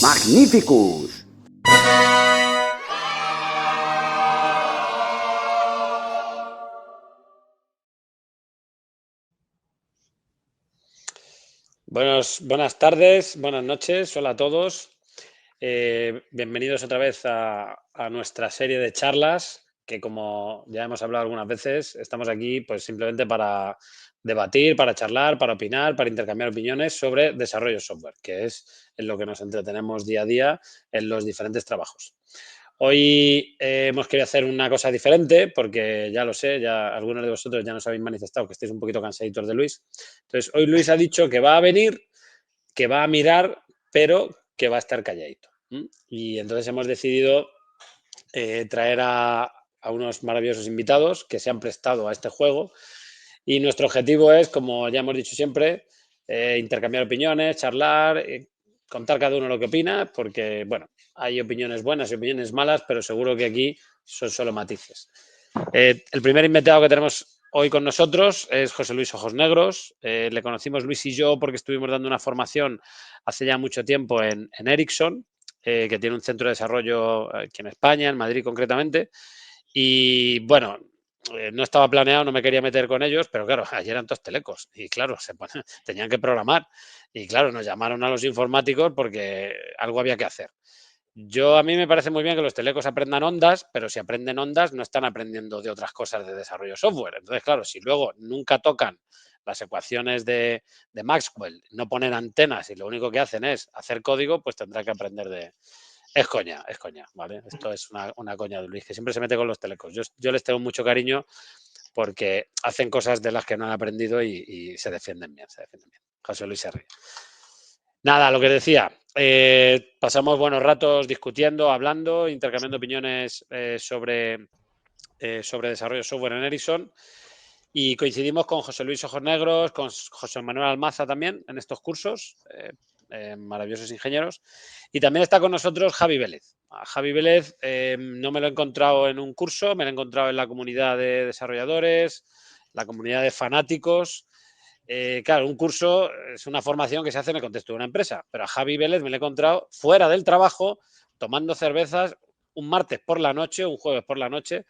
Magnificus. Buenas tardes, buenas noches, hola a todos. Bienvenidos otra vez a nuestra serie de charlas, que como ya hemos hablado algunas veces, estamos aquí pues simplemente para debatir, para charlar, para opinar, para intercambiar opiniones sobre desarrollo software, que es en lo que nos entretenemos día a día en los diferentes trabajos. Hoy hemos querido hacer una cosa diferente porque ya lo sé, ya algunos de vosotros ya nos habéis manifestado que estáis un poquito cansaditos de Luis. Entonces, hoy Luis ha dicho que va a venir, que va a mirar, pero que va a estar calladito. Y entonces hemos decidido traer a unos maravillosos invitados que se han prestado a este juego. Y nuestro objetivo es, como ya hemos dicho siempre, intercambiar opiniones, charlar, contar cada uno lo que opina, porque, bueno, hay opiniones buenas y opiniones malas, pero seguro que aquí son solo matices. El primer invitado que tenemos hoy con nosotros es José Luis Ojos Negros. Le conocimos Luis y yo porque estuvimos dando una formación hace ya mucho tiempo en Ericsson, que tiene un centro de desarrollo aquí en España, en Madrid concretamente. Y bueno, no estaba planeado, no me quería meter con ellos, pero claro, ayer eran todos telecos y claro, tenían que programar. Y claro, nos llamaron a los informáticos porque algo había que hacer. A mí me parece muy bien que los telecos aprendan ondas, pero si aprenden ondas no están aprendiendo de otras cosas de desarrollo software. Entonces, claro, si luego nunca tocan las ecuaciones de Maxwell, no ponen antenas y lo único que hacen es hacer código, pues tendrá que aprender de... Es coña, ¿vale? Esto es una coña de Luis, que siempre se mete con los telecos. Yo les tengo mucho cariño porque hacen cosas de las que no han aprendido y se defienden bien, José Luis se ríe. Nada, lo que decía, pasamos buenos ratos discutiendo, hablando, intercambiando opiniones sobre desarrollo de software en Ericsson y coincidimos con José Luis Ojos Negros, con José Manuel Almaza también en estos cursos, maravillosos ingenieros, y también está con nosotros Javi Vélez. A Javi Vélez no me lo he encontrado en un curso, me lo he encontrado en la comunidad de desarrolladores, la comunidad de fanáticos. Claro, un curso es una formación que se hace en el contexto de una empresa, pero a Javi Vélez me lo he encontrado fuera del trabajo, tomando cervezas un martes por la noche, un jueves por la noche,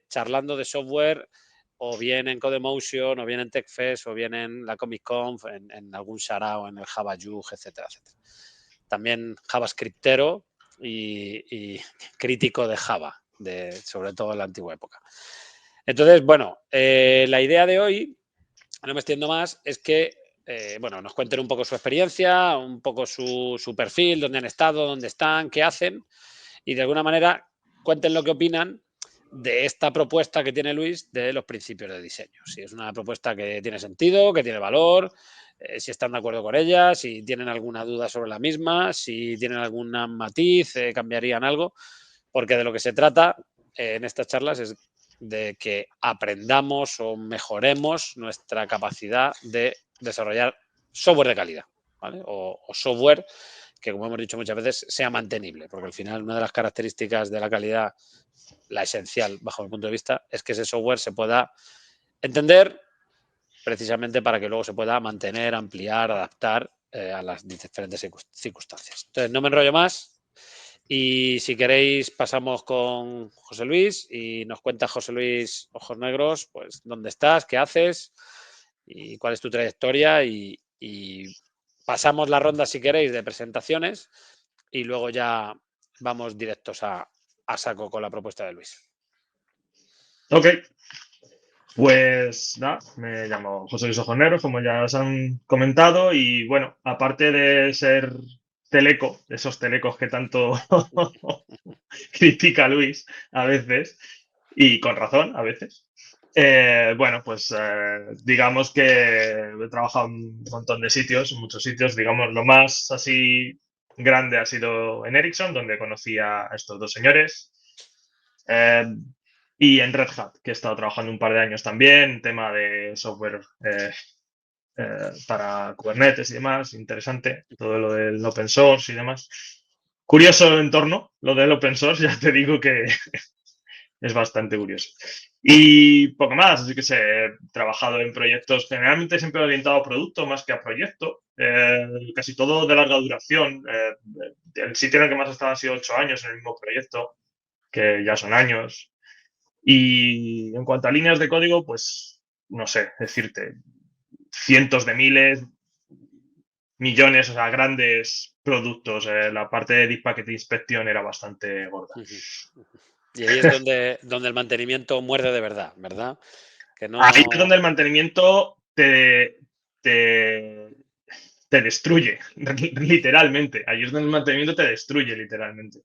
charlando de software, o bien en Codemotion, o bien en TechFest, o bien en la Comic Conf, en algún Sarao, en el Java Jug, etcétera, etcétera. También JavaScriptero y crítico de Java, sobre todo en la antigua época. Entonces, bueno, la idea de hoy, no me extiendo más, es que nos cuenten un poco su experiencia, un poco su perfil, dónde han estado, dónde están, qué hacen, y de alguna manera cuenten lo que opinan de esta propuesta que tiene Luis de los principios de diseño. Si es una propuesta que tiene sentido, que tiene valor, si están de acuerdo con ella, si tienen alguna duda sobre la misma, si tienen algún matiz, cambiarían algo, porque de lo que se trata en estas charlas es de que aprendamos o mejoremos nuestra capacidad de desarrollar software de calidad, ¿vale? O software que, como hemos dicho muchas veces, sea mantenible, porque al final una de las características de la calidad, la esencial bajo mi punto de vista, es que ese software se pueda entender precisamente para que luego se pueda mantener, ampliar, adaptar a las diferentes circunstancias. Entonces, no me enrollo más. Y si queréis, pasamos con José Luis y nos cuenta José Luis Ojos Negros, pues dónde estás, qué haces y cuál es tu trayectoria. Y pasamos la ronda, si queréis, de presentaciones y luego ya vamos directos a saco con la propuesta de Luis. Ok, pues nada, me llamo José Luis Ojos Negros, como ya os han comentado, y bueno, aparte de ser teleco, de esos telecos que tanto critica Luis a veces, y con razón a veces, digamos que he trabajado en un montón de sitios, en muchos sitios, digamos, lo más así grande ha sido en Ericsson, donde conocí a estos dos señores. Y en Red Hat, que he estado trabajando un par de años también, tema de software para Kubernetes y demás, interesante, todo lo del open source y demás. Curioso el entorno, lo del open source, ya te digo que es bastante curioso. Y poco más, así que he trabajado en proyectos generalmente siempre orientado a producto más que a proyecto. casi todo de larga duración. El sitio en el que más he estado ha sido 8 años en el mismo proyecto, que ya son años. Y en cuanto a líneas de código, pues no sé, decirte, cientos de miles, millones, o sea, grandes productos. La parte de Deep Packet Inspection era bastante gorda. Y ahí es donde el mantenimiento muerde de verdad, ¿verdad? Que no... Ahí es donde el mantenimiento te destruye, literalmente. Ahí es donde el mantenimiento te destruye, literalmente.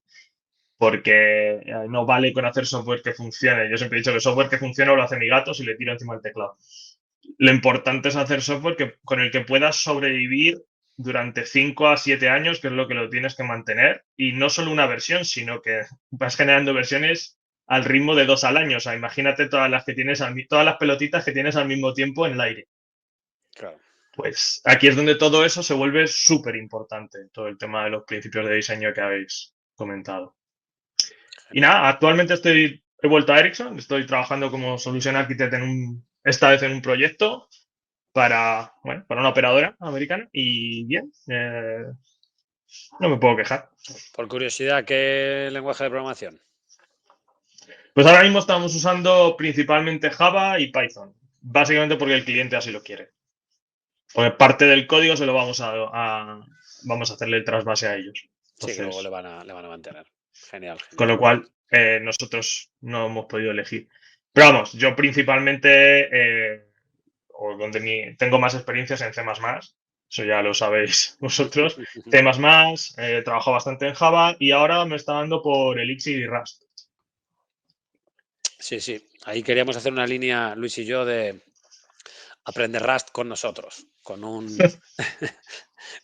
Porque no vale con hacer software que funcione. Yo siempre he dicho que software que funcione lo hace mi gato si le tiro encima el teclado. Lo importante es hacer software con el que puedas sobrevivir durante 5 a 7 años, que es lo que lo tienes que mantener. Y no solo una versión, sino que vas generando versiones al ritmo de 2 al año. O sea, imagínate todas las que tienes, todas las pelotitas que tienes al mismo tiempo en el aire. Claro. Pues aquí es donde todo eso se vuelve súper importante, todo el tema de los principios de diseño que habéis comentado. Y Genial. nada, actualmente he vuelto a Ericsson, estoy trabajando como Solution Architect esta vez en un proyecto para una operadora americana y bien, no me puedo quejar. Por curiosidad, ¿qué lenguaje de programación? Pues ahora mismo estamos usando principalmente Java y Python, básicamente porque el cliente así lo quiere. Porque parte del código se lo vamos a hacerle el trasvase a ellos. Sí, que luego le Entonces, van a mantener. Genial, con genial. lo cual, nosotros no hemos podido elegir. Pero vamos, yo principalmente, o donde tengo más experiencias en C++, eso ya lo sabéis vosotros, C++, he trabajado bastante en Java y ahora me está dando por Elixir y Rust. Sí, sí. Ahí queríamos hacer una línea, Luis y yo, de aprender Rust con nosotros, con un,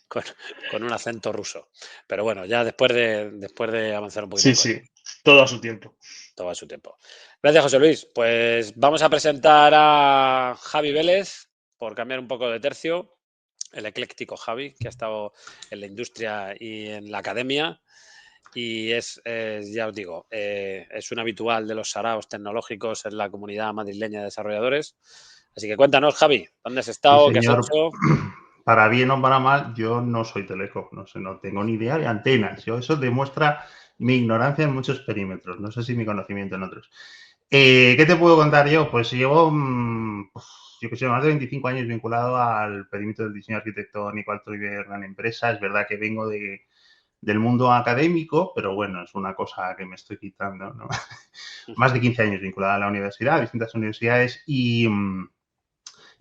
con un acento ruso. Pero bueno, ya después de avanzar un poquito Sí, el código. sí, todo a su tiempo. Todo a su tiempo. Gracias, José Luis. Pues vamos a presentar a Javi Vélez, por cambiar un poco de tercio, el ecléctico Javi, que ha estado en la industria y en la academia. Y ya os digo, es un habitual de los saraos tecnológicos en la comunidad madrileña de desarrolladores. Así que cuéntanos, Javi, ¿dónde has Sí, estado? ¿Qué has señor. hecho? Para bien o para mal, yo no soy teleco, no sé, no tengo ni idea de antenas. Eso demuestra mi ignorancia en muchos perímetros, no sé si mi conocimiento en otros. ¿Qué te puedo contar yo? Pues llevo, yo que sé, más de 25 años vinculado al perímetro del diseño arquitectónico, alto y de gran empresa. Es verdad que vengo del mundo académico, pero bueno, es una cosa que me estoy quitando, ¿no? Más de 15 años vinculado a la universidad, a distintas universidades y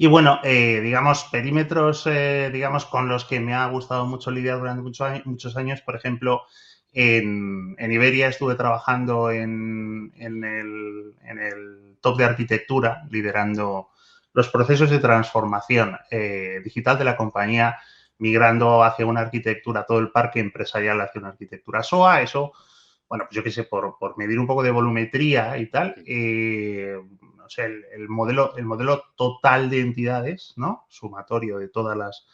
bueno, digamos, perímetros, digamos, con los que me ha gustado mucho lidiar durante muchos años, por ejemplo, en Iberia estuve trabajando en el top de arquitectura, liderando los procesos de transformación digital de la compañía, migrando hacia una arquitectura, todo el parque empresarial hacia una arquitectura SOA. Eso, bueno, pues yo qué sé, por medir un poco de volumetría y tal, o sea, el modelo total de entidades, ¿no? Sumatorio de todas las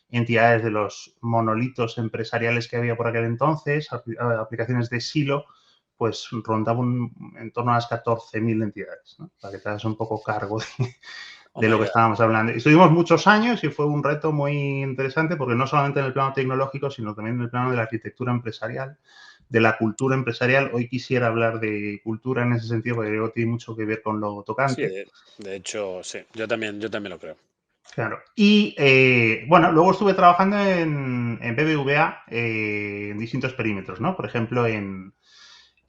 entidades de los monolitos empresariales que había por aquel entonces, aplicaciones de silo, pues rondaba en torno a las 14.000 entidades, ¿no? Para que te hagas un poco cargo Oh de my lo que God. estábamos hablando. Estuvimos muchos años y fue un reto muy interesante porque no solamente en el plano tecnológico, sino también en el plano de la arquitectura empresarial, de la cultura empresarial. Hoy quisiera hablar de cultura en ese sentido porque creo que tiene mucho que ver con lo Sí, tocante. de hecho, sí, yo también lo creo. Claro. Y bueno, luego estuve trabajando en BBVA en distintos perímetros, ¿no? Por ejemplo, en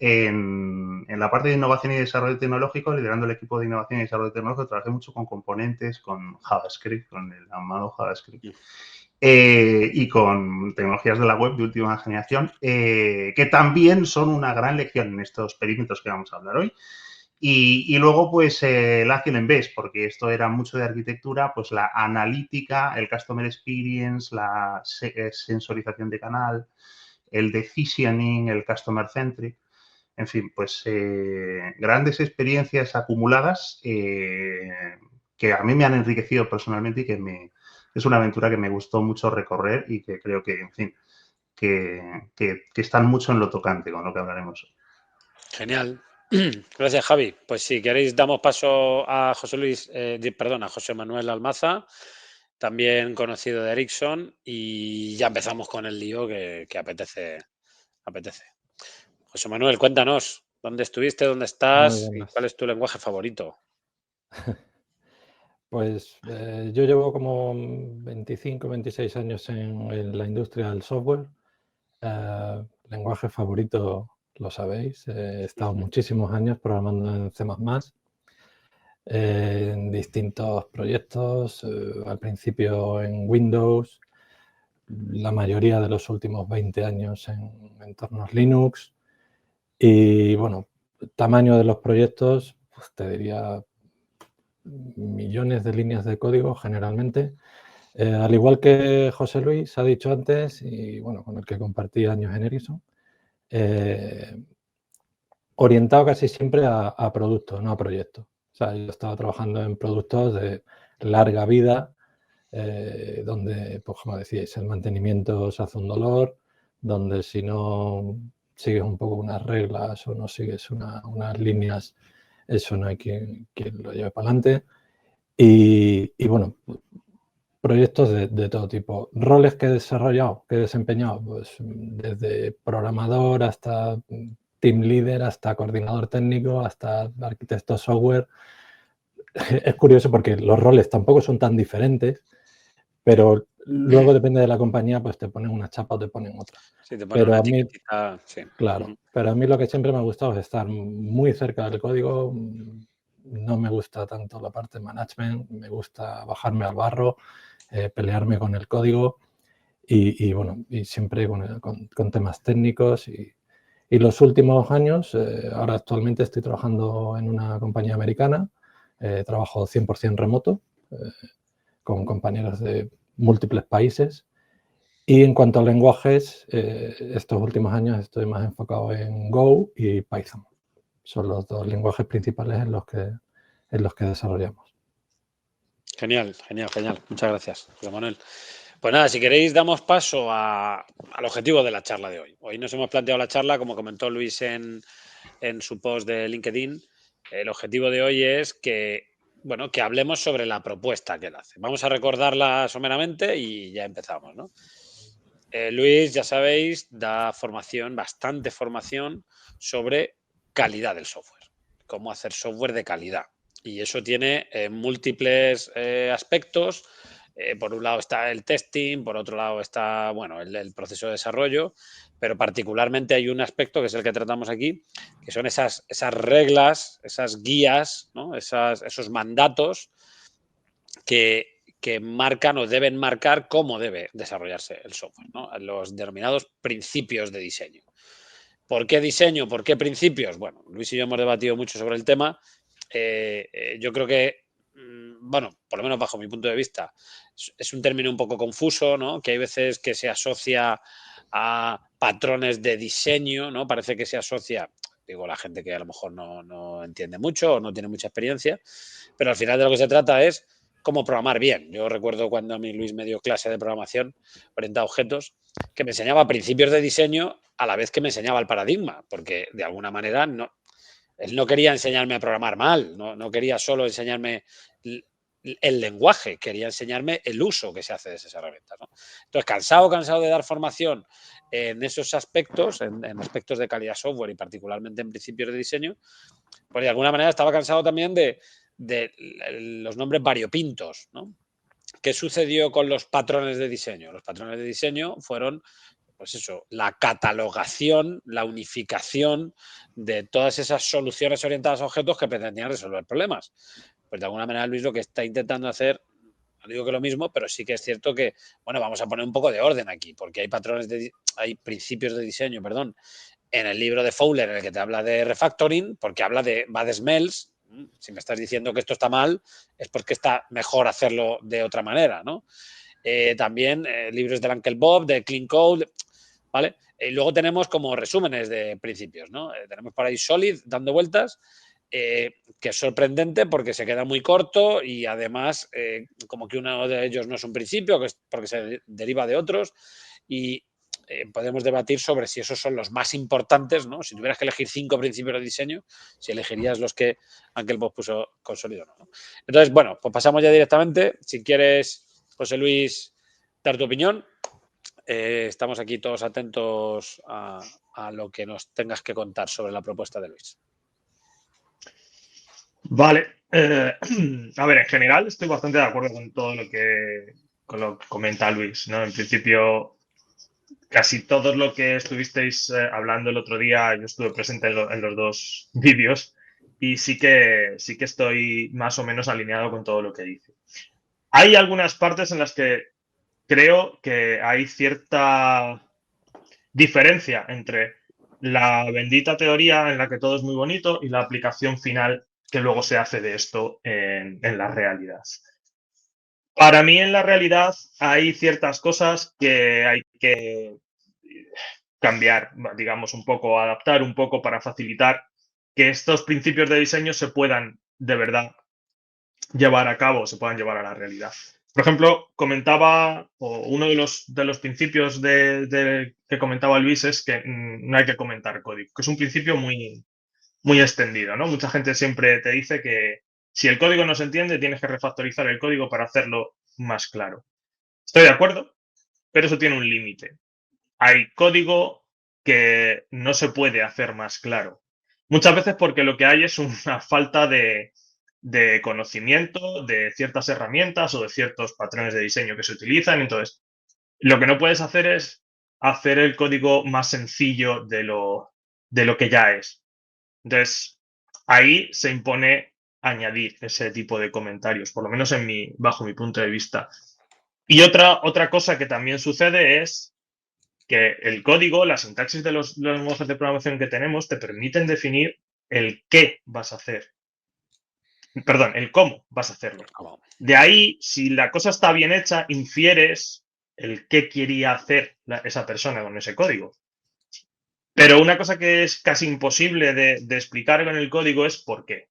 la parte de innovación y desarrollo tecnológico, liderando el equipo de innovación y desarrollo tecnológico, trabajé mucho con componentes, con JavaScript, con el amado JavaScript. Y con tecnologías de la web de última generación, que también son una gran lección en estos perímetros que vamos a hablar hoy. Y luego, pues, el Agile en Base, porque esto era mucho de arquitectura, pues la analítica, el Customer Experience, la sensorización de canal, el decisioning, el Customer Centric. En fin, pues grandes experiencias acumuladas que a mí me han enriquecido personalmente y es una aventura que me gustó mucho recorrer y que creo que, en fin, que están mucho en lo tocante con lo que hablaremos hoy. Genial. Gracias, Javi. Pues si queréis, damos paso a José Luis, perdón, a José Manuel Almaza, también conocido de Ericsson, y ya empezamos con el lío que apetece. José Manuel, cuéntanos, ¿dónde estuviste, dónde Muy estás y buenas. cuál es tu lenguaje favorito? Pues yo llevo como 25, 26 años en la industria del software. Lenguaje favorito, lo sabéis, he estado muchísimos años programando en C++, en distintos proyectos, al principio en Windows, la mayoría de los últimos 20 años en entornos Linux. Y bueno, tamaño de los proyectos, pues te diría millones de líneas de código generalmente. Al igual que José Luis ha dicho antes, y bueno, con el que compartí años en Ericsson, orientado casi siempre a productos, no a proyectos. O sea, yo estaba trabajando en productos de larga vida, donde, pues como decíais, el mantenimiento se hace un dolor, donde si no sigues un poco unas reglas o no sigues unas líneas, eso no hay quien lo lleve para adelante. Y bueno, proyectos de todo tipo. Roles que he desarrollado, que he desempeñado, pues desde programador hasta team leader, hasta coordinador técnico, hasta arquitecto software. Es curioso porque los roles tampoco son tan diferentes, pero luego depende de la compañía, pues te ponen una chapa o te ponen otra. Sí, te pone Pero una a mí, etiquetita, sí. claro, pero a mí lo que siempre me ha gustado es estar muy cerca del código. No me gusta tanto la parte de management, me gusta bajarme al barro, pelearme con el código y bueno, y siempre con temas técnicos. Y los últimos años, ahora actualmente estoy trabajando en una compañía americana, trabajo 100% remoto, con compañeros de múltiples países. Y en cuanto a lenguajes, estos últimos años estoy más enfocado en Go y Python. Son los dos lenguajes principales en los que desarrollamos. Genial. Muchas gracias, José Manuel. Pues nada, si queréis damos paso al objetivo de la charla de hoy. Hoy nos hemos planteado la charla, como comentó Luis en su post de LinkedIn. El objetivo de hoy es que hablemos sobre la propuesta que él hace. Vamos a recordarla someramente y ya empezamos, ¿no? Luis, ya sabéis, da bastante formación sobre calidad del software, cómo hacer software de calidad. Y eso tiene múltiples aspectos. Por un lado está el testing, por otro lado está el proceso de desarrollo, pero particularmente hay un aspecto que es el que tratamos aquí, que son esas reglas, esas guías, ¿no? esos mandatos que marcan o deben marcar cómo debe desarrollarse el software, ¿no? Los denominados principios de diseño. ¿Por qué diseño? ¿Por qué principios? Bueno, Luis y yo hemos debatido mucho sobre el tema. Yo creo que, por lo menos bajo mi punto de vista, es un término un poco confuso, ¿no? Que hay veces que se asocia a patrones de diseño, ¿no? Parece que se asocia, digo, la gente que a lo mejor no entiende mucho o no tiene mucha experiencia, pero al final de lo que se trata es cómo programar bien. Yo recuerdo cuando a mí Luis me dio clase de programación orientada a objetos, que me enseñaba principios de diseño a la vez que me enseñaba el paradigma, porque de alguna manera él no quería enseñarme a programar mal, no quería solo enseñarme el lenguaje, quería enseñarme el uso que se hace de esas herramientas, ¿no? Entonces, cansado de dar formación en esos aspectos, en aspectos de calidad software y particularmente en principios de diseño, pues de alguna manera estaba cansado también de los nombres variopintos, ¿no? ¿Qué sucedió con los patrones de diseño? Los patrones de diseño fueron, pues eso, la catalogación, la unificación de todas esas soluciones orientadas a objetos que pretendían resolver problemas. Pues de alguna manera Luis lo que está intentando hacer, no digo que lo mismo, pero sí que es cierto que, vamos a poner un poco de orden aquí, porque hay principios de diseño, perdón, en el libro de Fowler en el que te habla de refactoring, porque habla de bad smells. Si me estás diciendo que esto está mal, es porque está mejor hacerlo de otra manera, ¿no? También libros del Uncle Bob, de Clean Code, ¿vale? Y luego tenemos como resúmenes de principios, ¿no? Tenemos por ahí Solid dando vueltas, que es sorprendente porque se queda muy corto y además como que uno de ellos no es un principio, que es porque se deriva de otros, y podemos debatir sobre si esos son los más importantes, ¿no? Si tuvieras que elegir 5 principios de diseño, si elegirías los que Uncle Bob puso con Solid o no. Entonces, pues pasamos ya directamente. Si quieres, José Luis, dar tu opinión. Estamos aquí todos atentos a lo que nos tengas que contar sobre la propuesta de Luis. Vale. A ver, en general estoy bastante de acuerdo con todo lo que comenta Luis, ¿no? En principio, casi todo lo que estuvisteis hablando el otro día, yo estuve presente en los dos vídeos y sí que estoy más o menos alineado con todo lo que dice. Hay algunas partes en las que creo que hay cierta diferencia entre la bendita teoría en la que todo es muy bonito y la aplicación final que luego se hace de esto en la realidad. Para mí en la realidad hay ciertas cosas que hay que cambiar, digamos, un poco, adaptar un poco para facilitar que estos principios de diseño se puedan de verdad llevar a cabo, se puedan llevar a la realidad. Por ejemplo, comentaba, o uno de los principios que comentaba Luis es que no hay que comentar código, que es un principio muy, muy extendido, ¿no? Mucha gente siempre te dice que si el código no se entiende, tienes que refactorizar el código para hacerlo más claro. Estoy de acuerdo, pero eso tiene un límite. Hay código que no se puede hacer más claro. Muchas veces porque lo que hay es una falta de conocimiento de ciertas herramientas o de ciertos patrones de diseño que se utilizan. Entonces, lo que no puedes hacer es hacer el código más sencillo de lo que ya es. Entonces, ahí se impone añadir ese tipo de comentarios, por lo menos bajo mi punto de vista. Y otra cosa que también sucede es que el código, la sintaxis de los lenguajes de programación que tenemos, te permiten definir el qué vas a hacer. Perdón, el cómo vas a hacerlo. De ahí, si la cosa está bien hecha, infieres el qué quería hacer esa persona con ese código. Pero una cosa que es casi imposible de explicar con el código es por qué.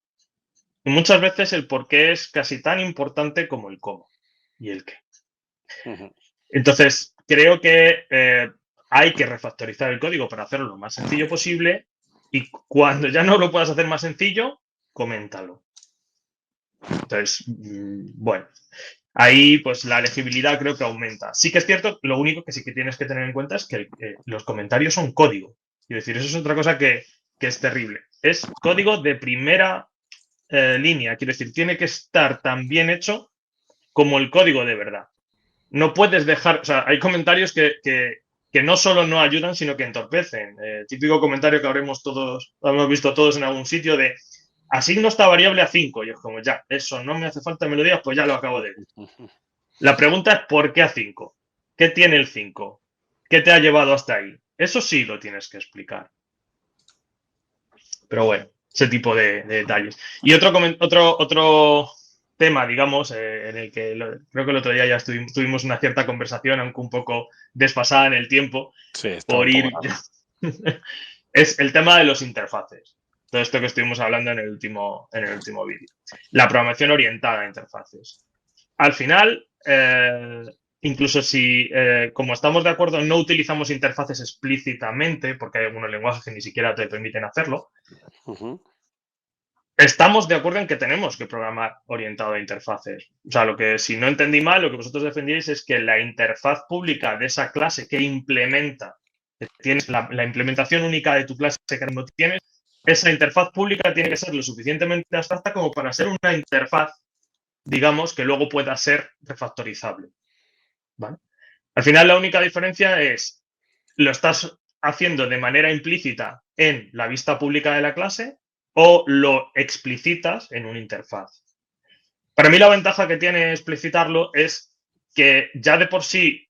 Y muchas veces el por qué es casi tan importante como el cómo y el qué. Entonces, creo que hay que refactorizar el código para hacerlo lo más sencillo posible y cuando ya no lo puedas hacer más sencillo, coméntalo. Entonces, bueno, ahí pues la legibilidad creo que aumenta. Sí que es cierto, lo único que sí que tienes que tener en cuenta es que los comentarios son código. Es decir, eso es otra cosa que es terrible. Es código de primera línea. Quiero decir, tiene que estar tan bien hecho como el código de verdad. No puedes dejar, o sea, hay comentarios que no solo no ayudan, sino que entorpecen. Típico comentario que hemos visto todos en algún sitio de asigno esta variable a 5. Y es como, ya, eso no me hace falta me lo digas, pues ya lo acabo de ver. La pregunta es ¿por qué a 5? ¿Qué tiene el 5? ¿Qué te ha llevado hasta ahí? Eso sí lo tienes que explicar. Pero bueno, ese tipo de detalles. Y otro tema, digamos, en el que creo que el otro día ya tuvimos una cierta conversación, aunque un poco desfasada en el tiempo, Sí, por ir... es el tema de los interfaces. Todo esto que estuvimos hablando en el último vídeo. La programación orientada a interfaces. Al final, incluso si, como estamos de acuerdo, no utilizamos interfaces explícitamente, porque hay algunos lenguajes que ni siquiera te permiten hacerlo, estamos de acuerdo en que tenemos que programar orientado a interfaces. O sea, si no entendí mal, lo que vosotros defendíais es que la interfaz pública de esa clase que implementa, que tienes la implementación única de tu clase que no tienes, esa interfaz pública tiene que ser lo suficientemente abstracta como para ser una interfaz, digamos, que luego pueda ser refactorizable. ¿Vale? Al final, la única diferencia es, lo estás haciendo de manera implícita en la vista pública de la clase o lo explicitas en una interfaz. Para mí la ventaja que tiene explicitarlo es que ya de por sí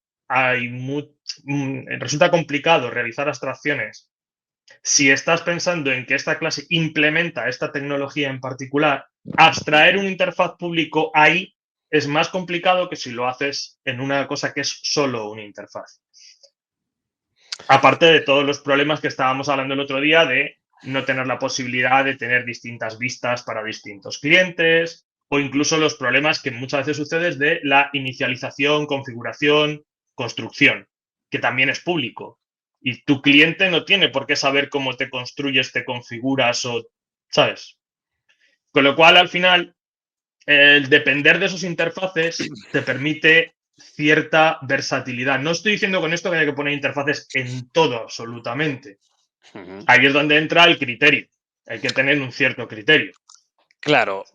resulta complicado realizar abstracciones. Si estás pensando en que esta clase implementa esta tecnología en particular, abstraer un interfaz público ahí es más complicado que si lo haces en una cosa que es solo una interfaz. Aparte de todos los problemas que estábamos hablando el otro día de no tener la posibilidad de tener distintas vistas para distintos clientes o incluso los problemas que muchas veces suceden de la inicialización, configuración, construcción, que también es público. Y tu cliente no tiene por qué saber cómo te construyes, te configuras o, ¿sabes? Con lo cual, al final, el depender de esos interfaces te permite cierta versatilidad. No estoy diciendo con esto que haya que poner interfaces en todo absolutamente. Ahí es donde entra el criterio. Hay que tener un cierto criterio. Claro.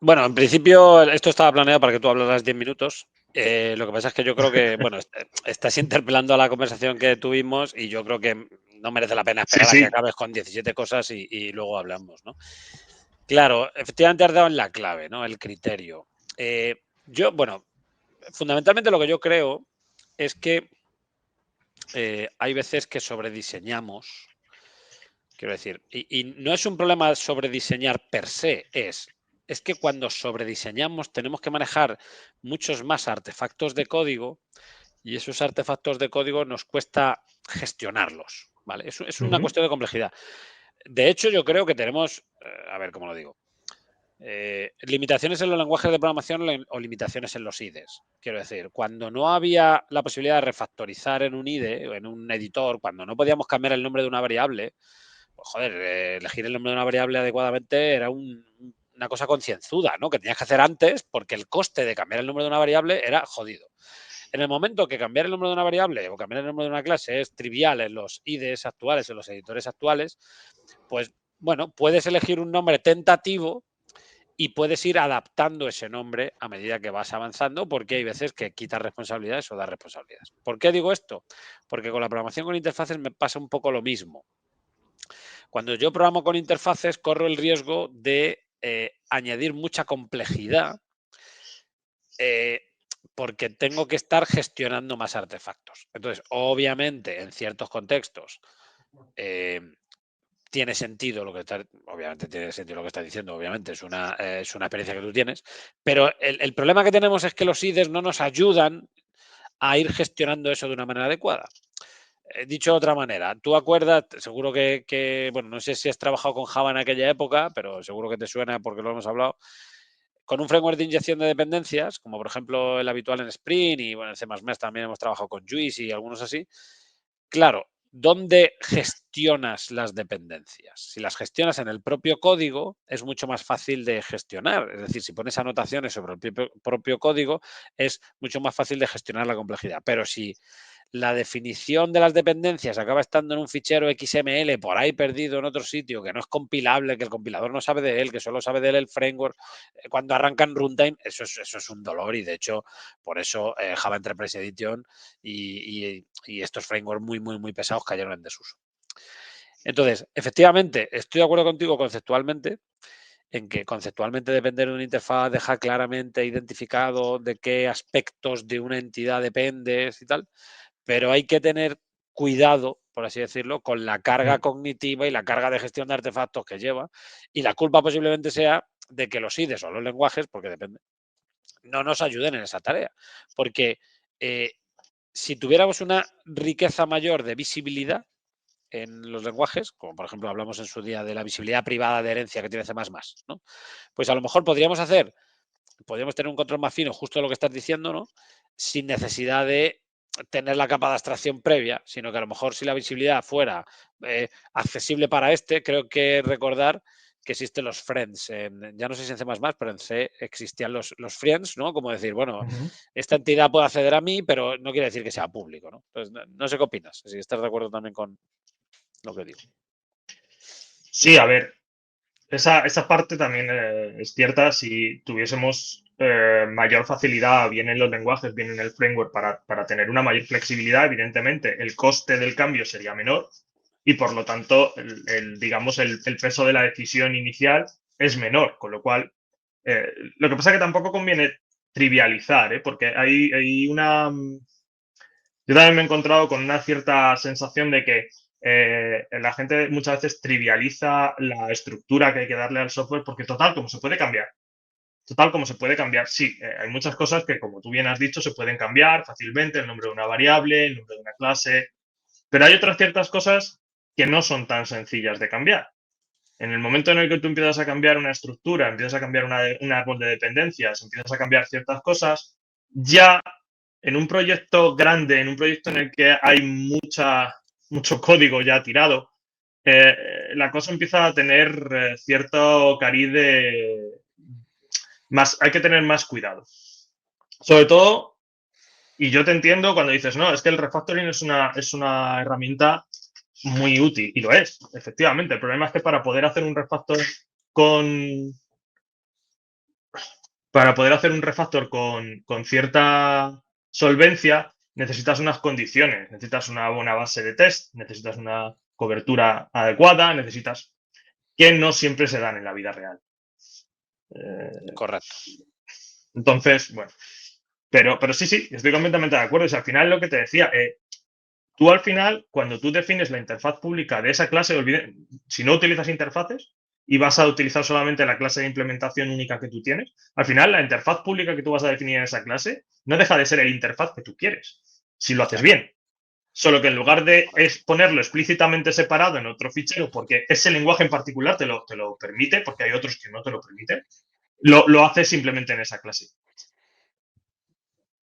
Bueno, en principio esto estaba planeado para que tú hablaras 10 minutos. Lo que pasa es que yo creo que, bueno, estás interpelando a la conversación que tuvimos y yo creo que no merece la pena esperar a que acabes con 17 cosas y luego hablamos, ¿no? Claro, efectivamente has dado en la clave, ¿no? El criterio. Bueno, fundamentalmente lo que yo creo es que hay veces que sobrediseñamos. Quiero decir, y no es un problema sobrediseñar per se, es que cuando sobrediseñamos tenemos que manejar muchos más artefactos de código y esos artefactos de código nos cuesta gestionarlos, ¿vale? Es una cuestión de complejidad. De hecho, yo creo que tenemos, a ver cómo lo digo, limitaciones en los lenguajes de programación o limitaciones en los IDEs. Quiero decir, cuando no había la posibilidad de refactorizar en un IDE o en un editor, cuando no podíamos cambiar el nombre de una variable, pues joder, elegir el nombre de una variable adecuadamente era una cosa concienzuda, ¿no? Que tenías que hacer antes porque el coste de cambiar el nombre de una variable era jodido. En el momento que cambiar el nombre de una variable o cambiar el nombre de una clase es trivial en los IDEs actuales, en los editores actuales, pues bueno, puedes elegir un nombre tentativo y puedes ir adaptando ese nombre a medida que vas avanzando, porque hay veces que quitas responsabilidades o das responsabilidades. ¿Por qué digo esto? Porque con la programación con interfaces me pasa un poco lo mismo. Cuando yo programo con interfaces, corro el riesgo de añadir mucha complejidad porque tengo que estar gestionando más artefactos. Entonces, obviamente, en ciertos contextos tiene sentido lo que está, obviamente tiene sentido lo que estás diciendo, obviamente es una experiencia que tú tienes, pero el problema que tenemos es que los IDEs no nos ayudan a ir gestionando eso de una manera adecuada. Dicho de otra manera, tú acuerdas, seguro que, bueno, no sé si has trabajado con Java en aquella época, pero seguro que te suena porque lo hemos hablado, con un framework de inyección de dependencias, como por ejemplo el habitual en Spring y bueno, en C++ también hemos trabajado con Juice y algunos así. Claro, ¿dónde gestionas las dependencias? Si las gestionas en el propio código, es mucho más fácil de gestionar. Es decir, si pones anotaciones sobre el propio código, es mucho más fácil de gestionar la complejidad. Pero si la definición de las dependencias acaba estando en un fichero XML por ahí perdido en otro sitio, que no es compilable, que el compilador no sabe de él, que solo sabe de él el framework, cuando arrancan runtime, eso es un dolor y de hecho por eso Java Enterprise Edition y estos frameworks muy pesados cayeron en desuso. Entonces, efectivamente, estoy de acuerdo contigo conceptualmente, en que conceptualmente depender de una interfaz deja claramente identificado de qué aspectos de una entidad dependes y tal, pero hay que tener cuidado, por así decirlo, con la carga cognitiva y la carga de gestión de artefactos que lleva. Y la culpa posiblemente sea de que los IDEs o los lenguajes, porque depende, no nos ayuden en esa tarea. Porque si tuviéramos una riqueza mayor de visibilidad en los lenguajes, como por ejemplo hablamos en su día de la visibilidad privada de herencia que tiene C++, ¿no? Pues a lo mejor podríamos tener un control más fino, justo lo que estás diciendo, ¿no? Sin necesidad de tener la capa de abstracción previa, sino que a lo mejor si la visibilidad fuera accesible para creo que recordar que existen los friends, ya no sé si en C++, pero en C existían los friends, ¿no? Como decir, bueno, esta entidad puede acceder a mí, pero no quiere decir que sea público, ¿no? Entonces, no sé qué opinas, si estás de acuerdo también con lo que digo. Sí, a ver, esa parte también es cierta. Si tuviésemos mayor facilidad, bien en los lenguajes, bien en el framework, para tener una mayor flexibilidad, evidentemente el coste del cambio sería menor y por lo tanto, digamos, el peso de la decisión inicial es menor, con lo cual, lo que pasa es que tampoco conviene trivializar, porque hay una... Yo también me he encontrado con una cierta sensación de que la gente muchas veces trivializa la estructura que hay que darle al software porque total, como se puede cambiar. Total, como se puede cambiar, sí, hay muchas cosas que, como tú bien has dicho, se pueden cambiar fácilmente, el nombre de una variable, el nombre de una clase, pero hay otras ciertas cosas que no son tan sencillas de cambiar. En el momento en el que tú empiezas a cambiar una estructura, empiezas a cambiar un árbol de dependencias, empiezas a cambiar ciertas cosas, ya en un proyecto grande, en un proyecto en el que hay mucho código ya tirado, la cosa empieza a tener cierto cariz de... hay que tener más cuidado. Sobre todo Y yo te entiendo cuando dices, no, es que el refactoring es una herramienta muy útil. Y lo es, efectivamente. El problema es que para poder hacer un refactor con cierta solvencia, necesitas unas condiciones, necesitas una buena base de test, necesitas una cobertura adecuada, necesitas que no siempre se dan en la vida real. Correcto. Entonces, bueno, pero sí, estoy completamente de acuerdo. O sea, al final lo que te decía, tú al final, cuando tú defines la interfaz pública de esa clase, si no utilizas interfaces y vas a utilizar solamente la clase de implementación única que tú tienes, al final la interfaz pública que tú vas a definir en esa clase no deja de ser el interfaz que tú quieres, si lo haces bien. Solo que en lugar de ponerlo explícitamente separado en otro fichero, porque ese lenguaje en particular te lo permite, porque hay otros que no te lo permiten, lo haces simplemente en esa clase.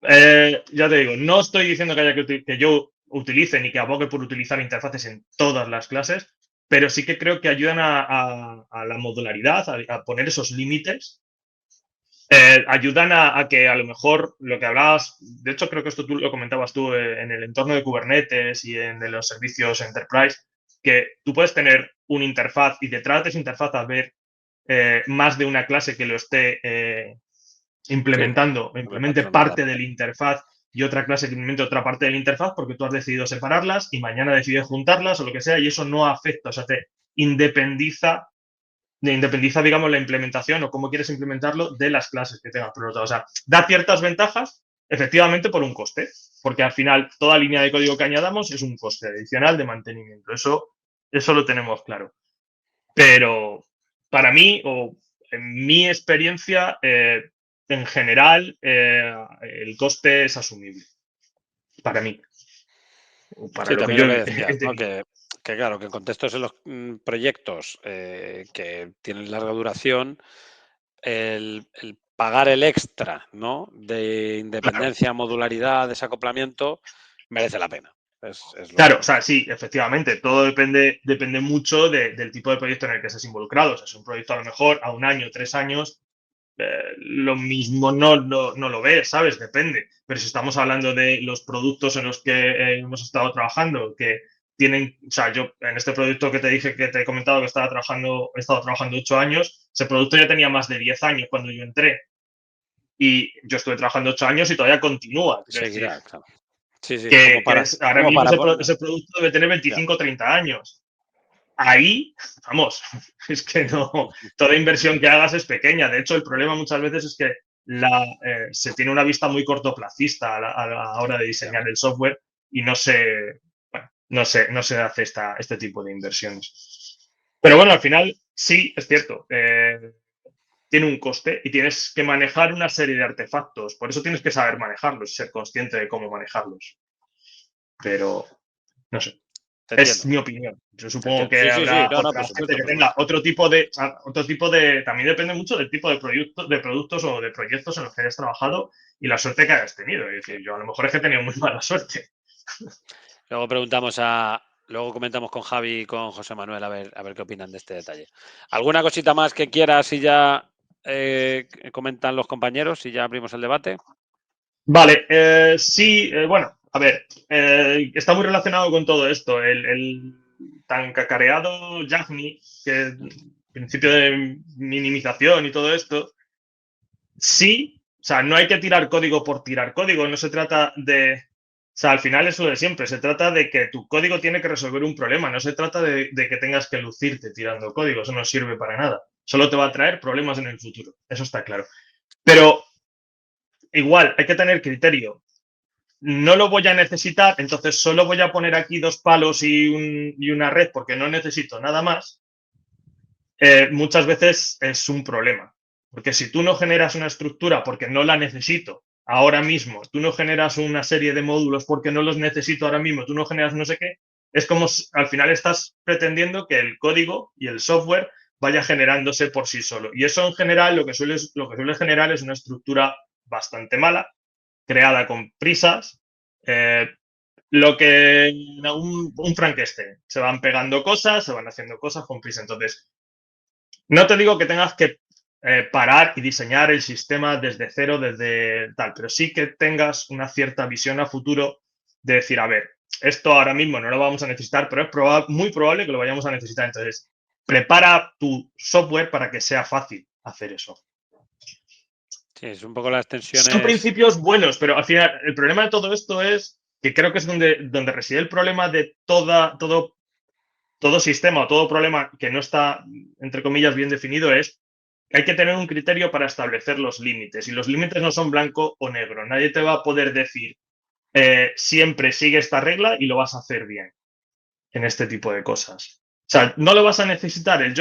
Ya te digo, no estoy diciendo que yo utilice ni que abogue por utilizar interfaces en todas las clases, pero sí que creo que ayudan a la modularidad, a poner esos límites. Ayudan a que a lo mejor lo que hablabas, de hecho creo que esto tú lo comentabas tú en el entorno de Kubernetes y en de los servicios Enterprise, que tú puedes tener una interfaz y detrás de esa interfaz haber más de una clase que lo esté implemente parte de la interfaz y otra clase que implemente otra parte de la interfaz porque tú has decidido separarlas y mañana decides juntarlas o lo que sea y eso no afecta, o sea, te independiza, digamos, la implementación o cómo quieres implementarlo de las clases que tengas. Pero, o sea, da ciertas ventajas, efectivamente, por un coste, porque al final toda línea de código que añadamos es un coste adicional de mantenimiento. Eso lo tenemos claro. Pero para mí, o en mi experiencia, en general, el coste es asumible. Para mí. Para Sí, lo que también yo lo que he decías, ¿no? tenido. Que claro, que en contextos en los proyectos que tienen larga duración, el pagar el extra, ¿no? De independencia, modularidad, desacoplamiento, merece la pena. Claro, o sea, sí, efectivamente, todo depende mucho del tipo de proyecto en el que estés involucrado. O sea, es un proyecto a lo mejor a 1 año, 3 años, lo mismo no lo ves, ¿sabes? Depende. Pero si estamos hablando de los productos en los que hemos estado trabajando, que tienen, o sea, yo en este producto que te dije, que te he comentado que he estado trabajando 8 años, ese producto ya tenía más de 10 años cuando yo entré. Y yo estuve trabajando 8 años y todavía continúa. Quiero decir, Seguirá, claro. Sí, sí, que ahora mismo ese producto debe tener 25 o 30 años. Ahí, vamos, es que no, toda inversión que hagas es pequeña. De hecho, el problema muchas veces es que se tiene una vista muy cortoplacista a la hora de diseñar el software y no se hace este tipo de inversiones. Pero bueno, al final sí, es cierto, tiene un coste y tienes que manejar una serie de artefactos. Por eso tienes que saber manejarlos y ser consciente de cómo manejarlos. Pero, no sé. Te Es entiendo. mi opinión. Yo supongo Sí, que sí, habrá no, otra por gente supuesto, que por tenga supuesto. otro tipo de. También depende mucho del tipo de productos o de proyectos en los que hayas trabajado y la suerte que hayas tenido. Es decir, yo a lo mejor es que he tenido muy mala suerte. Luego comentamos con Javi y con José Manuel a ver qué opinan de este detalle. ¿Alguna cosita más que quieras y ya comentan los compañeros y ya abrimos el debate? Vale, sí, bueno, a ver, está muy relacionado con todo esto. El tan cacareado Yagni, que principio de minimización y todo esto, sí, o sea, no hay que tirar código por tirar código, no se trata de, o sea, al final es lo de siempre, se trata de que tu código tiene que resolver un problema, no se trata de que tengas que lucirte tirando código, eso no sirve para nada, solo te va a traer problemas en el futuro, eso está claro. Pero igual, hay que tener criterio. No lo voy a necesitar, entonces solo voy a poner aquí 2 palos y una red porque no necesito nada más. Muchas veces es un problema. Porque si tú no generas una estructura porque no la necesito ahora mismo, tú no generas una serie de módulos porque no los necesito ahora mismo, tú no generas no sé qué, es como si al final estás pretendiendo que el código y el software vaya generándose por sí solo. Y eso en general lo que suele generar es una estructura bastante mala, creada con prisas, lo que un Frankenstein. Se van pegando cosas, se van haciendo cosas con prisa. Entonces, no te digo que tengas que parar y diseñar el sistema desde cero, desde tal, pero sí que tengas una cierta visión a futuro de decir, a ver, esto ahora mismo no lo vamos a necesitar, pero es muy probable que lo vayamos a necesitar. Entonces, prepara tu software para que sea fácil hacer eso. Sí, es un poco las Son tensiones. principios buenos, pero al final el problema de todo esto es que creo que es donde reside el problema de todo sistema o todo problema que no está, entre comillas, bien definido, es que hay que tener un criterio para establecer los límites. Y los límites no son blanco o negro. Nadie te va a poder decir siempre sigue esta regla y lo vas a hacer bien en este tipo de cosas. O sea, no lo vas a necesitar. El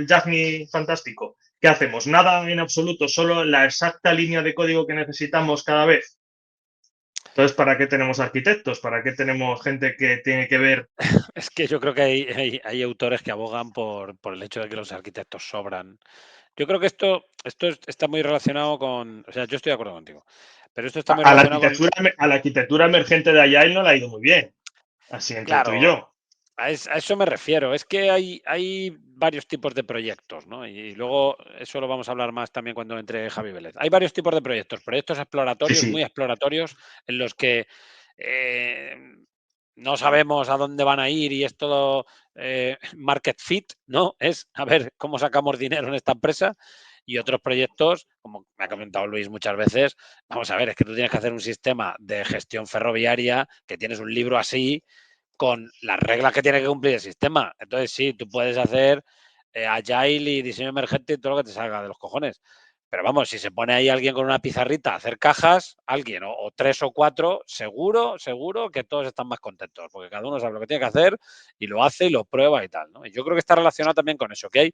Jagni fantástico. ¿Qué hacemos? Nada en absoluto, solo la exacta línea de código que necesitamos cada vez. Entonces, ¿para qué tenemos arquitectos? ¿Para qué tenemos gente que tiene que ver? Es que yo creo que hay autores que abogan por el hecho de que los arquitectos sobran. Yo creo que esto está muy relacionado con... O sea, yo estoy de acuerdo contigo. Pero esto está muy A la relacionado arquitectura emergente de Agile no le ha ido muy bien. Así entre tú y Claro, yo. a eso me refiero. Es que hay varios tipos de proyectos, ¿no? Y luego eso lo vamos a hablar más también cuando entre Javi Vélez. Hay varios tipos de proyectos. Proyectos exploratorios, Sí. muy exploratorios, en los que no sabemos a dónde van a ir y es todo market fit, ¿no? Es a ver cómo sacamos dinero en esta empresa. Y otros proyectos, como me ha comentado Luis muchas veces, vamos a ver, es que tú tienes que hacer un sistema de gestión ferroviaria, que tienes un libro así, con las reglas que tiene que cumplir el sistema. Entonces, sí, tú puedes hacer Agile y diseño emergente y todo lo que te salga de los cojones. Pero vamos, si se pone ahí alguien con una pizarrita a hacer cajas, alguien o 3 o 4, seguro que todos están más contentos, porque cada uno sabe lo que tiene que hacer y lo hace y lo prueba y tal, ¿no? Y yo creo que está relacionado también con eso, que hay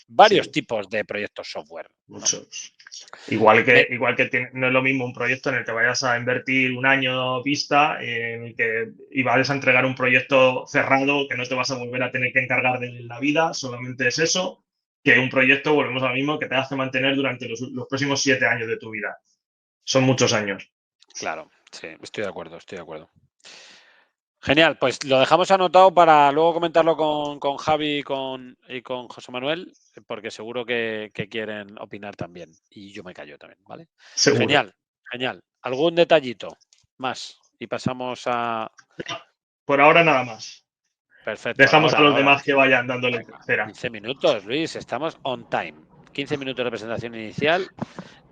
varios tipos de proyectos software, ¿no? Muchos. Igual que no es lo mismo un proyecto en el que vayas a invertir un año vista en el que y vayas a entregar un proyecto cerrado que no te vas a volver a tener que encargar de la vida, solamente es eso, que un proyecto, volvemos a lo mismo, que te hace mantener durante los próximos 7 años de tu vida. Son muchos años. Claro, sí, estoy de acuerdo. Genial, pues lo dejamos anotado para luego comentarlo con Javi y con José Manuel, porque seguro que quieren opinar también. Y yo me callo también, ¿vale? Seguro. Genial. ¿Algún detallito más? Y pasamos a... Por ahora nada más. Perfecto. Dejamos a los Ahora. demás que vayan dándole Venga, cera. 15 minutos, Luis, estamos on time. 15 minutos de presentación inicial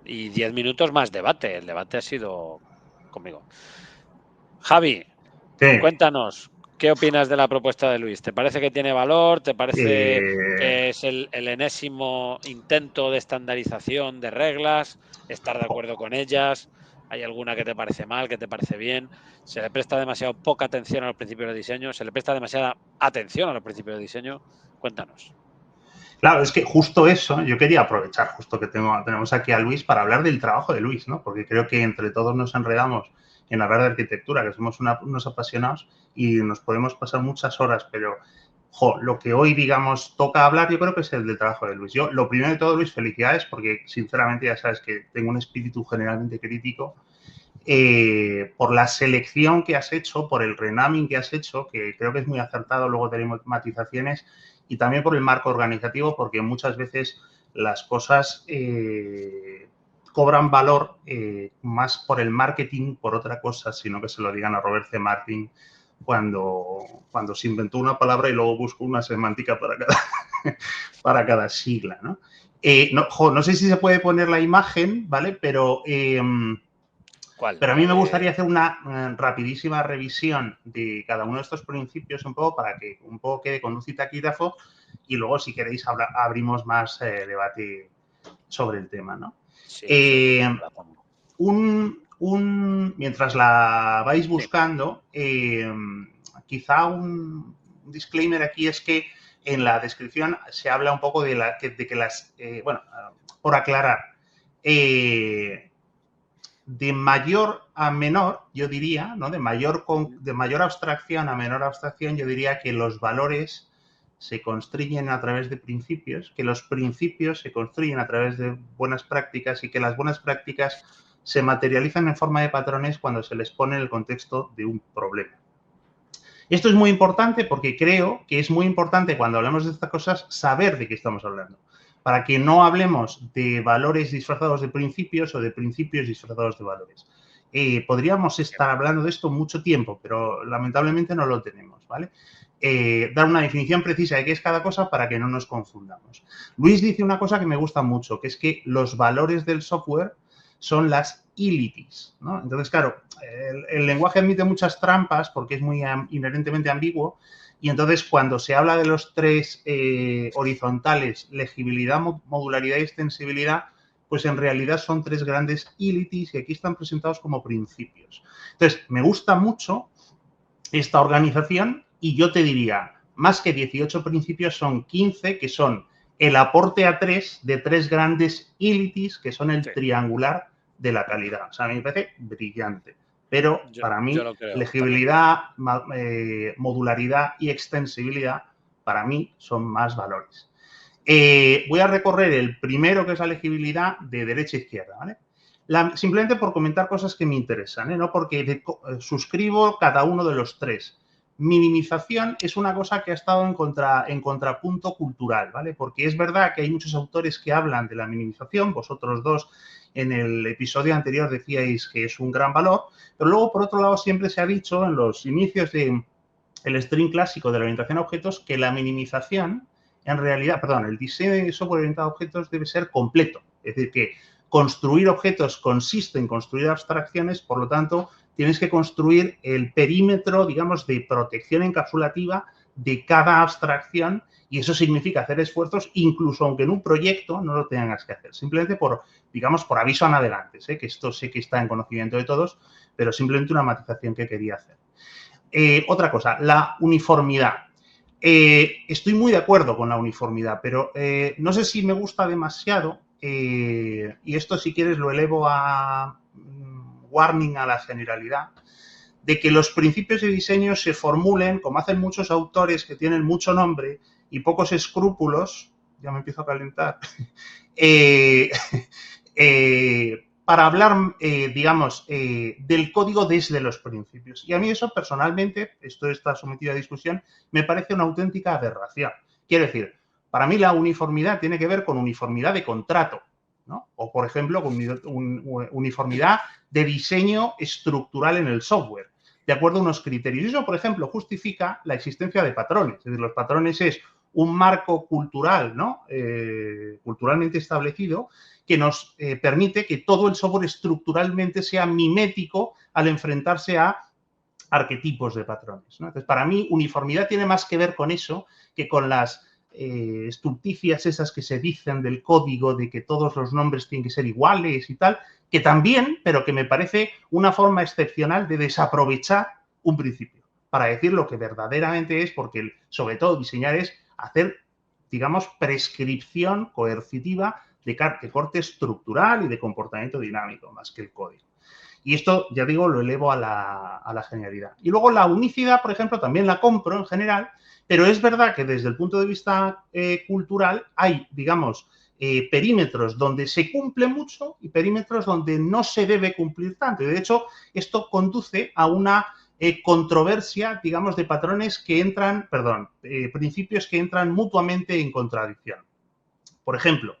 y 10 minutos más debate. El debate ha sido conmigo. Javi, Sí. cuéntanos, ¿qué opinas de la propuesta de Luis? ¿Te parece que tiene valor? ¿Te parece que es el enésimo intento de estandarización de reglas? ¿Estar de acuerdo con ellas? ¿Hay alguna que te parece mal, que te parece bien? ¿Se le presta demasiado poca atención a los principios de diseño? ¿Se le presta demasiada atención a los principios de diseño? Cuéntanos. Claro, es que justo eso, yo quería aprovechar justo que tenemos aquí a Luis para hablar del trabajo de Luis, ¿no? Porque creo que entre todos nos enredamos en hablar de arquitectura, que somos unos apasionados y nos podemos pasar muchas horas, pero lo que hoy, digamos, toca hablar, yo creo que es el del trabajo de Luis. Yo, lo primero de todo, Luis, felicidades, porque sinceramente ya sabes que tengo un espíritu generalmente crítico por la selección que has hecho, por el renaming que has hecho, que creo que es muy acertado, luego tenemos matizaciones, y también por el marco organizativo, porque muchas veces las cosas cobran valor más por el marketing, por otra cosa, sino que se lo digan a Robert C. Martin cuando se inventó una palabra y luego buscó una semántica para cada sigla, ¿no? No sé si se puede poner la imagen, ¿vale? Pero... ¿Cuál? Pero a mí me gustaría hacer una rapidísima revisión de cada uno de estos principios un poco para que un poco quede con luz y taquígrafo y luego, si queréis, abrimos más debate sobre el tema, ¿no? Sí, mientras la vais buscando, quizá un disclaimer aquí es que en la descripción se habla un poco de que las... por aclarar, de mayor a menor, yo diría, ¿no? De mayor abstracción a menor abstracción, yo diría que los valores se construyen a través de principios, que los principios se construyen a través de buenas prácticas y que las buenas prácticas se materializan en forma de patrones cuando se les pone en el contexto de un problema. Esto es muy importante porque creo que es muy importante cuando hablamos de estas cosas saber de qué estamos hablando. para que no hablemos de valores disfrazados de principios o de principios disfrazados de valores. Podríamos estar hablando de esto mucho tiempo, pero lamentablemente no lo tenemos, ¿vale? Dar una definición precisa de qué es cada cosa para que no nos confundamos. Luis dice una cosa que me gusta mucho, que es que los valores del software son las utilities, ¿no? Entonces, claro, el lenguaje admite muchas trampas porque es muy inherentemente ambiguo y entonces cuando se habla de los tres horizontales, legibilidad, modularidad y extensibilidad, pues en realidad son tres grandes utilities y aquí están presentados como principios. Entonces, me gusta mucho esta organización y yo te diría, más que 18 principios son 15, que son el aporte a 3 de tres grandes utilities, que son el triangular de la calidad. O sea, a mí me parece brillante. Pero para mí, legibilidad, modularidad y extensibilidad, para mí, son más valores. Voy a recorrer el primero, que es la legibilidad, de derecha a izquierda, ¿vale? Simplemente por comentar cosas que me interesan, ¿eh? No porque suscribo cada uno de los tres. Minimización es una cosa que ha estado en contrapunto cultural, ¿vale? Porque es verdad que hay muchos autores que hablan de la minimización, vosotros dos en el episodio anterior decíais que es un gran valor, pero luego, por otro lado, siempre se ha dicho en los inicios del string clásico de la orientación a objetos que la minimización, en realidad, perdón, el diseño de software orientado a objetos debe ser completo. Es decir, que construir objetos consiste en construir abstracciones, por lo tanto, tienes que construir el perímetro, digamos, de protección encapsulativa de cada abstracción y eso significa hacer esfuerzos, incluso aunque en un proyecto no lo tengas que hacer. Simplemente por, digamos, por aviso a navegantes, que esto sé que está en conocimiento de todos, pero simplemente una matización que quería hacer. Otra cosa, la uniformidad. Estoy muy de acuerdo con la uniformidad, pero no sé si me gusta demasiado y esto, si quieres, lo elevo a warning a la generalidad, de que los principios de diseño se formulen, como hacen muchos autores que tienen mucho nombre y pocos escrúpulos, ya me empiezo a calentar, para hablar, digamos, del código desde los principios. Y a mí eso, personalmente, esto está sometido a discusión, me parece una auténtica aberración. Quiero decir, para mí la uniformidad tiene que ver con uniformidad de contrato, ¿no? O, por ejemplo, con uniformidad de diseño estructural en el software, de acuerdo a unos criterios. Y eso, por ejemplo, justifica la existencia de patrones. Es decir, los patrones es un marco cultural, ¿no? Culturalmente establecido, que nos permite que todo el software estructuralmente sea mimético al enfrentarse a arquetipos de patrones, ¿no? Entonces, para mí, uniformidad tiene más que ver con eso que con las estulticias esas que se dicen del código, de que todos los nombres tienen que ser iguales y tal, que también, pero que me parece una forma excepcional de desaprovechar un principio para decir lo que verdaderamente es, porque sobre todo diseñar es hacer, digamos, prescripción coercitiva de corte estructural y de comportamiento dinámico, más que el código. Y esto, ya digo, lo elevo a la genialidad. Y luego la unicidad, por ejemplo, también la compro en general, pero es verdad que desde el punto de vista cultural hay, digamos, perímetros donde se cumple mucho y perímetros donde no se debe cumplir tanto. Y de hecho, esto conduce a una controversia, digamos, de patrones que entran, principios que entran mutuamente en contradicción. Por ejemplo,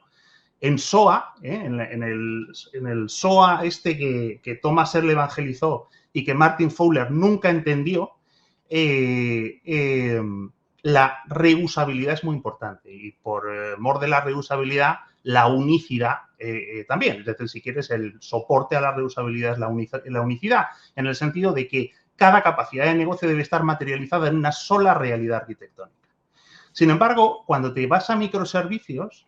en SOA, en el SOA que Thomas Earle evangelizó y que Martin Fowler nunca entendió, la reusabilidad es muy importante y por mor de la reusabilidad, la unicidad también. Es decir, si quieres, el soporte a la reusabilidad es la unicidad, en el sentido de que cada capacidad de negocio debe estar materializada en una sola realidad arquitectónica. Sin embargo, cuando te vas a microservicios,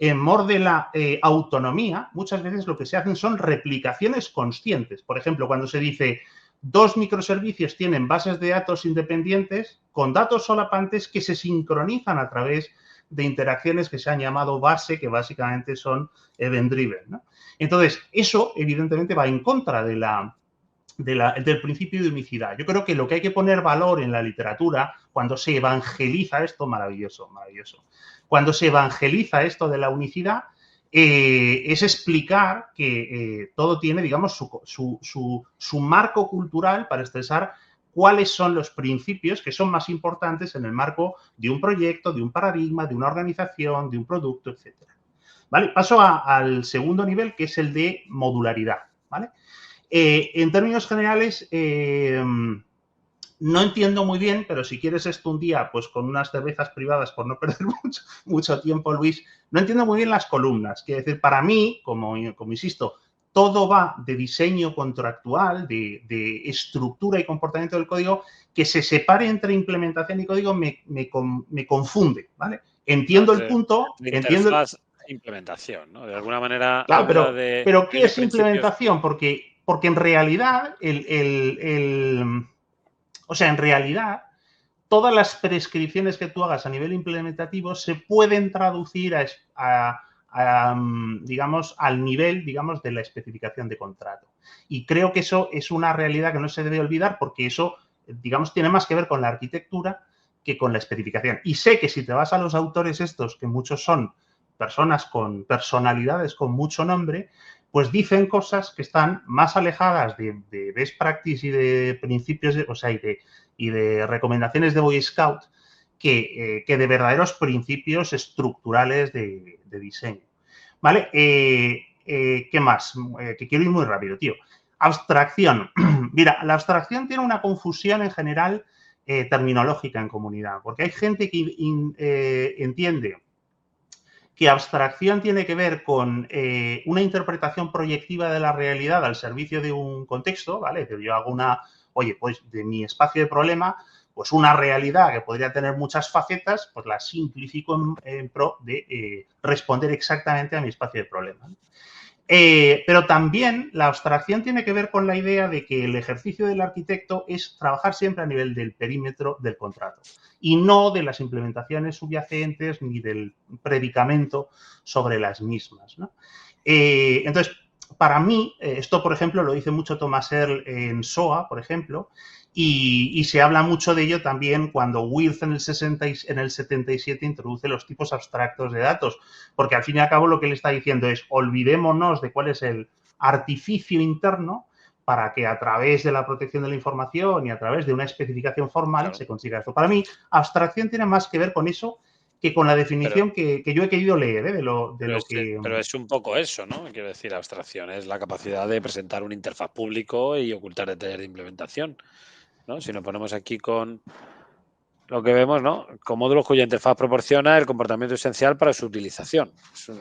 en mor de la autonomía, muchas veces lo que se hacen son replicaciones conscientes. Por ejemplo, cuando se dice 2 microservicios tienen bases de datos independientes con datos solapantes que se sincronizan a través de interacciones que se han llamado base, que básicamente son event-driven, ¿no? Entonces, eso evidentemente va en contra del principio de unicidad. Yo creo que lo que hay que poner valor en la literatura cuando se evangeliza esto, maravilloso, maravilloso. Cuando se evangeliza esto de la unicidad, es explicar que todo tiene, digamos, su marco cultural para expresar cuáles son los principios que son más importantes en el marco de un proyecto, de un paradigma, de una organización, de un producto, etcétera. ¿vale? Paso al segundo nivel, que es el de modularidad, ¿vale? En términos generales, no entiendo muy bien, pero si quieres esto un día, pues con unas cervezas privadas, por no perder mucho tiempo, Luis, no entiendo muy bien las columnas. Quiero decir, para mí, como insisto, todo va de diseño contractual, de estructura y comportamiento del código, que se separe entre implementación y código me confunde, ¿vale? Entiendo el punto, entiendo interfaz e implementación, ¿no? De alguna manera claro, habla pero ¿qué tiene es principios. implementación? Porque en realidad, o sea, en realidad, todas las prescripciones que tú hagas a nivel implementativo se pueden traducir digamos, al nivel, digamos, de la especificación de contrato. Y creo que eso es una realidad que no se debe olvidar porque eso, digamos, tiene más que ver con la arquitectura que con la especificación. Y sé que si te vas a los autores estos, que muchos son personas con personalidades con mucho nombre, pues dicen cosas que están más alejadas de best practice y de principios, o sea, y de recomendaciones de Boy Scout que de verdaderos principios estructurales de diseño. ¿Vale? ¿Qué más? Que quiero ir muy rápido, tío. Abstracción. Mira, la abstracción tiene una confusión en general terminológica en comunidad, porque hay gente que entiende que abstracción tiene que ver con una interpretación proyectiva de la realidad al servicio de un contexto, ¿vale? Que yo hago pues de mi espacio de problema, pues una realidad que podría tener muchas facetas, pues la simplifico en pro de responder exactamente a mi espacio de problema. Pero también la abstracción tiene que ver con la idea de que el ejercicio del arquitecto es trabajar siempre a nivel del perímetro del contrato y no de las implementaciones subyacentes ni del predicamento sobre las mismas, ¿no? Entonces, para mí, esto, por ejemplo, lo dice mucho Thomas Earle en SOA, por ejemplo, y se habla mucho de ello también cuando Wirth en el 77 introduce los tipos abstractos de datos, porque al fin y al cabo lo que él está diciendo es olvidémonos de cuál es el artificio interno para que a través de la protección de la información y a través de una especificación formal se consiga esto. Para mí, abstracción tiene más que ver con eso que con la definición que yo he querido leer de lo que... Pero es un poco eso, ¿no? Quiero decir, abstracción es la capacidad de presentar una interfaz público y ocultar detalles de implementación, ¿no? Si nos ponemos aquí con lo que vemos, ¿no? Con módulos cuya interfaz proporciona el comportamiento esencial para su utilización.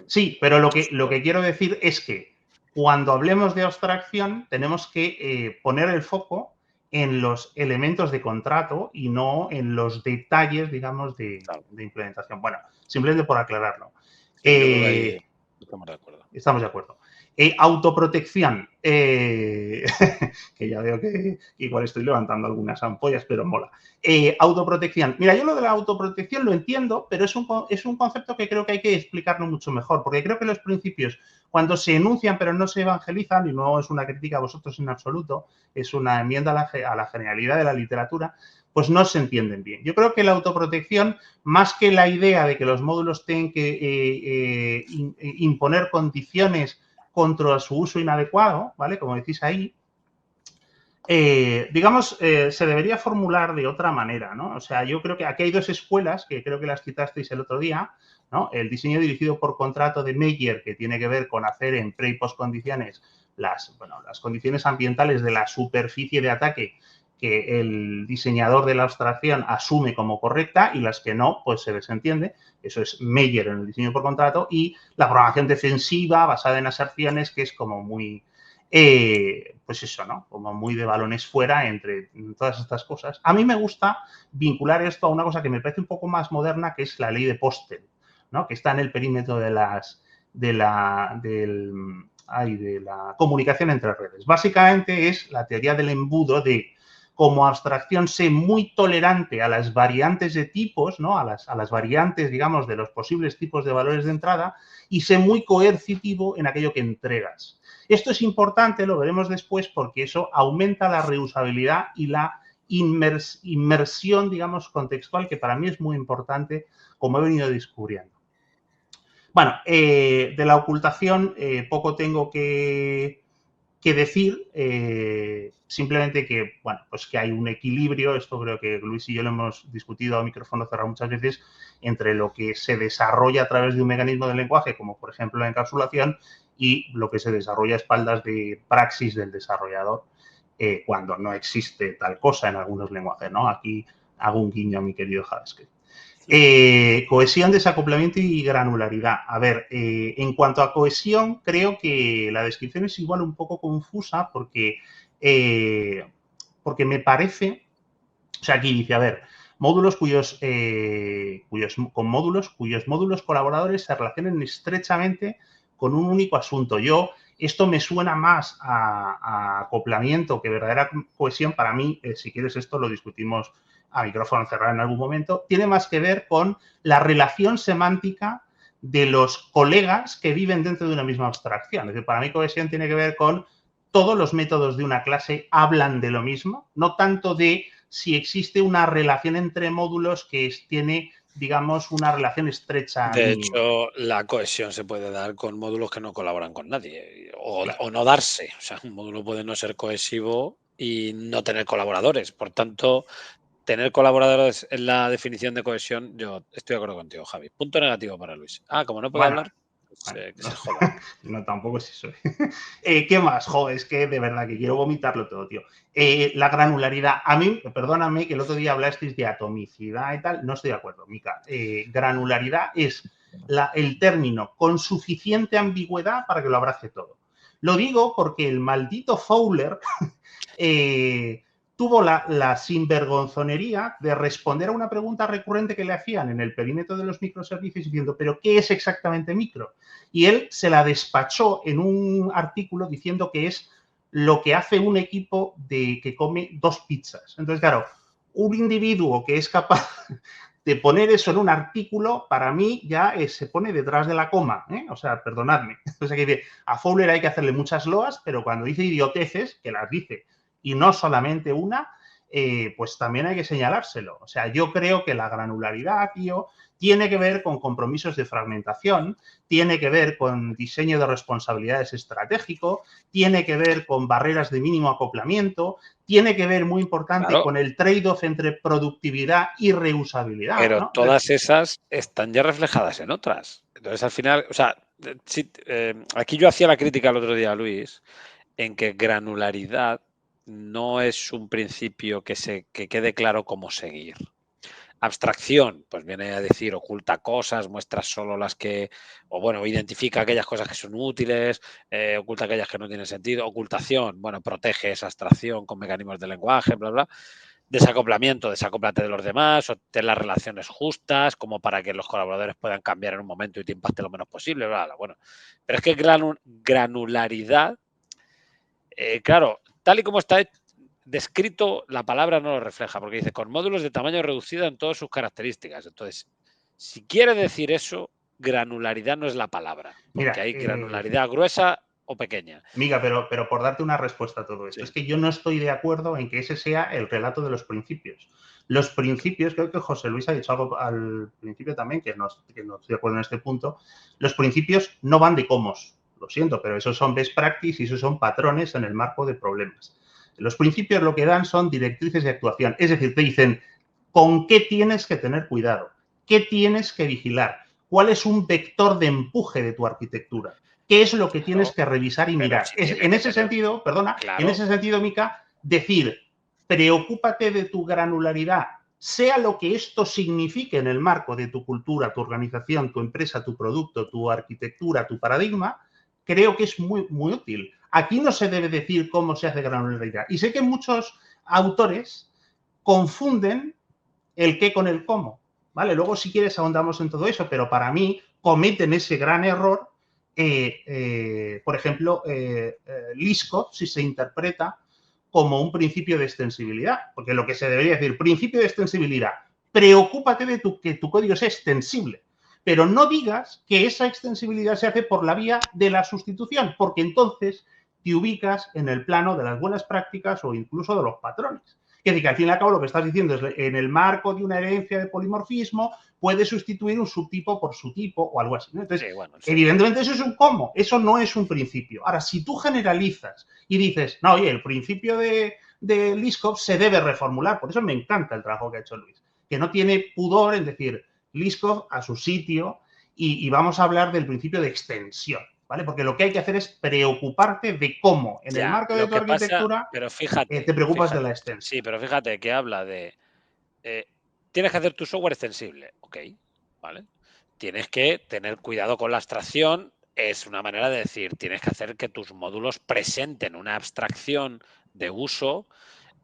Sí, pero lo que quiero decir es que cuando hablemos de abstracción tenemos que poner el foco en los elementos de contrato y no en los detalles, digamos, de implementación. Bueno, simplemente por aclararlo. Sí, yo creo que ahí estamos de acuerdo. Estamos de acuerdo. Autoprotección. Que ya veo que igual estoy levantando algunas ampollas, pero mola. Autoprotección. Mira, yo lo de la autoprotección lo entiendo, pero es un concepto que creo que hay que explicarlo mucho mejor, porque creo que los principios, cuando se enuncian pero no se evangelizan, y no es una crítica a vosotros en absoluto, es una enmienda a la generalidad de la literatura, pues no se entienden bien. Yo creo que la autoprotección, más que la idea de que los módulos tengan que imponer condiciones contra su uso inadecuado, ¿vale? Como decís ahí, digamos, se debería formular de otra manera, ¿no? O sea, yo creo que aquí hay dos escuelas, que creo que las citasteis el otro día, ¿no? El diseño dirigido por contrato de Meyer, que tiene que ver con hacer en pre y post condiciones las condiciones ambientales de la superficie de ataque que el diseñador de la abstracción asume como correcta y las que no, pues se desentiende. Eso es Meyer en el diseño por contrato y la programación defensiva basada en aserciones, que es como muy, pues eso, ¿no? Como muy de balones fuera entre todas estas cosas. A mí me gusta vincular esto a una cosa que me parece un poco más moderna, que es la ley de Postel, ¿no? Que está en el perímetro de la comunicación entre redes. Básicamente es la teoría del embudo de como abstracción sé muy tolerante a las variantes de tipos, ¿no? A las variantes, digamos, de los posibles tipos de valores de entrada y sé muy coercitivo en aquello que entregas. Esto es importante, lo veremos después, porque eso aumenta la reusabilidad y la inmersión, digamos, contextual, que para mí es muy importante, como he venido descubriendo. Bueno, de la ocultación poco tengo que que decir simplemente que, bueno, pues que hay un equilibrio, esto creo que Luis y yo lo hemos discutido a micrófono cerrado muchas veces, entre lo que se desarrolla a través de un mecanismo de lenguaje, como por ejemplo la encapsulación, y lo que se desarrolla a espaldas de praxis del desarrollador cuando no existe tal cosa en algunos lenguajes, ¿no? Aquí hago un guiño a mi querido JavaScript. Cohesión, desacoplamiento y granularidad. A ver, en cuanto a cohesión, creo que la descripción es igual un poco confusa porque me parece, o sea, aquí dice, a ver, módulos cuyos módulos colaboradores se relacionen estrechamente con un único asunto. Esto me suena más a acoplamiento que verdadera cohesión. Para mí, si quieres esto lo discutimos a micrófono cerrado en algún momento, tiene más que ver con la relación semántica de los colegas que viven dentro de una misma abstracción. Es decir, para mí cohesión tiene que ver con todos los métodos de una clase hablan de lo mismo, no tanto de si existe una relación entre módulos que tiene, digamos, una relación estrecha. De hecho, la cohesión se puede dar con módulos que no colaboran con nadie Claro. o no darse. O sea, un módulo puede no ser cohesivo y no tener colaboradores. Por tanto, tener colaboradores en la definición de cohesión, yo estoy de acuerdo contigo, Javi. Punto negativo para Luis. Como no puede hablar, pues, que se joda. No, tampoco es eso. ¿Qué más? Joder, es que de verdad que quiero vomitarlo todo, tío. La granularidad. A mí, perdóname que el otro día hablasteis de atomicidad y tal. No estoy de acuerdo, Mica. Granularidad es el término con suficiente ambigüedad para que lo abrace todo. Lo digo porque el maldito Fowler tuvo la sinvergonzonería de responder a una pregunta recurrente que le hacían en el perímetro de los microservicios diciendo, ¿pero qué es exactamente micro? Y él se la despachó en un artículo diciendo que es lo que hace un equipo que come 2 pizzas. Entonces, claro, un individuo que es capaz de poner eso en un artículo, para mí ya se pone detrás de la coma, ¿eh? O sea, perdonadme. O sea, que dice, a Fowler hay que hacerle muchas loas, pero cuando dice idioteces, que las dice, y no solamente una, pues también hay que señalárselo. O sea, yo creo que la granularidad, tío, tiene que ver con compromisos de fragmentación, tiene que ver con diseño de responsabilidades estratégico, tiene que ver con barreras de mínimo acoplamiento, tiene que ver, muy importante, claro, con el trade-off entre productividad y reusabilidad. Pero ¿no? todas esas están ya reflejadas en otras. Entonces, al final, o sea, sí, aquí yo hacía la crítica el otro día a Luis en que granularidad no es un principio que quede claro cómo seguir. Abstracción, pues viene a decir oculta cosas, muestra solo las que, o bueno, identifica aquellas cosas que son útiles, oculta aquellas que no tienen sentido. Ocultación, bueno, protege esa abstracción con mecanismos de lenguaje, bla, bla. Desacoplamiento, desacóplate de los demás, o ten las relaciones justas, como para que los colaboradores puedan cambiar en un momento y te impacte lo menos posible, bla, bla. Bueno, pero es que granularidad, claro, tal y como está descrito, la palabra no lo refleja, porque dice con módulos de tamaño reducido en todas sus características. Entonces, si quiere decir eso, granularidad no es la palabra, porque mira, hay granularidad gruesa o pequeña. Miga, pero por darte una respuesta a todo esto, sí, es que yo no estoy de acuerdo en que ese sea el relato de los principios. Los principios, creo que José Luis ha dicho algo al principio también, que no estoy de acuerdo en este punto, los principios no van de cómo, lo siento, pero esos son best practice y esos son patrones en el marco de problemas. Los principios lo que dan son directrices de actuación, es decir, te dicen con qué tienes que tener cuidado, qué tienes que vigilar, cuál es un vector de empuje de tu arquitectura, qué es lo que tienes que revisar y mirar. En ese sentido, en ese sentido, Mica, decir, preocúpate de tu granularidad, sea lo que esto signifique en el marco de tu cultura, tu organización, tu empresa, tu producto, tu arquitectura, tu paradigma, creo que es muy, muy útil. Aquí no se debe decir cómo se hace granularidad. Y sé que muchos autores confunden el qué con el cómo, ¿vale? Luego, si quieres, ahondamos en todo eso, pero para mí cometen ese gran error. Por ejemplo, Liskov, si se interpreta como un principio de extensibilidad, porque lo que se debería decir, principio de extensibilidad, preocúpate de que tu código sea extensible, pero no digas que esa extensibilidad se hace por la vía de la sustitución, porque entonces te ubicas en el plano de las buenas prácticas o incluso de los patrones. Que decir que al fin y al cabo lo que estás diciendo es en el marco de una herencia de polimorfismo puede sustituir un subtipo por su tipo o algo así, ¿no? Entonces, Sí, bueno, sí. evidentemente eso es un cómo, eso no es un principio. Ahora, si tú generalizas y dices, no, oye, el principio de Liskov se debe reformular, por eso me encanta el trabajo que ha hecho Luis, que no tiene pudor en decir Liskov a su sitio y vamos a hablar del principio de extensión, ¿vale? Porque lo que hay que hacer es preocuparte de cómo, en el marco de tu arquitectura, pero fíjate, te preocupas de la extensión. Sí, pero fíjate que habla de tienes que hacer tu software extensible, ok, ¿vale? Tienes que tener cuidado con la abstracción, es una manera de decir, tienes que hacer que tus módulos presenten una abstracción de uso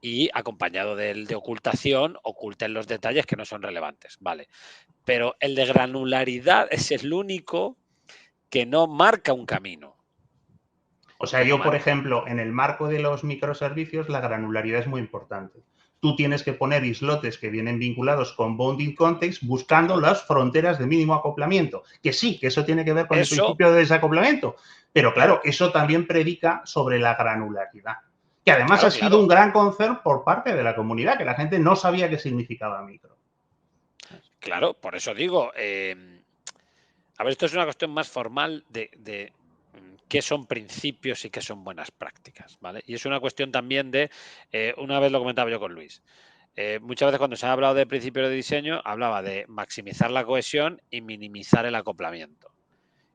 y acompañado del de ocultación, oculten los detalles que no son relevantes, ¿vale? Pero el de granularidad es el único que no marca un camino. O sea, yo, por ejemplo, en el marco de los microservicios, la granularidad es muy importante. Tú tienes que poner islotes que vienen vinculados con bounding context buscando las fronteras de mínimo acoplamiento. Que sí, que eso tiene que ver con el principio de desacoplamiento. Pero claro, eso también predica sobre la granularidad. Que además ha sido un gran concern por parte de la comunidad, que la gente no sabía qué significaba micro. Claro, por eso digo, a ver, esto es una cuestión más formal de qué son principios y qué son buenas prácticas, ¿vale? Y es una cuestión también de, una vez lo comentaba yo con Luis, muchas veces cuando se ha hablado de principios de diseño, hablaba de maximizar la cohesión y minimizar el acoplamiento.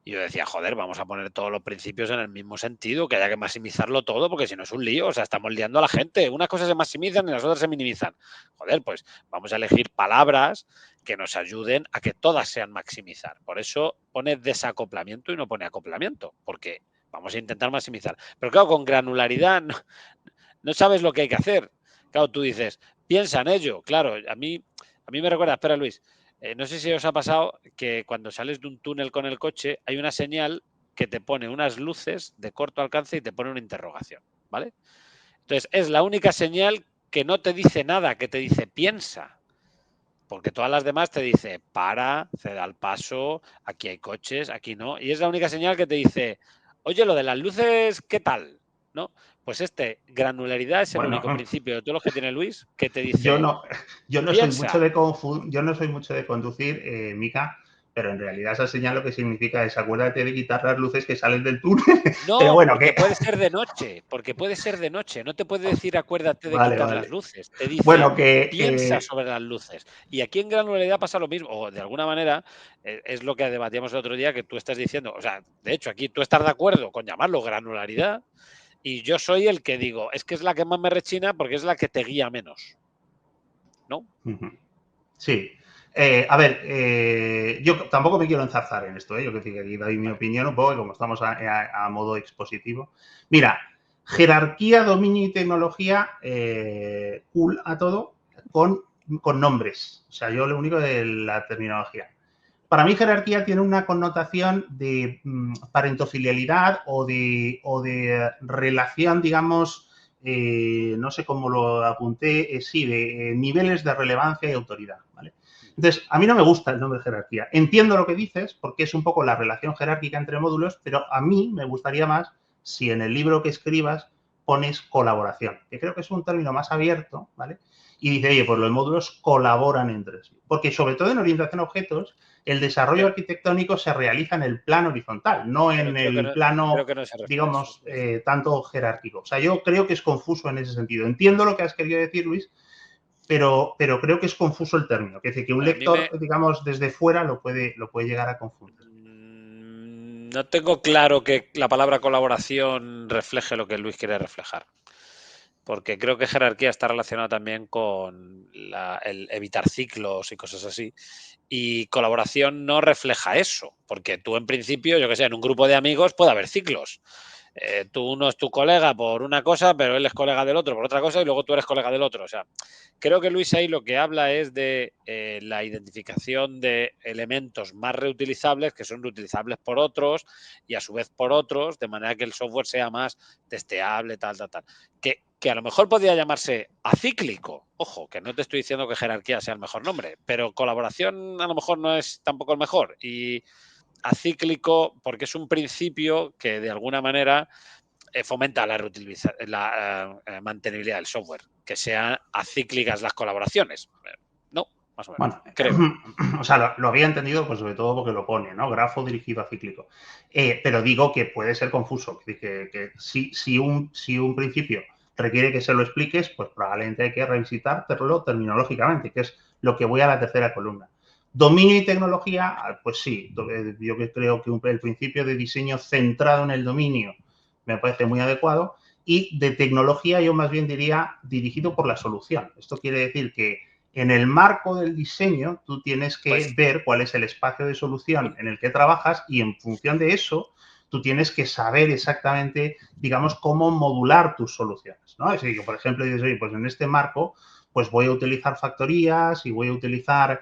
Y yo decía, joder, vamos a poner todos los principios en el mismo sentido, que haya que maximizarlo todo, porque si no es un lío, o sea, estamos liando a la gente. Unas cosas se maximizan y las otras se minimizan. Joder, pues vamos a elegir palabras que nos ayuden a que todas sean maximizar. Por eso pone desacoplamiento y no pone acoplamiento, porque vamos a intentar maximizar. Pero claro, con granularidad no sabes lo que hay que hacer. Claro, tú dices, piensa en ello. Claro, a mí me recuerda, espera Luis, no sé si os ha pasado que cuando sales de un túnel con el coche hay una señal que te pone unas luces de corto alcance y te pone una interrogación, ¿vale? Entonces, es la única señal que no te dice nada, que te dice piensa. Porque todas las demás te dice para, ceda el paso, aquí hay coches, aquí no. Y es la única señal que te dice, oye, lo de las luces, ¿qué tal? ¿No? Pues granularidad es el único principio de todos los que tiene Luis que te dice. Yo no soy mucho de conducir, Mica, pero en realidad esa señal lo que significa es acuérdate de quitar las luces que salen del túnel. No, pero bueno, porque puede ser de noche, no te puede decir acuérdate de quitar las luces, te dice piensa sobre las luces. Y aquí en granularidad pasa lo mismo, o de alguna manera es lo que debatíamos el otro día que tú estás diciendo, o sea, de hecho aquí tú estás de acuerdo con llamarlo granularidad y yo soy el que digo, es que es la que más me rechina porque es la que te guía menos, ¿no? Sí. A ver, yo tampoco me quiero enzarzar en esto, yo creo que aquí doy mi opinión un poco, como estamos a modo expositivo. Mira, jerarquía, dominio y tecnología, cool a todo, con nombres. O sea, yo lo único de la terminología. Para mí, jerarquía tiene una connotación de parentofilialidad o de relación, digamos, no sé cómo lo apunté, sí, de niveles de relevancia y autoridad, ¿vale? Entonces, a mí no me gusta el nombre de jerarquía. Entiendo lo que dices, porque es un poco la relación jerárquica entre módulos, pero a mí me gustaría más si en el libro que escribas pones colaboración, que creo que es un término más abierto, ¿vale? Y dice, oye, pues los módulos colaboran entre sí. Porque sobre todo en orientación a objetos, el desarrollo arquitectónico se realiza en el plano horizontal, no en el plano, digamos, tanto jerárquico. O sea, yo creo que es confuso en ese sentido. Entiendo lo que has querido decir, Luis, pero creo que es confuso el término. Es decir, que un lector, digamos, desde fuera lo puede llegar a confundir. No tengo claro que la palabra colaboración refleje lo que Luis quiere reflejar. Porque creo que jerarquía está relacionada también con el evitar ciclos y cosas así. Y colaboración no refleja eso, porque tú en principio, yo que sé, en un grupo de amigos puede haber ciclos. Tú uno es tu colega por una cosa, pero él es colega del otro por otra cosa y luego tú eres colega del otro. O sea, creo que Luis ahí lo que habla es de la identificación de elementos más reutilizables que son reutilizables por otros y a su vez por otros, de manera que el software sea más testeable, tal. Que a lo mejor podría llamarse acíclico. Ojo, que no te estoy diciendo que jerarquía sea el mejor nombre, pero colaboración a lo mejor no es tampoco el mejor. Y acíclico porque es un principio que de alguna manera fomenta la mantenibilidad del software, que sean acíclicas las colaboraciones. No, más o menos, Bueno, creo. O sea, lo había entendido, pues sobre todo porque lo pone, ¿no? Grafo dirigido a cíclico. Pero digo que puede ser confuso, que si un principio requiere que se lo expliques, pues probablemente hay que revisitarlo terminológicamente, que es lo que voy a la tercera columna. Dominio y tecnología, pues sí, yo creo que el principio de diseño centrado en el dominio me parece muy adecuado, y de tecnología yo más bien diría dirigido por la solución. Esto quiere decir que en el marco del diseño tú tienes que ver cuál es el espacio de solución en el que trabajas, y en función de eso tú tienes que saber exactamente, digamos, cómo modular tus soluciones, ¿no? Es decir, que, por ejemplo, dices, oye, pues en este marco pues voy a utilizar factorías y voy a utilizar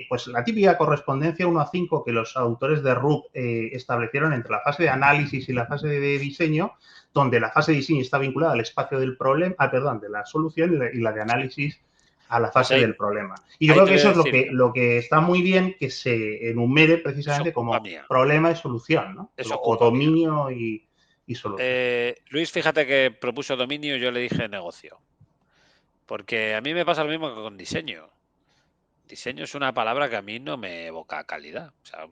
pues la típica correspondencia 1 a 5 que los autores de RUP establecieron entre la fase de análisis y la fase de diseño, donde la fase de diseño está vinculada al espacio del problema, de la solución, y la de análisis a la fase del problema. Y yo creo que eso es lo que está muy bien que se enumere precisamente como problema y solución, ¿no? O dominio y solución. Luis, fíjate que propuso dominio, yo le dije negocio. Porque a mí me pasa lo mismo que con diseño. Diseño es una palabra que a mí no me evoca calidad. O sea,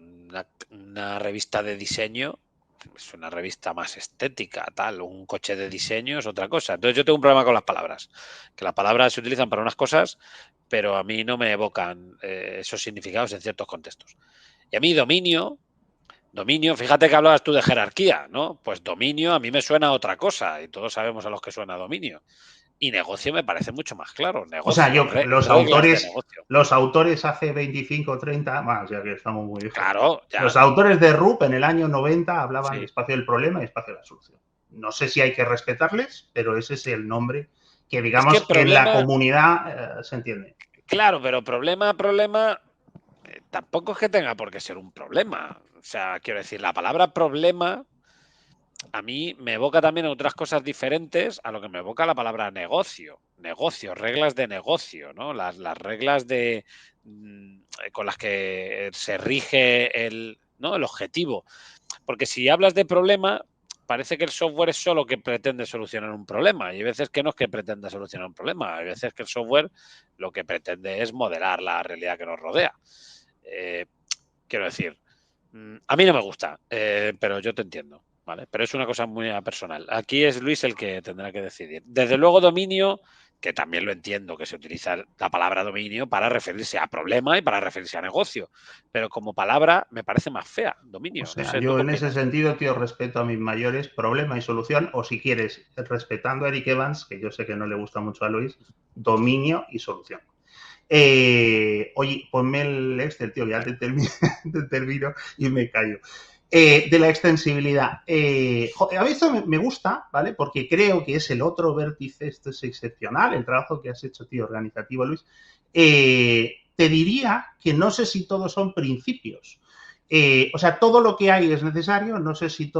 una revista de diseño es una revista más estética, tal. Un coche de diseño es otra cosa. Entonces yo tengo un problema con las palabras. Que las palabras se utilizan para unas cosas, pero a mí no me evocan esos significados en ciertos contextos. Y a mí dominio, fíjate que hablabas tú de jerarquía, ¿no? Pues dominio a mí me suena a otra cosa y todos sabemos a los que suena dominio. Y negocio me parece mucho más claro. Negocio, o sea, los autores hace 25 o 30, bueno, ya que estamos muy viejos. Claro, ya. Los autores de RUP en el año 90 hablaban de espacio del problema y espacio de la solución. No sé si hay que respetarles, pero ese es el nombre que, digamos, es que problema, en la comunidad se entiende. Claro, pero problema, tampoco es que tenga por qué ser un problema. O sea, quiero decir, la palabra problema a mí me evoca también otras cosas diferentes a lo que me evoca la palabra negocio. Negocio, reglas de negocio, ¿no? Las reglas con las que se rige el objetivo. Porque si hablas de problema, parece que el software es solo que pretende solucionar un problema. Y hay veces que no es que pretenda solucionar un problema. Hay veces que el software lo que pretende es modelar la realidad que nos rodea. Quiero decir, a mí no me gusta, pero yo te entiendo. ¿Vale? Pero es una cosa muy personal. Aquí es Luis el que tendrá que decidir. Desde luego dominio, que también lo entiendo, que se utiliza la palabra dominio para referirse a problema y para referirse a negocio. Pero como palabra me parece más fea, dominio. O sea, no sé, yo en ese sentido, tío, respeto a mis mayores, problema y solución, o si quieres, respetando a Eric Evans, que yo sé que no le gusta mucho a Luis, dominio y solución. Oye, ponme el Excel, tío, ya te termino y me callo. De la extensibilidad. A mí esto me gusta, ¿vale? Porque creo que es el otro vértice, esto es excepcional, el trabajo que has hecho, tío, organizativo, Luis. Te diría que no sé si todos son principios. O sea, todo lo que hay es necesario, no sé si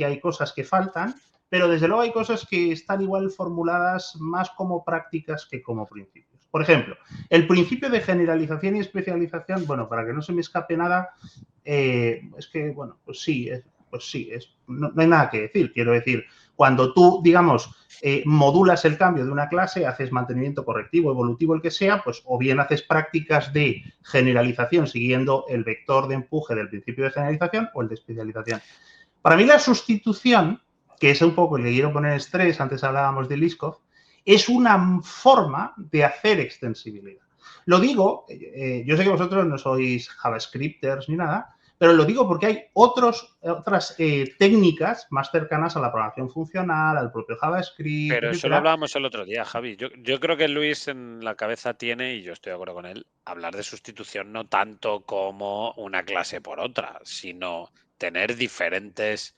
hay cosas que faltan, pero desde luego hay cosas que están igual formuladas más como prácticas que como principios. Por ejemplo, el principio de generalización y especialización, bueno, para que no se me escape nada, es que, bueno, pues sí, no hay nada que decir. Quiero decir, cuando tú, digamos, modulas el cambio de una clase, haces mantenimiento correctivo, evolutivo, el que sea, pues o bien haces prácticas de generalización siguiendo el vector de empuje del principio de generalización o el de especialización. Para mí la sustitución, que es un poco el que quiero poner estrés, antes hablábamos de Liskov, es una forma de hacer extensibilidad. Lo digo, yo sé que vosotros no sois JavaScripters ni nada, pero lo digo porque hay otras técnicas más cercanas a la programación funcional, al propio JavaScript. Pero eso lo hablábamos el otro día, Javi. Yo creo que Luis en la cabeza tiene, y yo estoy de acuerdo con él, hablar de sustitución no tanto como una clase por otra, sino tener diferentes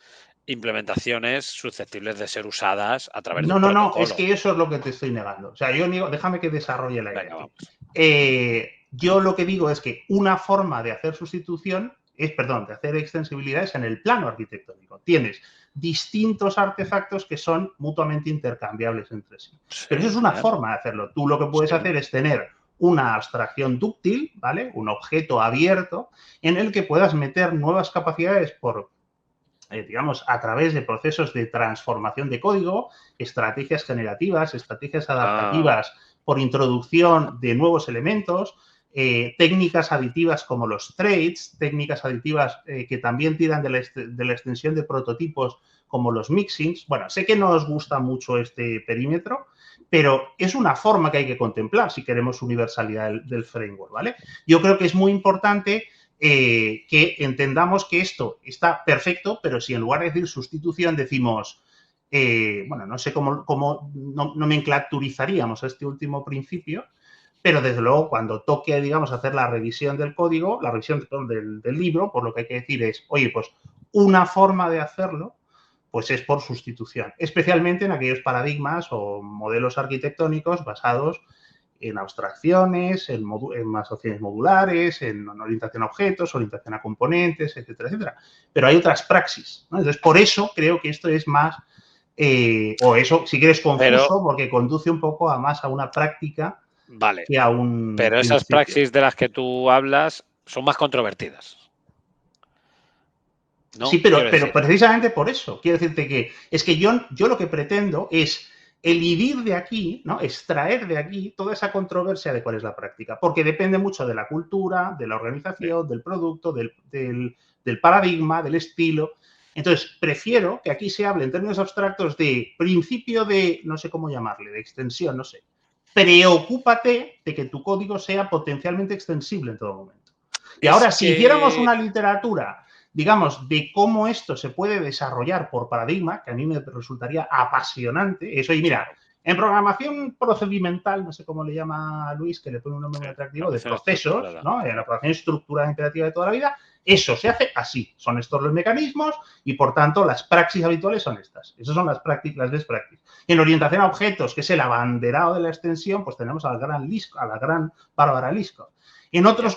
implementaciones susceptibles de ser usadas a través de un protocolo. No, es que eso es lo que te estoy negando. O sea, yo digo, déjame que desarrolle la idea. Yo lo que digo es que una forma de hacer sustitución de hacer extensibilidad es en el plano arquitectónico. Tienes distintos artefactos que son mutuamente intercambiables entre sí. Pero eso es una forma de hacerlo. Tú lo que puedes hacer es tener una abstracción dúctil, ¿vale? Un objeto abierto en el que puedas meter nuevas capacidades por digamos, a través de procesos de transformación de código, estrategias generativas, estrategias adaptativas por introducción de nuevos elementos, técnicas aditivas como los threads, técnicas aditivas que también tiran de la extensión de prototipos como los mixins. Bueno, sé que no os gusta mucho este perímetro, pero es una forma que hay que contemplar si queremos universalidad del framework, ¿vale? Yo creo que es muy importante que entendamos que esto está perfecto, pero si en lugar de decir sustitución decimos, bueno, no sé cómo nomenclaturizaríamos este último principio, pero desde luego cuando toque, digamos, hacer la revisión del código, la revisión del libro, pues lo que hay que decir es, oye, pues una forma de hacerlo, pues es por sustitución, especialmente en aquellos paradigmas o modelos arquitectónicos basados en abstracciones, en asociaciones modulares, en orientación a objetos, orientación a componentes, etcétera, etcétera. Pero hay otras praxis, ¿no? Entonces, por eso creo que esto es más, o eso, si quieres, confuso, porque conduce un poco a una práctica que a un Pero esas praxis de las que tú hablas son más controvertidas. ¿No? Sí, pero precisamente por eso. Quiero decirte que es que yo lo que pretendo es elidir de aquí, ¿no? Extraer de aquí toda esa controversia de cuál es la práctica, porque depende mucho de la cultura, de la organización, del producto, del paradigma, del estilo. Entonces, prefiero que aquí se hable en términos abstractos de principio de, no sé cómo llamarle, de extensión, no sé. Preocúpate de que tu código sea potencialmente extensible en todo momento. Y ahora, si hiciéramos una literatura, digamos, de cómo esto se puede desarrollar por paradigma, que a mí me resultaría apasionante, eso, y mira, en programación procedimental, no sé cómo le llama Luis, que le pone un nombre muy atractivo, de procesos, ¿no? En la programación estructurada imperativa de toda la vida, eso se hace así. Son estos los mecanismos y, por tanto, las praxis habituales son estas. Esas son las best practices. En orientación a objetos, que es el abanderado de la extensión, pues tenemos a la gran Bárbara Liskov. En otros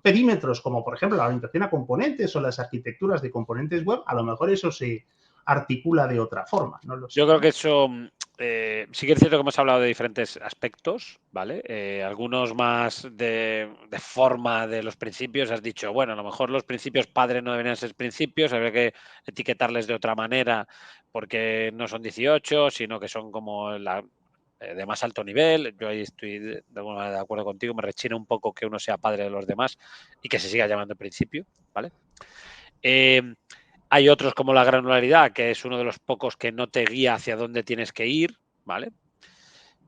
perímetros, como por ejemplo la orientación a componentes o las arquitecturas de componentes web, a lo mejor eso se articula de otra forma. No lo sé. Yo creo que eso sí que es cierto que hemos hablado de diferentes aspectos, ¿vale? Algunos más de forma de los principios. Has dicho, bueno, a lo mejor los principios padres no deberían ser principios, habría que etiquetarles de otra manera porque no son 18, sino que son como de más alto nivel. Yo ahí estoy de alguna manera de acuerdo contigo, me rechina un poco que uno sea padre de los demás y que se siga llamando principio, ¿vale? Hay otros como la granularidad, que es uno de los pocos que no te guía hacia dónde tienes que ir, ¿vale?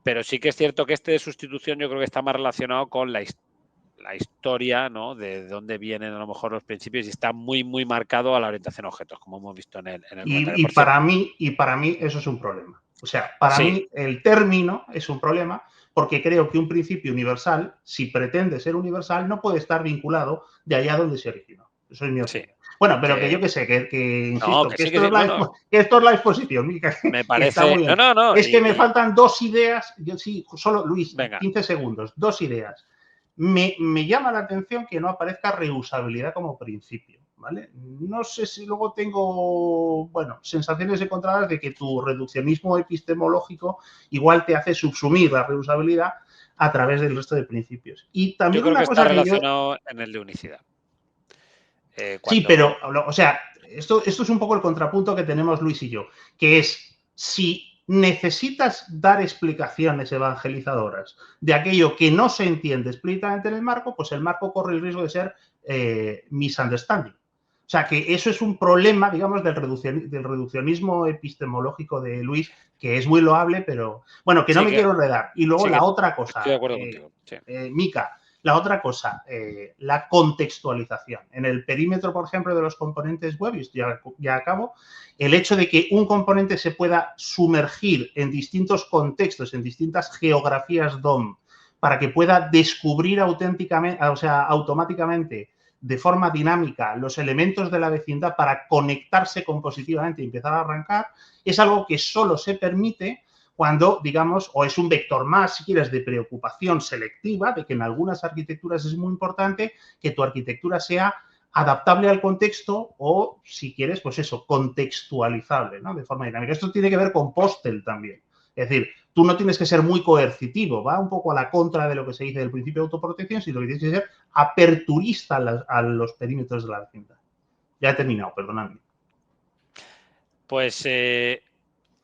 Pero sí que es cierto que este de sustitución yo creo que está más relacionado con la historia, ¿no? De dónde vienen a lo mejor los principios y está muy, muy marcado a la orientación a objetos, como hemos visto en el comentario. Y para mí eso es un problema. O sea, para mí el término es un problema porque creo que un principio universal, si pretende ser universal, no puede estar vinculado de allá donde se originó. Eso es mi opinión. Bueno, pero que yo que sé, que insisto, que esto es la exposición, Mica, me parece. Está muy bien. Es que me faltan dos ideas. Yo sí, solo, Luis, venga. 15 segundos, dos ideas. Me llama la atención que no aparezca reusabilidad como principio, ¿vale? No sé si luego tengo, bueno, sensaciones encontradas de que tu reduccionismo epistemológico igual te hace subsumir la reusabilidad a través del resto de principios. Y también yo creo una que cosa está relacionado en el de unicidad. Sí, pero, o sea, esto es un poco el contrapunto que tenemos Luis y yo, que es si necesitas dar explicaciones evangelizadoras de aquello que no se entiende explícitamente en el marco, pues el marco corre el riesgo de ser misunderstanding. O sea, que eso es un problema, digamos, del reduccionismo epistemológico de Luis, que es muy loable, pero, bueno, que no me quiero enredar. Y luego la otra cosa, estoy de acuerdo contigo. Sí. Mica, la otra cosa, la contextualización. En el perímetro, por ejemplo, de los componentes web, y esto ya acabo, el hecho de que un componente se pueda sumergir en distintos contextos, en distintas geografías DOM, para que pueda descubrir automáticamente, de forma dinámica, los elementos de la vecindad para conectarse compositivamente y empezar a arrancar, es algo que solo se permite cuando, digamos, o es un vector más, si quieres, de preocupación selectiva, de que en algunas arquitecturas es muy importante que tu arquitectura sea adaptable al contexto o, si quieres, pues eso, contextualizable, ¿no? De forma dinámica. Esto tiene que ver con Postel también. Es decir, tú no tienes que ser muy coercitivo, va un poco a la contra de lo que se dice del principio de autoprotección, sino que tienes que ser aperturista a los perímetros de la vecindad. Ya he terminado, perdonadme. Pues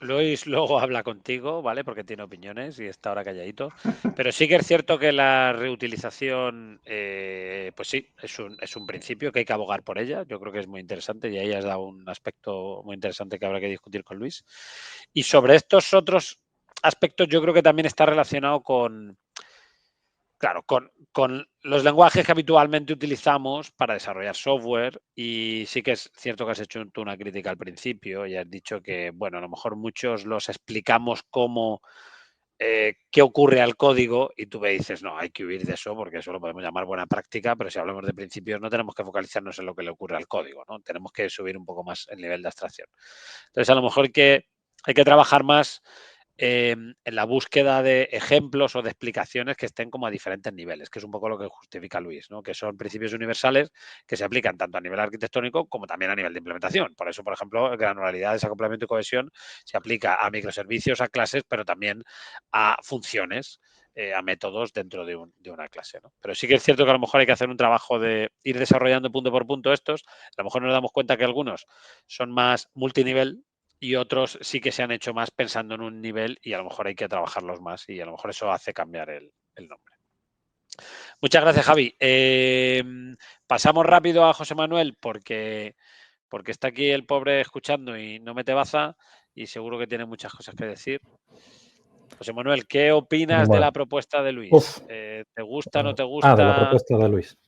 Luis luego habla contigo, ¿vale? Porque tiene opiniones y está ahora calladito. Pero sí que es cierto que la reutilización, pues sí, es un principio que hay que abogar por ella. Yo creo que es muy interesante y ahí has dado un aspecto muy interesante que habrá que discutir con Luis. Y sobre estos otros aspectos yo creo que también está relacionado con, claro, con los lenguajes que habitualmente utilizamos para desarrollar software, y sí que es cierto que has hecho tú una crítica al principio y has dicho que, bueno, a lo mejor muchos los explicamos como qué ocurre al código y tú me dices, no, hay que huir de eso porque eso lo podemos llamar buena práctica, pero si hablamos de principios no tenemos que focalizarnos en lo que le ocurre al código, ¿no? Tenemos que subir un poco más el nivel de abstracción. Entonces, a lo mejor hay que trabajar más en la búsqueda de ejemplos o de explicaciones que estén como a diferentes niveles, que es un poco lo que justifica Luis, ¿no? Que son principios universales que se aplican tanto a nivel arquitectónico como también a nivel de implementación. Por eso, por ejemplo, granularidad, desacoplamiento y cohesión se aplica a microservicios, a clases, pero también a funciones, a métodos dentro de una clase, ¿no? Pero sí que es cierto que a lo mejor hay que hacer un trabajo de ir desarrollando punto por punto estos. A lo mejor nos damos cuenta que algunos son más multinivel y otros sí que se han hecho más pensando en un nivel y a lo mejor hay que trabajarlos más y a lo mejor eso hace cambiar el nombre. Muchas gracias, Javi. Pasamos rápido a José Manuel porque está aquí el pobre escuchando y no mete baza y seguro que tiene muchas cosas que decir. José Manuel, ¿qué opinas de la propuesta de Luis? ¿Te gusta, no te gusta? De la propuesta de Luis.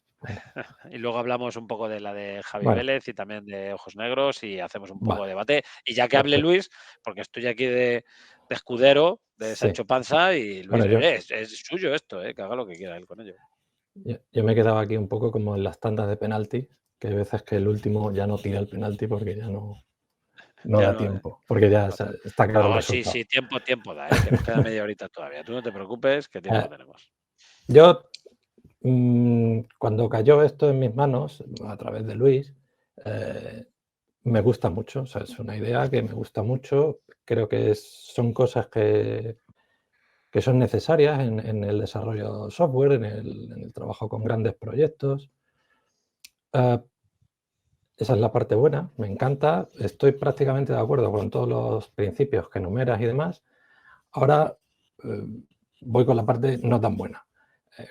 Y luego hablamos un poco de la de Javi Vale. Vélez y también de Ojos Negros y hacemos un poco Vale. de debate. Y ya que hable Perfecto. Luis, porque estoy aquí de escudero, de Sí. Sancho Panza, y Luis, Bueno, es suyo esto, que haga lo que quiera él con ello. Yo me he quedado aquí un poco como en las tandas de penalti, que hay veces que el último ya no tira el penalti porque ya no da tiempo, porque ya está claro el resultado. Sí, tiempo da, que nos queda media horita todavía. Tú no te preocupes, que tiempo tenemos. Yo, cuando cayó esto en mis manos, a través de Luis, me gusta mucho. O sea, es una idea que me gusta mucho. Creo que son cosas que son necesarias en el desarrollo de software, en el trabajo con grandes proyectos. Esa es la parte buena, me encanta. Estoy prácticamente de acuerdo con todos los principios que enumeras y demás. Ahora voy con la parte no tan buena,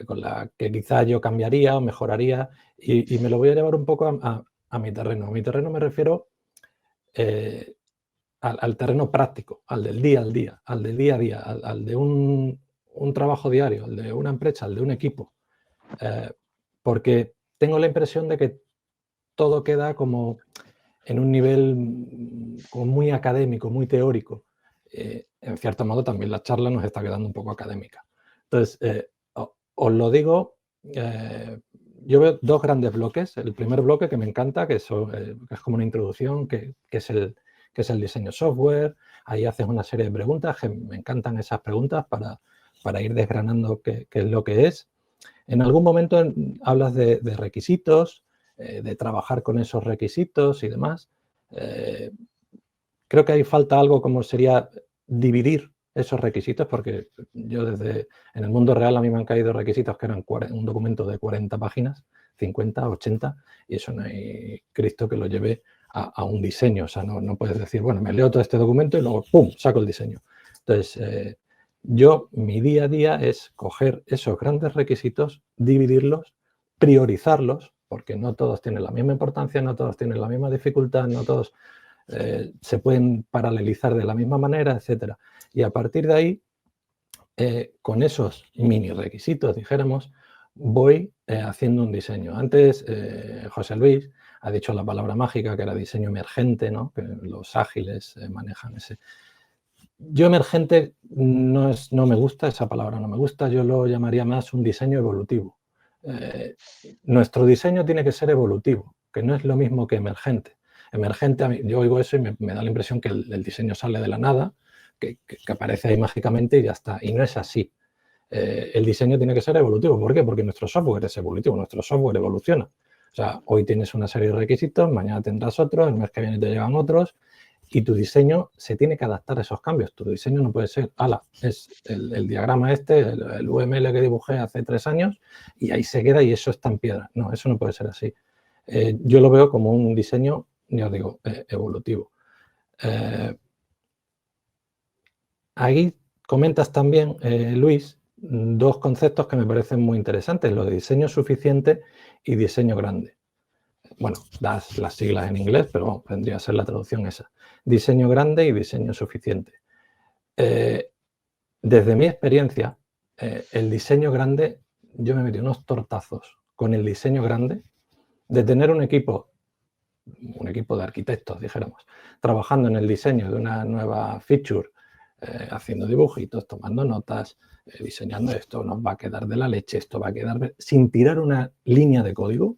con la que quizás yo cambiaría o mejoraría, y me lo voy a llevar un poco a mi terreno. A mi terreno me refiero al terreno práctico, al del día al día, al del día a día, al de un trabajo diario, al de una empresa, al de un equipo. Porque tengo la impresión de que todo queda como en un nivel como muy académico, muy teórico. En cierto modo también la charla nos está quedando un poco académica. Entonces, os lo digo, yo veo dos grandes bloques. El primer bloque que me encanta, que es como una introducción, que es el diseño software. Ahí haces una serie de preguntas, que me encantan esas preguntas para ir desgranando qué es lo que es. En algún momento hablas de requisitos, de trabajar con esos requisitos y demás. Creo que ahí falta algo como sería dividir esos requisitos, porque yo en el mundo real a mí me han caído requisitos que eran un documento de 40 páginas, 50, 80, y eso no hay Cristo que lo lleve a un diseño. O sea, no puedes decir, bueno, me leo todo este documento y luego, ¡pum!, saco el diseño. Entonces, mi día a día es coger esos grandes requisitos, dividirlos, priorizarlos, porque no todos tienen la misma importancia, no todos tienen la misma dificultad, no todos se pueden paralelizar de la misma manera, etc. Y a partir de ahí, con esos mini requisitos, dijéramos, voy haciendo un diseño. Antes, José Luis ha dicho la palabra mágica, que era diseño emergente, ¿no? Que los ágiles manejan ese. Yo emergente no me gusta, esa palabra no me gusta, yo lo llamaría más un diseño evolutivo. Nuestro diseño tiene que ser evolutivo, que no es lo mismo que emergente. Emergente, yo oigo eso y me da la impresión que el diseño sale de la nada, que aparece ahí mágicamente y ya está. Y no es así. El diseño tiene que ser evolutivo. ¿Por qué? Porque nuestro software es evolutivo, nuestro software evoluciona. O sea, hoy tienes una serie de requisitos, mañana tendrás otros, el mes que viene te llegan otros, y tu diseño se tiene que adaptar a esos cambios. Tu diseño no puede ser, es el diagrama el UML que dibujé hace 3 años y ahí se queda y eso está en piedra. No, eso no puede ser así. Yo lo veo como un diseño, ya os digo, evolutivo. Ahí comentas también, Luis, dos conceptos que me parecen muy interesantes, lo de diseño suficiente y diseño grande. Bueno, das las siglas en inglés, pero bueno, vendría a ser la traducción esa. Diseño grande y diseño suficiente. Desde mi experiencia, el diseño grande, yo me metí unos tortazos con el diseño grande de tener un equipo de arquitectos, dijéramos, trabajando en el diseño de una nueva feature, haciendo dibujitos, tomando notas, diseñando esto, nos va a quedar de la leche, esto va a quedar sin tirar una línea de código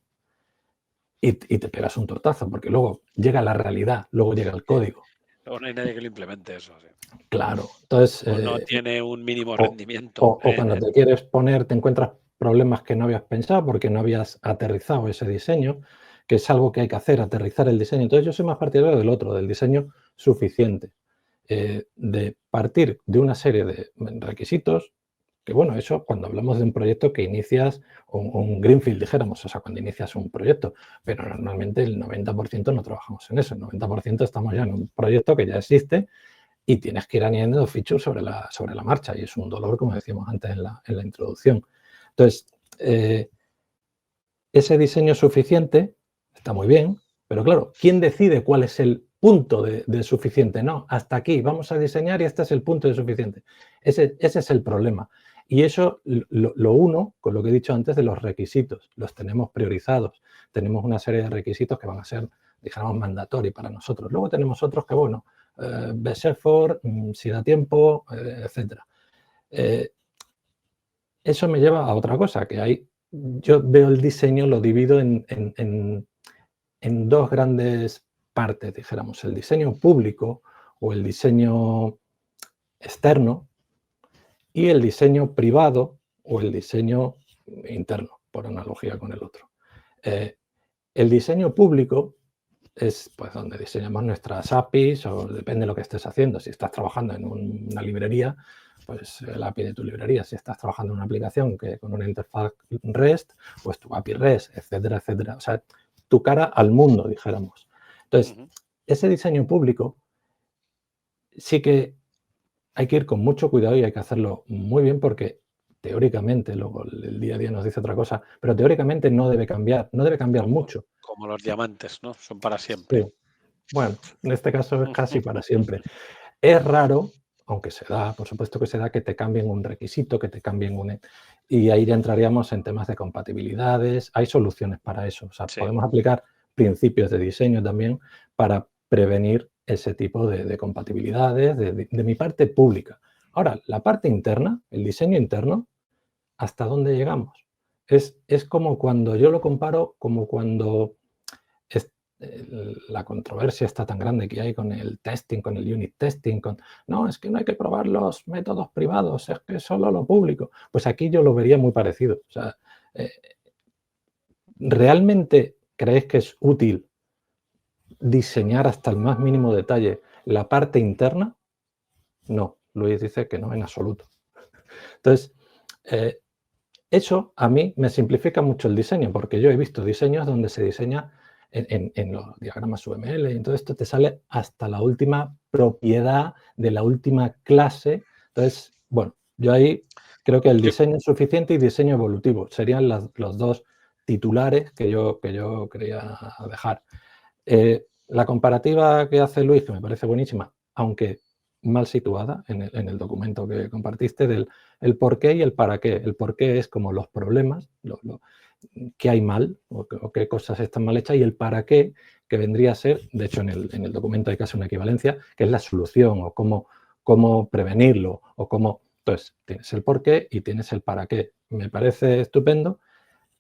y te pegas un tortazo, porque luego llega la realidad, luego llega el código. Luego no hay nadie que lo implemente eso. Sí. Claro, entonces... O no tiene un mínimo rendimiento. O cuando te quieres poner, te encuentras problemas que no habías pensado porque no habías aterrizado ese diseño, que es algo que hay que hacer, aterrizar el diseño. Entonces yo soy más partidario del otro, del diseño suficiente, de partir de una serie de requisitos, que bueno, eso cuando hablamos de un proyecto que inicias, un greenfield, dijéramos, o sea, cuando inicias un proyecto, pero normalmente el 90% no trabajamos en eso, el 90% estamos ya en un proyecto que ya existe y tienes que ir añadiendo features sobre la marcha y es un dolor, como decíamos antes en la introducción. Entonces, ese diseño suficiente está muy bien, pero claro, ¿quién decide cuál es el punto de suficiente? No, hasta aquí vamos a diseñar y este es el punto de suficiente. Ese es el problema. Y eso lo uno con lo que he dicho antes de los requisitos. Los tenemos priorizados. Tenemos una serie de requisitos que van a ser, dijéramos, mandatorios para nosotros. Luego tenemos otros que, bueno, best effort, si da tiempo, etc. Eso me lleva a otra cosa, que yo veo el diseño, lo divido en dos grandes partes, dijéramos, el diseño público o el diseño externo y el diseño privado o el diseño interno, por analogía con el otro. El diseño público es pues donde diseñamos nuestras APIs o depende de lo que estés haciendo. Si estás trabajando en una librería, pues el API de tu librería. Si estás trabajando en una aplicación que con una interfaz REST, pues tu API REST, etcétera, etcétera. O sea, tu cara al mundo, dijéramos. Entonces, ese diseño público sí que hay que ir con mucho cuidado y hay que hacerlo muy bien porque teóricamente, luego el día a día nos dice otra cosa, pero teóricamente no debe cambiar mucho. Como los diamantes, ¿no? Son para siempre. Sí. Bueno, en este caso es casi para siempre. Es raro, aunque se da, por supuesto que se da, que te cambien un requisito, que te cambien un... Y ahí ya entraríamos en temas de compatibilidades. Hay soluciones para eso. O sea, sí, podemos aplicar principios de diseño también para prevenir ese tipo de compatibilidades de mi parte pública. Ahora, la parte interna, el diseño interno, ¿hasta dónde llegamos? Es como cuando yo lo comparo, como cuando la controversia está tan grande que hay con el testing, con el unit testing, no, es que no hay que probar los métodos privados, es que solo lo público. Pues aquí yo lo vería muy parecido. O sea, ¿realmente creéis que es útil diseñar hasta el más mínimo detalle la parte interna? No, Luis dice que no en absoluto. Entonces, eso a mí me simplifica mucho el diseño, porque yo he visto diseños donde se diseña en los diagramas UML y en todo esto te sale hasta la última propiedad de la última clase. Entonces, bueno, yo ahí creo que el diseño suficiente y diseño evolutivo serían los dos titulares que yo quería dejar. La comparativa que hace Luis, que me parece buenísima, aunque mal situada en el documento que compartiste, del el por qué y el para qué. El por qué es como los problemas, qué hay mal o qué cosas están mal hechas, y el para qué, que vendría a ser, de hecho en el documento hay casi una equivalencia, que es la solución o cómo prevenirlo o cómo... Entonces, tienes el por qué y tienes el para qué. Me parece estupendo.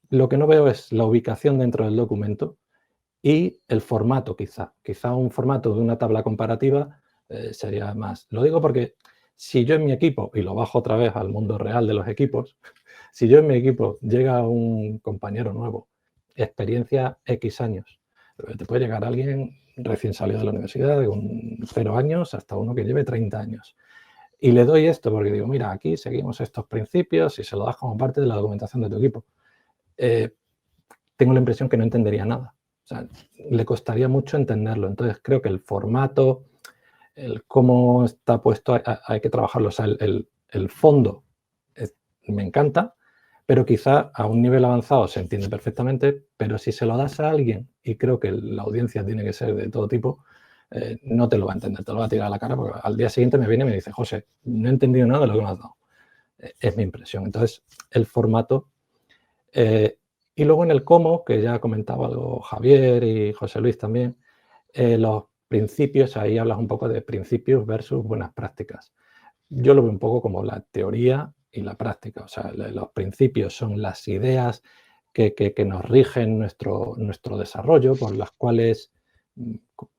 Lo que no veo es la ubicación dentro del documento y el formato, quizá un formato de una tabla comparativa sería más. Lo digo porque si yo en mi equipo, y lo bajo otra vez al mundo real de los equipos, si yo en mi equipo llega un compañero nuevo, experiencia X años, te puede llegar alguien recién salido de la universidad, de 0 años hasta uno que lleve 30 años. Y le doy esto porque digo, mira, aquí seguimos estos principios y se lo das como parte de la documentación de tu equipo. Tengo la impresión que no entendería nada. O sea, le costaría mucho entenderlo. Entonces, creo que el formato, el cómo está puesto hay que trabajarlo. O sea, el fondo me encanta, pero quizá a un nivel avanzado se entiende perfectamente, pero si se lo das a alguien, y creo que la audiencia tiene que ser de todo tipo, no te lo va a entender, te lo va a tirar a la cara, porque al día siguiente me viene y me dice, José, no he entendido nada de lo que me has dado. Es mi impresión. Entonces, el formato. Y luego en el cómo, que ya comentaba algo Javier y José Luis también, los principios, ahí hablas un poco de principios versus buenas prácticas. Yo lo veo un poco como la teoría y la práctica. O sea, los principios son las ideas que nos rigen nuestro desarrollo, por las cuales,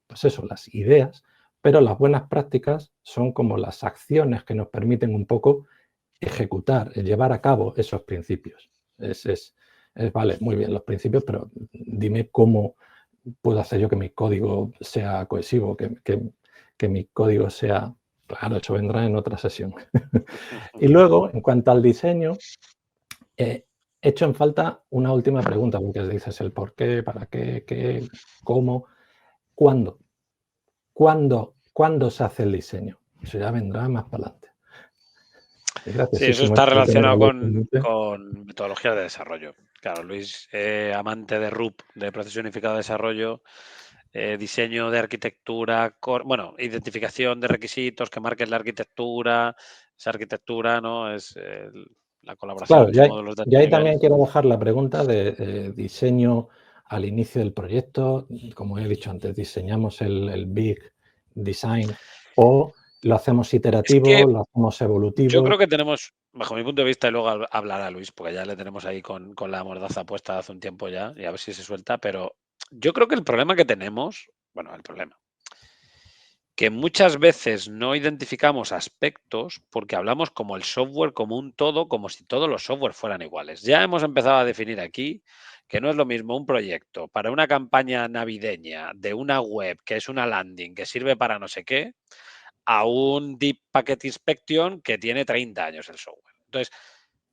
pues eso, las ideas, pero las buenas prácticas son como las acciones que nos permiten un poco ejecutar, llevar a cabo esos principios. Vale, muy bien los principios, pero dime cómo puedo hacer yo que mi código sea cohesivo, que mi código sea... Claro, eso vendrá en otra sesión. Y luego, en cuanto al diseño, he hecho en falta una última pregunta, porque dices el por qué, para qué, cómo, cuándo. ¿Cuándo se hace el diseño? Eso ya vendrá más para adelante. Sí, eso está relacionado con metodologías de desarrollo. Claro, Luis, amante de RUP, de proceso unificado de desarrollo, diseño de arquitectura, bueno, identificación de requisitos que marquen la arquitectura, esa arquitectura, ¿no? Es la colaboración, claro, módulos de ya ahí nivel. también quiero dejar la pregunta de diseño al inicio del proyecto. Como he dicho antes, diseñamos el big design o lo hacemos iterativo, lo hacemos evolutivo. Yo creo que tenemos, bajo mi punto de vista, y luego hablará Luis, porque ya le tenemos ahí con la mordaza puesta hace un tiempo ya, y a ver si se suelta, pero yo creo que el problema que tenemos, bueno, el problema, que muchas veces no identificamos aspectos porque hablamos como el software como un todo, como si todos los software fueran iguales. Ya hemos empezado a definir aquí que no es lo mismo un proyecto para una campaña navideña de una web que es una landing que sirve para no sé qué, a un Deep Packet Inspection que tiene 30 años el software. Entonces,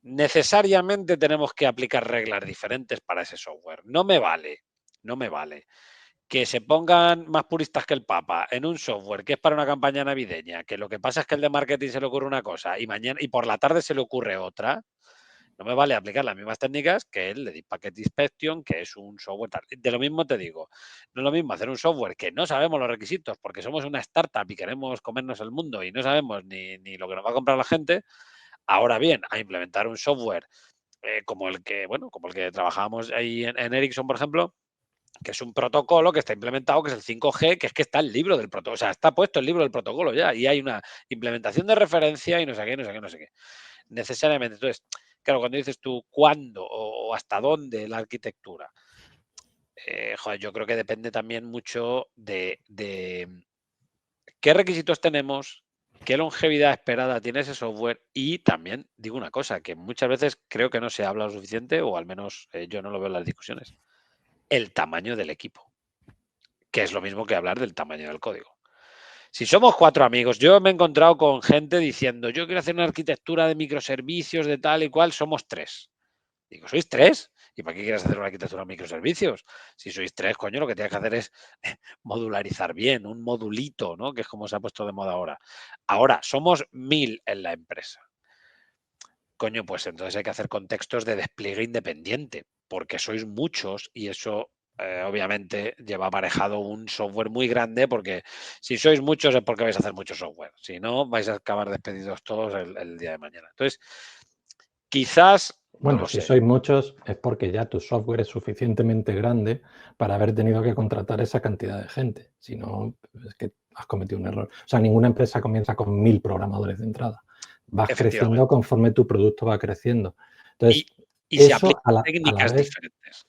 necesariamente tenemos que aplicar reglas diferentes para ese software. No me vale que se pongan más puristas que el Papa en un software que es para una campaña navideña, que lo que pasa es que el de marketing se le ocurre una cosa y mañana y por la tarde se le ocurre otra. No me vale aplicar las mismas técnicas que el de Deep Packet Inspection, que es un software tal. De lo mismo te digo, no es lo mismo hacer un software que no sabemos los requisitos porque somos una startup y queremos comernos el mundo y no sabemos ni lo que nos va a comprar la gente. Ahora bien, a implementar un software como el que trabajábamos ahí en Ericsson, por ejemplo, que es un protocolo que está implementado, que es el 5G, que es que está el libro del protocolo, o sea, está puesto el libro del protocolo ya, y hay una implementación de referencia y no sé qué, no sé qué, no sé qué. Necesariamente. Entonces, claro, cuando dices tú cuándo o hasta dónde la arquitectura, joder, yo creo que depende también mucho de qué requisitos tenemos, qué longevidad esperada tiene ese software y también digo una cosa, que muchas veces creo que no se habla lo suficiente, o al menos yo no lo veo en las discusiones, el tamaño del equipo, que es lo mismo que hablar del tamaño del código. Si somos 4 amigos, yo me he encontrado con gente diciendo, yo quiero hacer una arquitectura de microservicios de tal y cual, somos 3. Digo, ¿sois 3? ¿Y para qué quieres hacer una arquitectura de microservicios? Si sois 3, coño, lo que tienes que hacer es modularizar bien, un modulito, ¿no? Que es como se ha puesto de moda ahora. Ahora, somos 1000 en la empresa. Coño, pues entonces hay que hacer contextos de despliegue independiente, porque sois muchos y eso obviamente lleva aparejado un software muy grande, porque si sois muchos es porque vais a hacer mucho software. Si no, vais a acabar despedidos todos el día de mañana. Entonces, quizás... Bueno, si sois muchos es porque ya tu software es suficientemente grande para haber tenido que contratar esa cantidad de gente. Si no, es que has cometido un error. O sea, ninguna empresa comienza con 1000 programadores de entrada. Vas creciendo conforme tu producto va creciendo. Entonces, y se aplican técnicas diferentes.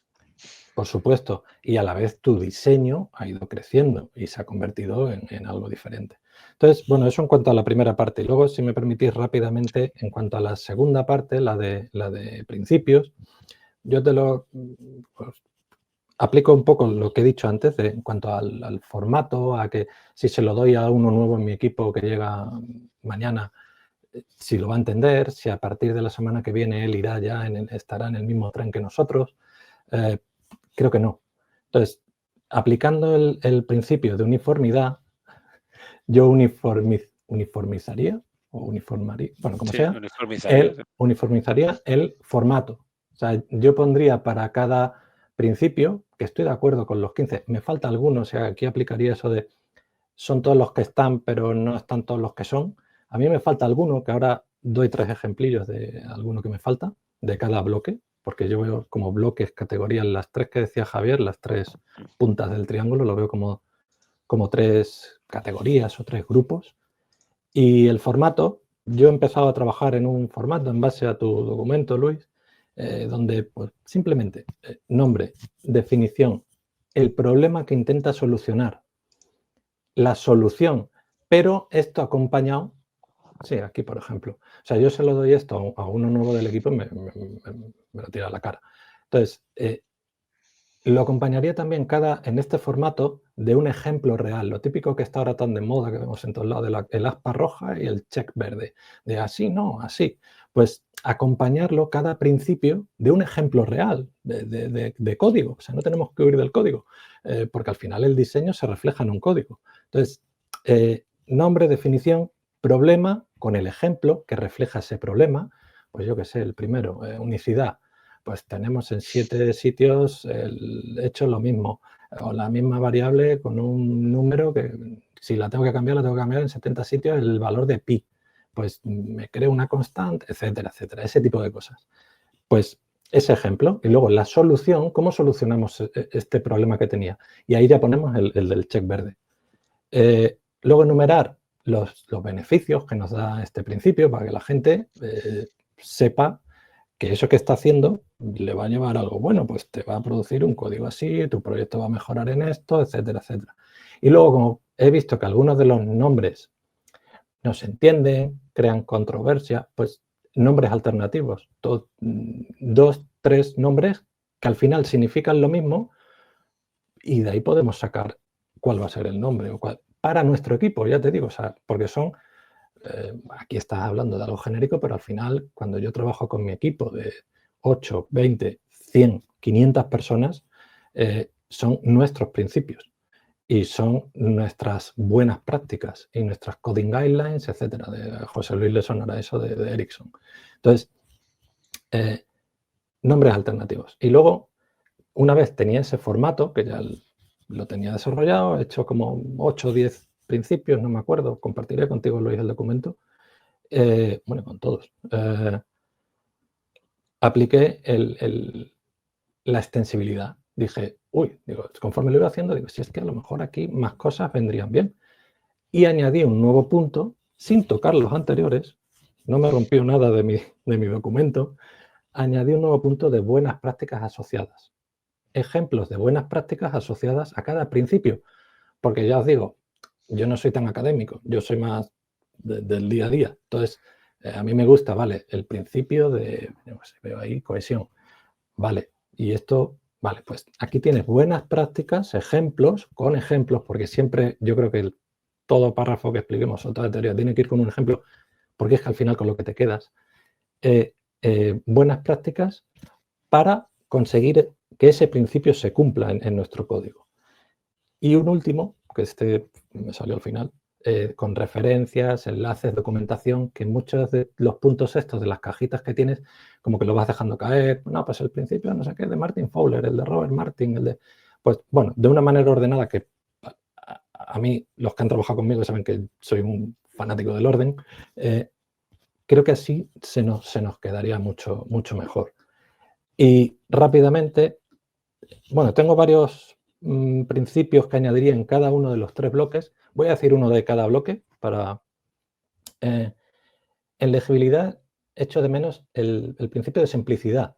Por supuesto. Y a la vez tu diseño ha ido creciendo y se ha convertido en algo diferente. Entonces, bueno, eso en cuanto a la primera parte. Y luego, si me permitís rápidamente, en cuanto a la segunda parte, la de principios, yo aplico un poco lo que he dicho antes en cuanto al formato, a que si se lo doy a uno nuevo en mi equipo que llega mañana, si lo va a entender, si a partir de la semana que viene él estará en el mismo tren que nosotros. Creo que no. Entonces, aplicando el principio de uniformidad, yo uniformizaría, o uniformaría, bueno, como Sí, sea, uniformizaría el formato. O sea, yo pondría para cada principio, que estoy de acuerdo con los 15, me falta alguno, o sea, aquí aplicaría eso de son todos los que están, pero no están todos los que son. A mí me falta alguno, que ahora doy 3 ejemplillos de alguno que me falta, de cada bloque, porque yo veo como bloques, categorías, las 3 que decía Javier, las 3 puntas del triángulo, lo veo como 3 categorías o 3 grupos. Y el formato, yo he empezado a trabajar en un formato en base a tu documento, Luis, donde pues, simplemente nombre, definición, el problema que intenta solucionar, la solución, pero esto acompañado, sí, aquí por ejemplo, o sea, yo se lo doy esto a uno nuevo del equipo y me lo tira a la cara. Entonces, lo acompañaría también en este formato de un ejemplo real, lo típico que está ahora tan de moda que vemos en todos lados, el aspa roja y el check verde, de así, no, así. Pues acompañarlo cada principio de un ejemplo real de código, o sea, no tenemos que huir del código, porque al final el diseño se refleja en un código. Entonces, nombre, definición, problema con el ejemplo que refleja ese problema, pues yo qué sé, el primero, unicidad. Pues tenemos en 7 sitios hecho lo mismo, o la misma variable con un número que si la tengo que cambiar, la tengo que cambiar en 70 sitios el valor de pi. Pues me creo una constante, etcétera, etcétera, ese tipo de cosas. Pues ese ejemplo. Y luego la solución, ¿cómo solucionamos este problema que tenía? Y ahí ya ponemos el del check verde. Luego enumerar los beneficios que nos da este principio para que la gente sepa que eso que está haciendo le va a llevar algo bueno, pues te va a producir un código así, tu proyecto va a mejorar en esto, etcétera, etcétera. Y luego, como he visto que algunos de los nombres no se entienden, crean controversia, pues nombres alternativos, 2, 3 nombres que al final significan lo mismo y de ahí podemos sacar cuál va a ser el nombre o para nuestro equipo, ya te digo, o sea, porque son aquí estás hablando de algo genérico, pero al final, cuando yo trabajo con mi equipo de 8, 20, 100, 500 personas, son nuestros principios y son nuestras buenas prácticas y nuestras coding guidelines, etcétera. De José Luis le sonará eso de Ericsson. Entonces, nombres alternativos. Y luego, una vez tenía ese formato, que ya lo tenía desarrollado, he hecho como 8 o 10 principios, no me acuerdo, compartiré contigo, Luis, el documento. Bueno, con todos. Apliqué la extensibilidad. Dije, digo, conforme lo iba haciendo, digo, si es que a lo mejor aquí más cosas vendrían bien. Y añadí un nuevo punto, sin tocar los anteriores, no me rompió nada de mi documento, añadí un nuevo punto de buenas prácticas asociadas. Ejemplos de buenas prácticas asociadas a cada principio. Porque ya os digo, yo no soy tan académico, yo soy más del día a día. Entonces, a mí me gusta, vale, el principio de, no sé, veo ahí, cohesión. Vale, y esto, vale, pues aquí tienes buenas prácticas, ejemplos, con ejemplos, porque siempre yo creo que todo párrafo que expliquemos o toda teoría tiene que ir con un ejemplo, porque es que al final con lo que te quedas. Buenas prácticas para conseguir que ese principio se cumpla en nuestro código. Y un último, que este me salió al final, con referencias, enlaces, documentación, que muchos de los puntos estos de las cajitas que tienes, como que lo vas dejando caer. No, pues el principio, no sé qué, de Martin Fowler, el de Robert Martin, el de... Pues bueno, de una manera ordenada que a mí, los que han trabajado conmigo saben que soy un fanático del orden, creo que así se nos quedaría mucho, mucho mejor. Y rápidamente, bueno, tengo varios principios que añadiría en cada uno de los 3 bloques. Voy a decir uno de cada bloque para... en legibilidad echo de menos el principio de simplicidad,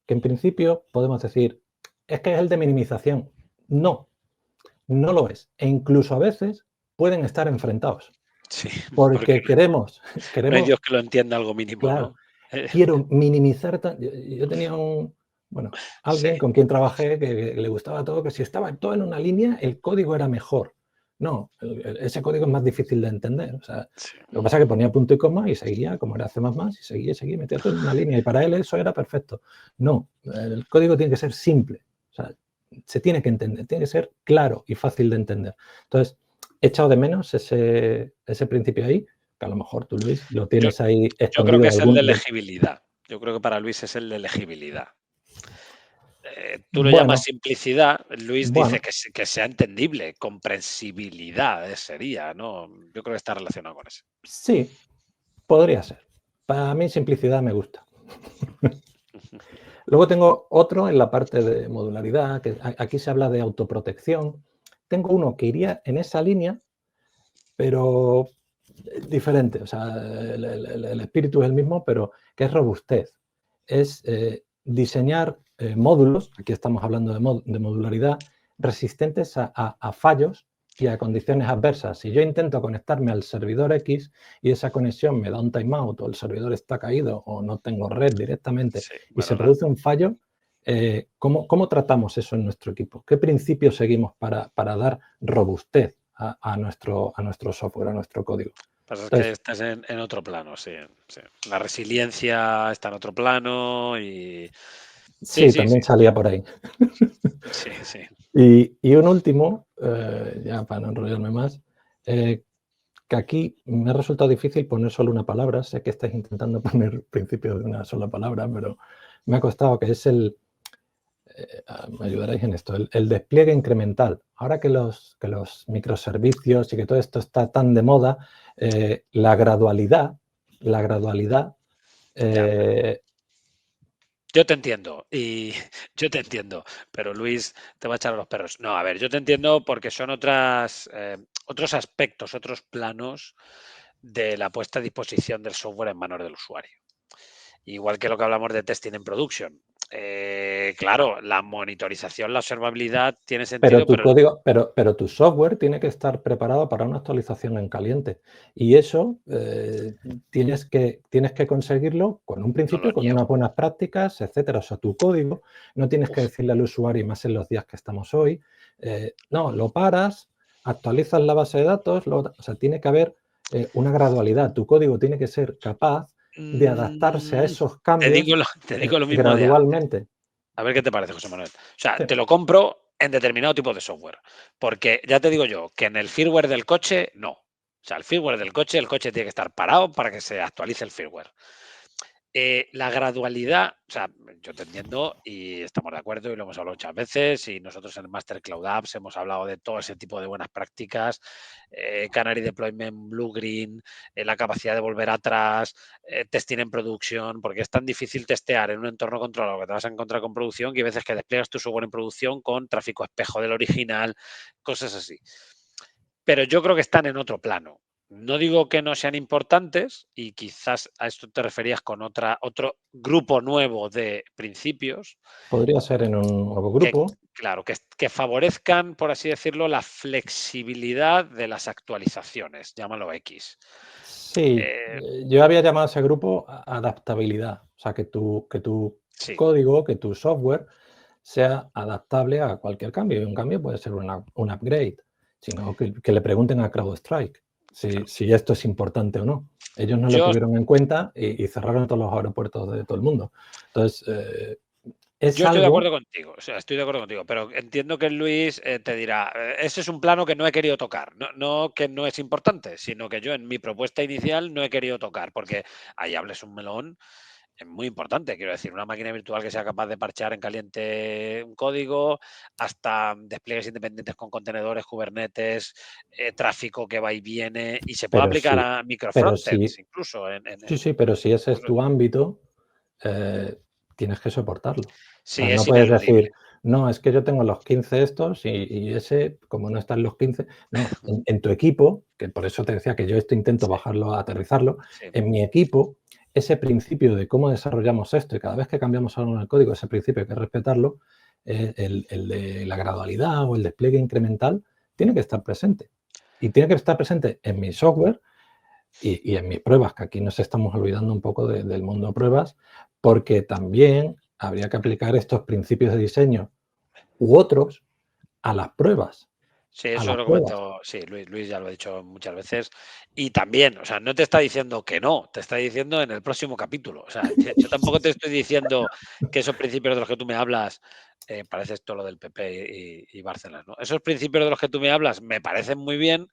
que en principio podemos decir, es que es el de minimización. No, no lo es. E incluso a veces pueden estar enfrentados. Sí, porque queremos... No hay Dios que lo entienda algo mínimo, claro, ¿no? Quiero minimizar... Yo tenía alguien Sí. con quien trabajé que le gustaba todo, que si estaba todo en una línea, el código era mejor. No, ese código es más difícil de entender. O sea, Sí. Lo que pasa es que ponía punto y coma y seguía, como era C++, y seguía, metía todo en una línea. Y para él eso era perfecto. No, el código tiene que ser simple. O sea, se tiene que entender, tiene que ser claro y fácil de entender. Entonces, he echado de menos ese principio ahí, que a lo mejor tú, Luis, lo tienes ahí Yo escondido. creo que es el algún- de legibilidad. Yo creo que para Luis es el de legibilidad. Tú lo Bueno, llamas simplicidad, Luis bueno. dice que sea entendible, comprensibilidad sería, ¿no? Yo creo que está relacionado con eso. Sí, podría ser. Para mí simplicidad me gusta. Luego tengo otro en la parte de modularidad, que aquí se habla de autoprotección. Tengo uno que iría en esa línea, pero diferente. O sea, el espíritu es el mismo, pero que es robustez. Es diseñar módulos, aquí estamos hablando de modularidad, resistentes a fallos y a condiciones adversas. Si yo intento conectarme al servidor X y esa conexión me da un timeout o el servidor está caído o no tengo red directamente y se produce un fallo, ¿cómo tratamos eso en nuestro equipo? ¿Qué principios seguimos para dar robustez a nuestro software, a nuestro código? Pasa que estás en otro plano, sí. La resiliencia está en otro plano y... Sí, también salía por ahí. Sí. Y un último, ya para no enrollarme más, que aquí me ha resultado difícil poner solo una palabra. Sé que estáis intentando poner principios de una sola palabra, pero me ha costado, que es me ayudaréis en esto, el despliegue incremental. Ahora que los microservicios y que todo esto está tan de moda, la gradualidad, yo te entiendo, pero Luis te va a echar a los perros. No, a ver, yo te entiendo porque son otros aspectos, otros planos de la puesta a disposición del software en manos del usuario. Igual que lo que hablamos de testing en production. Claro, la monitorización, la observabilidad tiene sentido, pero tu software tiene que estar preparado para una actualización en caliente. Y eso tienes que conseguirlo con un principio, con unas buenas prácticas, etcétera. O sea, tu código no tienes que decirle al usuario, y más en los días que estamos hoy, no, lo paras, actualizas la base de datos, o sea, tiene que haber una gradualidad. Tu código tiene que ser capaz de adaptarse a esos cambios te digo lo mismo gradualmente. A ver qué te parece, José Manuel. O sea, te lo compro en determinado tipo de software. Porque ya te digo yo que en el firmware del coche, no. O sea, el firmware del coche, el coche tiene que estar parado para que se actualice el firmware. La gradualidad, o sea, yo te entiendo y estamos de acuerdo y lo hemos hablado muchas veces y nosotros en el Master Cloud Apps hemos hablado de todo ese tipo de buenas prácticas, Canary Deployment, Blue Green, la capacidad de volver atrás, testing en producción, porque es tan difícil testear en un entorno controlado que te vas a encontrar con producción que hay veces que despliegas tu software en producción con tráfico espejo del original, cosas así. Pero yo creo que están en otro plano. No digo que no sean importantes y quizás a esto te referías con otro grupo nuevo de principios. Podría ser en un nuevo grupo. Que favorezcan, por así decirlo, la flexibilidad de las actualizaciones, llámalo X. Sí, yo había llamado a ese grupo adaptabilidad. O sea, que tu código, que tu software sea adaptable a cualquier cambio. Y un cambio puede ser un upgrade, sino que le pregunten a CrowdStrike si esto es importante o no. Ellos no lo tuvieron en cuenta y cerraron todos los aeropuertos de todo el mundo. Entonces, yo estoy de acuerdo contigo, pero entiendo que Luis te dirá, ese es un plano que no he querido tocar, no que no es importante, sino que yo en mi propuesta inicial no he querido tocar, porque ahí hables un melón. Es muy importante, quiero decir, una máquina virtual que sea capaz de parchear en caliente un código, hasta despliegues independientes con contenedores, Kubernetes, tráfico que va y viene, y se puede aplicar a microfrontends incluso. Sí, pero si ese es tu ámbito, tienes que soportarlo. Sí, o sea, no puedes decir, no, es que yo tengo los 15 estos y ese, como no están los 15, no, en tu equipo, que por eso te decía que yo esto intento bajarlo, aterrizarlo, en mi equipo, ese principio de cómo desarrollamos esto y cada vez que cambiamos algo en el código, ese principio hay que respetarlo, el de la gradualidad o el despliegue incremental, tiene que estar presente. Y tiene que estar presente en mi software y en mis pruebas, que aquí nos estamos olvidando un poco del mundo de pruebas, porque también habría que aplicar estos principios de diseño u otros a las pruebas. Sí, eso lo comentó, sí, Luis ya lo ha dicho muchas veces. Y también, o sea, no te está diciendo que no, te está diciendo en el próximo capítulo. O sea, yo tampoco te estoy diciendo que esos principios de los que tú me hablas parece esto lo del PP y Bárcenas, ¿no? Esos principios de los que tú me hablas me parecen muy bien,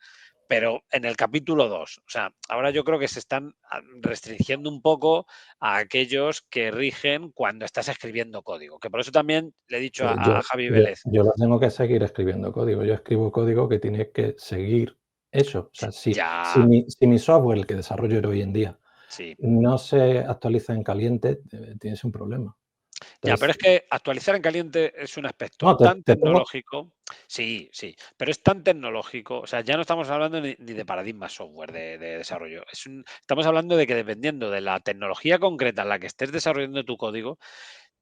pero en el capítulo 2, o sea, ahora yo creo que se están restringiendo un poco a aquellos que rigen cuando estás escribiendo código, que por eso también le he dicho a Javi Vélez. Yo lo tengo que seguir escribiendo código. Yo escribo código que tiene que seguir eso. O sea, si mi software, el que desarrollo hoy en día, no se actualiza en caliente, tienes un problema. Entonces, pero es que actualizar en caliente es un aspecto tan tecnológico. Sí, pero es tan tecnológico. O sea, ya no estamos hablando ni de paradigma software de desarrollo. Estamos hablando de que dependiendo de la tecnología concreta en la que estés desarrollando tu código,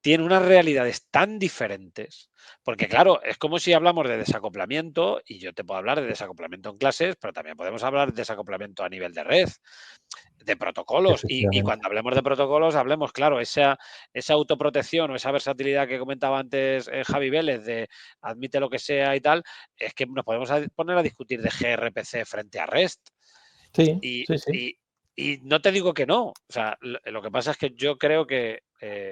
tiene unas realidades tan diferentes, porque claro, es como si hablamos de desacoplamiento y yo te puedo hablar de desacoplamiento en clases, pero también podemos hablar de desacoplamiento a nivel de red, de protocolos. Y cuando hablemos de protocolos, hablemos, claro, esa autoprotección o esa versatilidad que comentaba antes Javi Vélez de admite lo que sea y tal, es que nos podemos poner a discutir de gRPC frente a REST. Sí. Y no te digo que no. O sea, lo que pasa es que yo creo que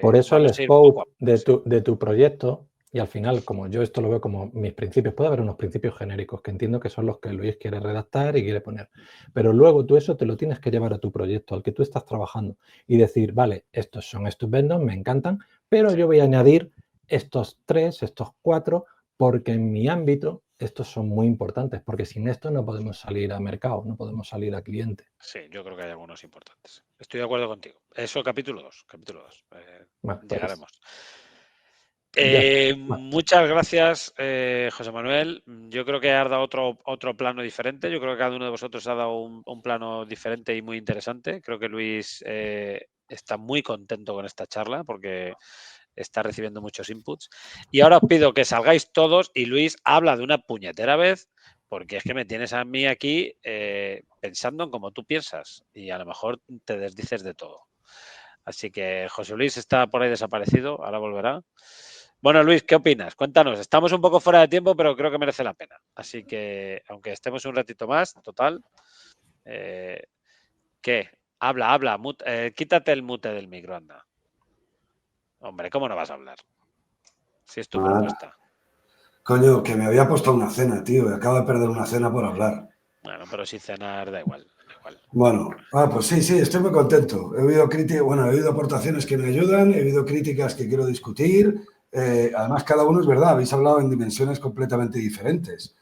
por eso el scope de tu proyecto, y al final, como yo esto lo veo como mis principios, puede haber unos principios genéricos que entiendo que son los que Luis quiere redactar y quiere poner. Pero luego tú eso te lo tienes que llevar a tu proyecto, al que tú estás trabajando, y decir, vale, estos son estupendos, me encantan, pero yo voy a añadir estos 3, estos 4, porque en mi ámbito estos son muy importantes, porque sin esto no podemos salir a mercado, no podemos salir a cliente. Sí, yo creo que hay algunos importantes. Estoy de acuerdo contigo. Eso, capítulo 2. Bueno, llegaremos. Muchas gracias, José Manuel. Yo creo que has dado otro plano diferente. Yo creo que cada uno de vosotros ha dado un plano diferente y muy interesante. Creo que Luis está muy contento con esta charla porque está recibiendo muchos inputs. Y ahora os pido que salgáis todos y Luis habla de una puñetera vez, porque es que me tienes a mí aquí pensando en cómo tú piensas y a lo mejor te desdices de todo. Así que José Luis está por ahí desaparecido, ahora volverá. Bueno, Luis, ¿qué opinas? Cuéntanos. Estamos un poco fuera de tiempo, pero creo que merece la pena. Así que, aunque estemos un ratito más, total. ¿Qué? Habla. Quítate el mute del micro, anda. Hombre, ¿cómo no vas a hablar? Si es tu propuesta. Coño, que me había puesto una cena, tío. Acabo de perder una cena por hablar. Bueno, pero si cenar da igual. Bueno, pues sí, estoy muy contento. He oído aportaciones que me ayudan, he oído críticas que quiero discutir. Además, cada uno es verdad, habéis hablado en dimensiones completamente diferentes.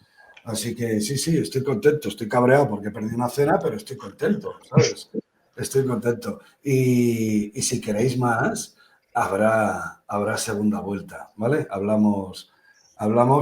Así que sí, estoy contento. Estoy cabreado porque perdí una cena, pero estoy contento, ¿sabes? Estoy contento. Y si queréis más, habrá segunda vuelta, ¿vale? Hablamos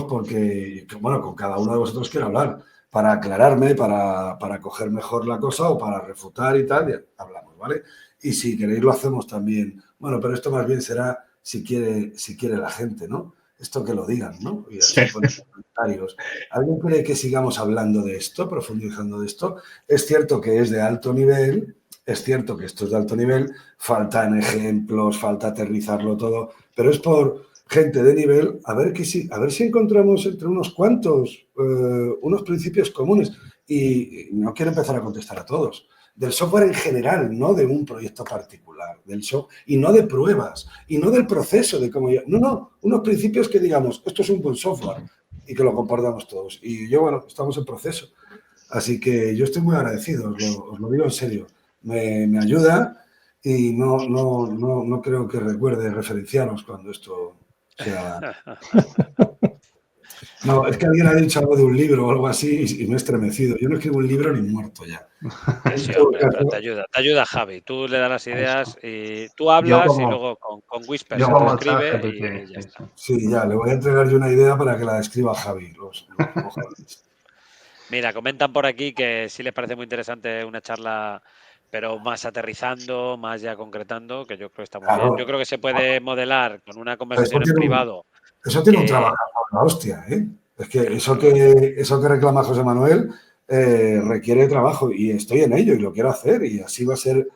porque, bueno, con cada uno de vosotros quiero hablar. Para aclararme, para coger mejor la cosa o para refutar y tal, ya hablamos, ¿vale? Y si queréis lo hacemos también. Bueno, pero esto más bien será si quiere la gente, ¿no? Esto que lo digan, ¿no? Y así ponen comentarios. ¿Alguien cree que sigamos hablando de esto, profundizando de esto? Es cierto que es de alto nivel, es cierto que esto es de alto nivel, faltan ejemplos, falta aterrizarlo todo, pero es por gente de nivel, a ver si encontramos entre unos cuantos unos principios comunes. Y no quiero empezar a contestar a todos. Del software en general, no de un proyecto particular, y no de pruebas, y no del proceso de cómo... No, unos principios que digamos, esto es un buen software y que lo compartamos todos. Y yo, bueno, estamos en proceso. Así que yo estoy muy agradecido, os lo digo en serio. Me ayuda y no creo que recuerde referenciaros cuando esto... No, es que alguien ha dicho algo de un libro o algo así y me he estremecido. Yo no escribo un libro ni muerto ya. Sí, hombre, pero te ayuda Javi. Tú le das las ideas y tú hablas y luego con Whisper se te escribe y ya está. Sí, ya, le voy a entregar yo una idea para que la escriba Javi. Mira, comentan por aquí que sí les parece muy interesante una charla, pero más aterrizando, más ya concretando, que yo creo que está muy bien. Yo creo que se puede modelar con una conversación en privado. Eso tiene un trabajo, la hostia, ¿eh? Es que eso que reclama José Manuel requiere trabajo y estoy en ello y lo quiero hacer y así va a ser.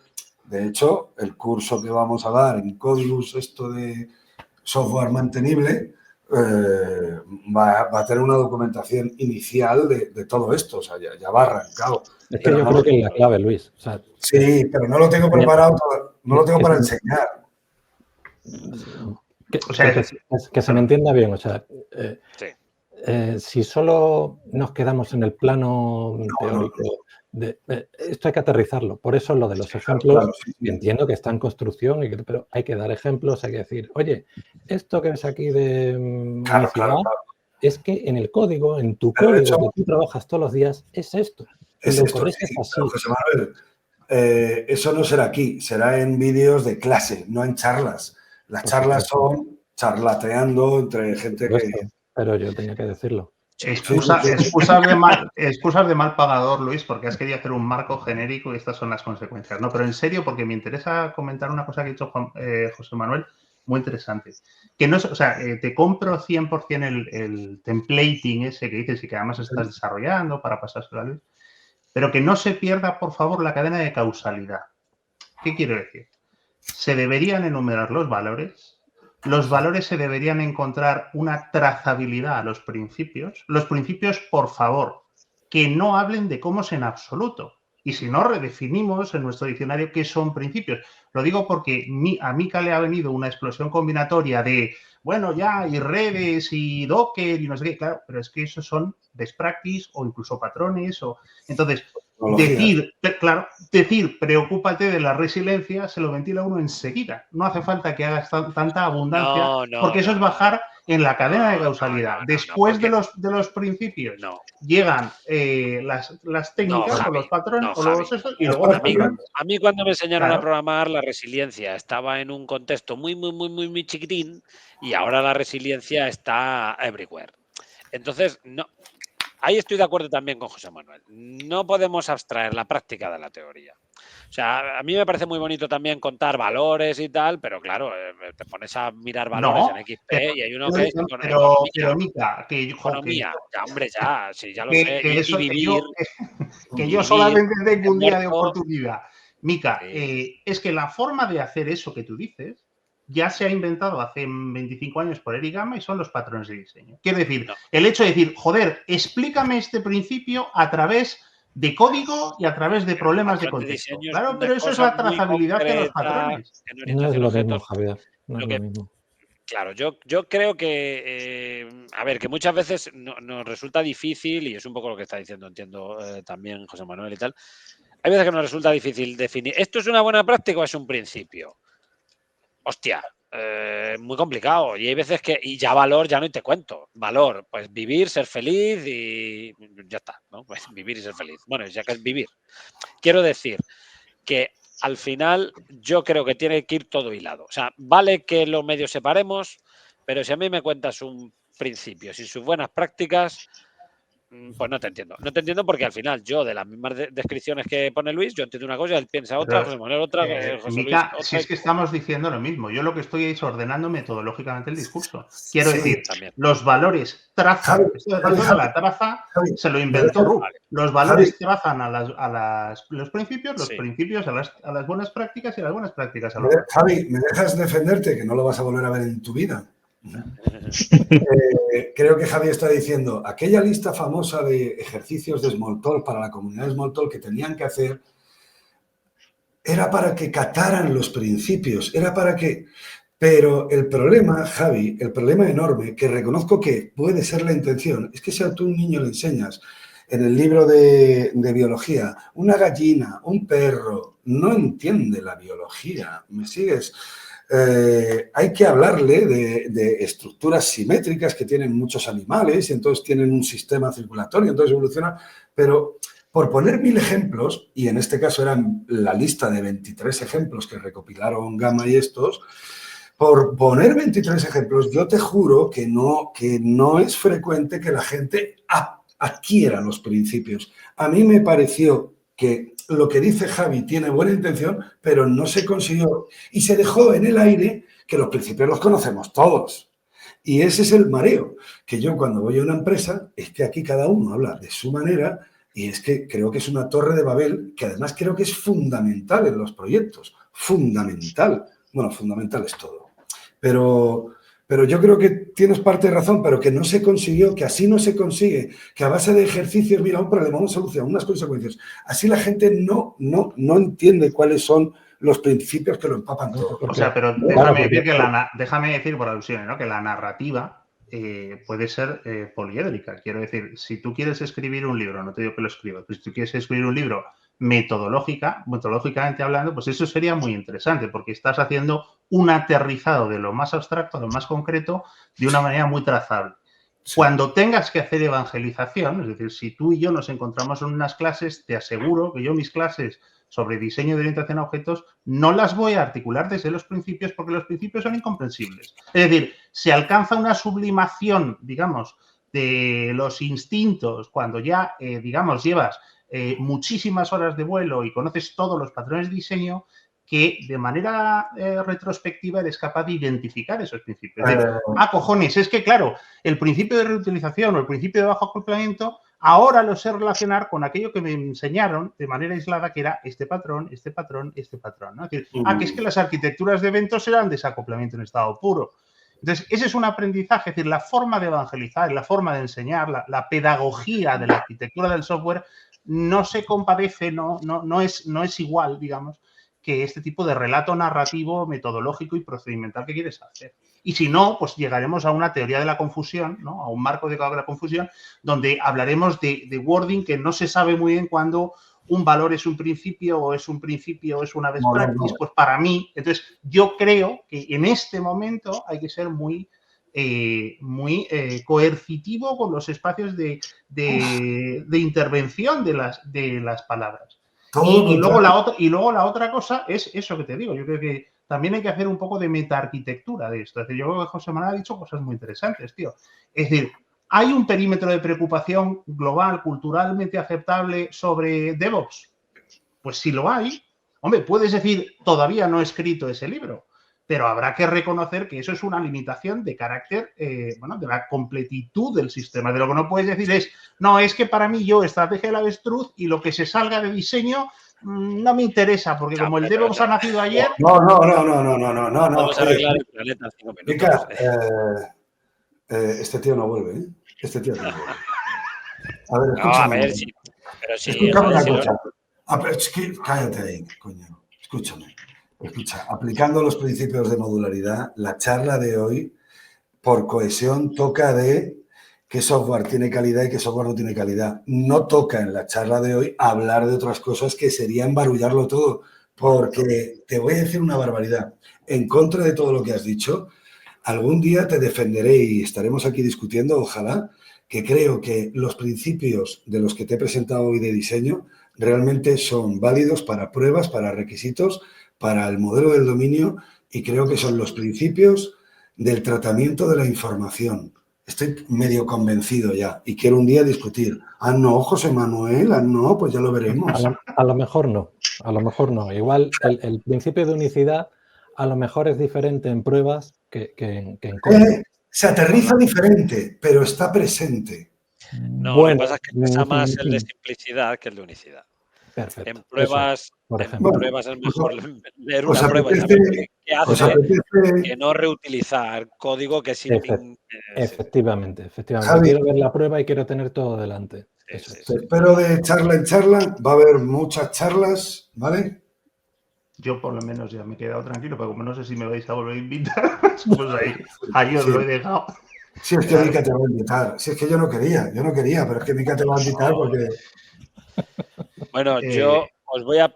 De hecho, el curso que vamos a dar en Codibus, esto de software mantenible, va a tener una documentación inicial de todo esto, o sea, ya va arrancado. Es que yo creo que es la clave, Luis. O sea, sí, pero no lo tengo preparado, no lo tengo para enseñar. Que se me entienda bien, o sea, Sí. Si solo nos quedamos en el plano teórico, esto hay que aterrizarlo. Por eso lo de los ejemplos, claro, sí. entiendo que está en construcción, pero hay que dar ejemplos, hay que decir, oye, esto que ves aquí de unicidad, es que en el código, en tu código que tú trabajas todos los días, es esto. Es esto, sí, así. José Manuel, eso no será aquí, será en vídeos de clase, no en charlas. Las charlas son charlateando entre gente que... Pero yo tenía que decirlo. Excusas de mal pagador, Luis, porque has querido hacer un marco genérico y estas son las consecuencias. No, pero en serio, porque me interesa comentar una cosa que ha dicho José Manuel, muy interesante. Que no es, o sea, te compro 100% el templating ese que dices y que además estás desarrollando para pasárselo a Luis, pero que no se pierda, por favor, la cadena de causalidad. ¿Qué quiero decir? Se deberían enumerar los valores se deberían encontrar una trazabilidad a los principios. Los principios, por favor, que no hablen de cómo es en absoluto. Y si no, redefinimos en nuestro diccionario qué son principios. Lo digo porque a Mika le ha venido una explosión combinatoria de, bueno, ya, y redes y Docker y no sé qué. Claro, pero es que esos son best practice o incluso patrones. Entonces, decir, preocúpate de la resiliencia, se lo ventila uno enseguida. No hace falta que hagas tanta abundancia, porque eso es bajar en la cadena de causalidad. Después de los principios llegan las técnicas o los patrones o los esos, y luego a mí cuando me enseñaron a programar, la resiliencia estaba en un contexto muy chiquitín y ahora la resiliencia está everywhere. Entonces, no. Ahí estoy de acuerdo también con José Manuel. No podemos abstraer la práctica de la teoría. O sea, a mí me parece muy bonito también contar valores y tal, pero claro, te pones a mirar valores en XP y hay uno que es pero Mika, economía. Ya, hombre, ya, sí, ya lo sé. Y vivir. Que yo solamente tengo un día de oportunidad. Mika, es que la forma de hacer eso que tú dices ya se ha inventado hace 25 años por Eric Gama y son los patrones de diseño. Quiero decir, el hecho de decir, joder, explícame este principio a través de código y a través de problemas de contexto. Claro, pero eso es la trazabilidad de los patrones. No es lo mismo, Javier. No es lo mismo. Claro, yo creo que, a ver, que muchas veces nos resulta difícil, y es un poco lo que está diciendo, entiendo también José Manuel y tal, hay veces que nos resulta difícil definir, ¿esto es una buena práctica o es un principio? Hostia, muy complicado. Y hay veces que, y ya valor, ya no te cuento. Valor, pues vivir, ser feliz y ya está, ¿no? Pues vivir y ser feliz. Bueno, ya que es vivir. Quiero decir que al final yo creo que tiene que ir todo hilado. O sea, vale que los medios separemos, pero si a mí me cuentas un principio sin sus buenas prácticas, pues no te entiendo. No te entiendo porque al final yo, de las mismas descripciones que pone Luis, yo entiendo una cosa y él piensa otra, José Manuel otra, José Luis otra. Si es que estamos diciendo lo mismo. Yo lo que estoy es ordenando metodológicamente el discurso. Quiero decir, también. Los valores trazan. La traza se lo inventó Ruth. Los valores trazan los principios, los principios a las buenas prácticas y las buenas prácticas a los Javi, ¿me dejas defenderte que no lo vas a volver a ver en tu vida? Creo que Javi está diciendo, aquella lista famosa de ejercicios de Smalltalk para la comunidad de Smalltalk que tenían que hacer era para que cataran los principios, era para que... Pero el problema, Javi, el problema enorme, que reconozco que puede ser la intención, es que si a tú un niño le enseñas en el libro de biología, una gallina, un perro, no entiende la biología, ¿me sigues? Hay que hablarle de estructuras simétricas que tienen muchos animales y entonces tienen un sistema circulatorio, entonces evoluciona, pero por poner 1000 ejemplos, y en este caso eran la lista de 23 ejemplos que recopilaron Gama y estos, por poner 23 ejemplos, yo te juro que no es frecuente que la gente adquiera los principios. A mí me pareció que lo que dice Javi tiene buena intención, pero no se consiguió. Y se dejó en el aire que los principios los conocemos todos. Y ese es el mareo, que yo cuando voy a una empresa, es que aquí cada uno habla de su manera y es que creo que es una torre de Babel que además creo que es fundamental en los proyectos. Fundamental. Bueno, fundamental es todo. Pero yo creo que tienes parte de razón, pero que no se consiguió, que así no se consigue, que a base de ejercicios, mira, un problema, una solución, unas consecuencias. Así la gente no entiende cuáles son los principios que lo empapan todo. O sea, pero déjame decir por alusiones, ¿no? Que la narrativa puede ser poliédrica. Quiero decir, si tú quieres escribir un libro, no te digo que lo escribas, pero si tú quieres escribir un libro metodológicamente hablando, pues eso sería muy interesante, porque estás haciendo un aterrizado de lo más abstracto a lo más concreto de una manera muy trazable. Sí. Cuando tengas que hacer evangelización, es decir, si tú y yo nos encontramos en unas clases, te aseguro que yo mis clases sobre diseño de orientación a objetos no las voy a articular desde los principios porque los principios son incomprensibles. Es decir, se alcanza una sublimación, digamos, de los instintos cuando ya, digamos, llevas muchísimas horas de vuelo y conoces todos los patrones de diseño que de manera retrospectiva eres capaz de identificar esos principios. Cojones, es que claro, el principio de reutilización o el principio de bajo acoplamiento ahora lo sé relacionar con aquello que me enseñaron de manera aislada, que era este patrón, este patrón, este patrón, ¿no? Es decir, que es que las arquitecturas de eventos eran desacoplamiento en estado puro. Entonces, ese es un aprendizaje, es decir, la forma de evangelizar, la forma de enseñar, la pedagogía de la arquitectura del software no se compadece, no es igual, digamos, que este tipo de relato narrativo, metodológico y procedimental que quieres hacer. Y si no, pues llegaremos a una teoría de la confusión, ¿no? A un marco de la confusión, donde hablaremos de wording que no se sabe muy bien cuándo un valor es un principio o es una best practice. Pues para mí, entonces yo creo que en este momento hay que ser muy coercitivo con los espacios de intervención de las palabras. Y luego la otra cosa es eso que te digo. Yo creo que también hay que hacer un poco de metaarquitectura de esto. Es decir, yo creo que José Manuel ha dicho cosas muy interesantes, tío. Es decir, ¿hay un perímetro de preocupación global, culturalmente aceptable sobre DevOps? Pues si lo hay, hombre, puedes decir, todavía no he escrito ese libro, pero habrá que reconocer que eso es una limitación de carácter, de la completitud del sistema. De lo que no puedes decir es, no, es que para mí yo, estrategia del avestruz y lo que se salga de diseño no me interesa, porque como el DevOps ha nacido ayer... No. Vamos a arreglar el planeta en 5 minutos. Mica, este tío no vuelve, ¿eh? Este tío no vuelve. A ver, escúchame. Pero sí, escúchame una cosa. Cállate ahí, coño. Escúchame. Escucha, aplicando los principios de modularidad, la charla de hoy, por cohesión, toca de qué software tiene calidad y qué software no tiene calidad. No toca en la charla de hoy hablar de otras cosas que sería embarullarlo todo, porque te voy a decir una barbaridad. En contra de todo lo que has dicho, algún día te defenderé y estaremos aquí discutiendo, ojalá, que creo que los principios de los que te he presentado hoy de diseño realmente son válidos para pruebas, para requisitos, para el modelo del dominio, y creo que son los principios del tratamiento de la información. Estoy medio convencido ya y quiero un día discutir. Ah, no, José Manuel, no, pues ya lo veremos. A lo mejor no, Igual el principio de unicidad a lo mejor es diferente en pruebas que en código. Se aterriza diferente, pero está presente. No, bueno, lo que pasa es que pesa más el de simplicidad que el de unicidad. Perfecto. En pruebas, pruebas es mejor leer una prueba y saber qué hace que no reutilizar código que sin... Efectivamente. Javi, quiero ver la prueba y quiero tener todo delante. Espero de charla en charla. Va a haber muchas charlas, ¿vale? Yo por lo menos ya me he quedado tranquilo, pero como no sé si me vais a volver a invitar, pues ahí os lo he dejado. Si es que Mica te va a invitar. Si es que yo no quería, pero es que Mica te va a invitar porque... Bueno, yo os voy a,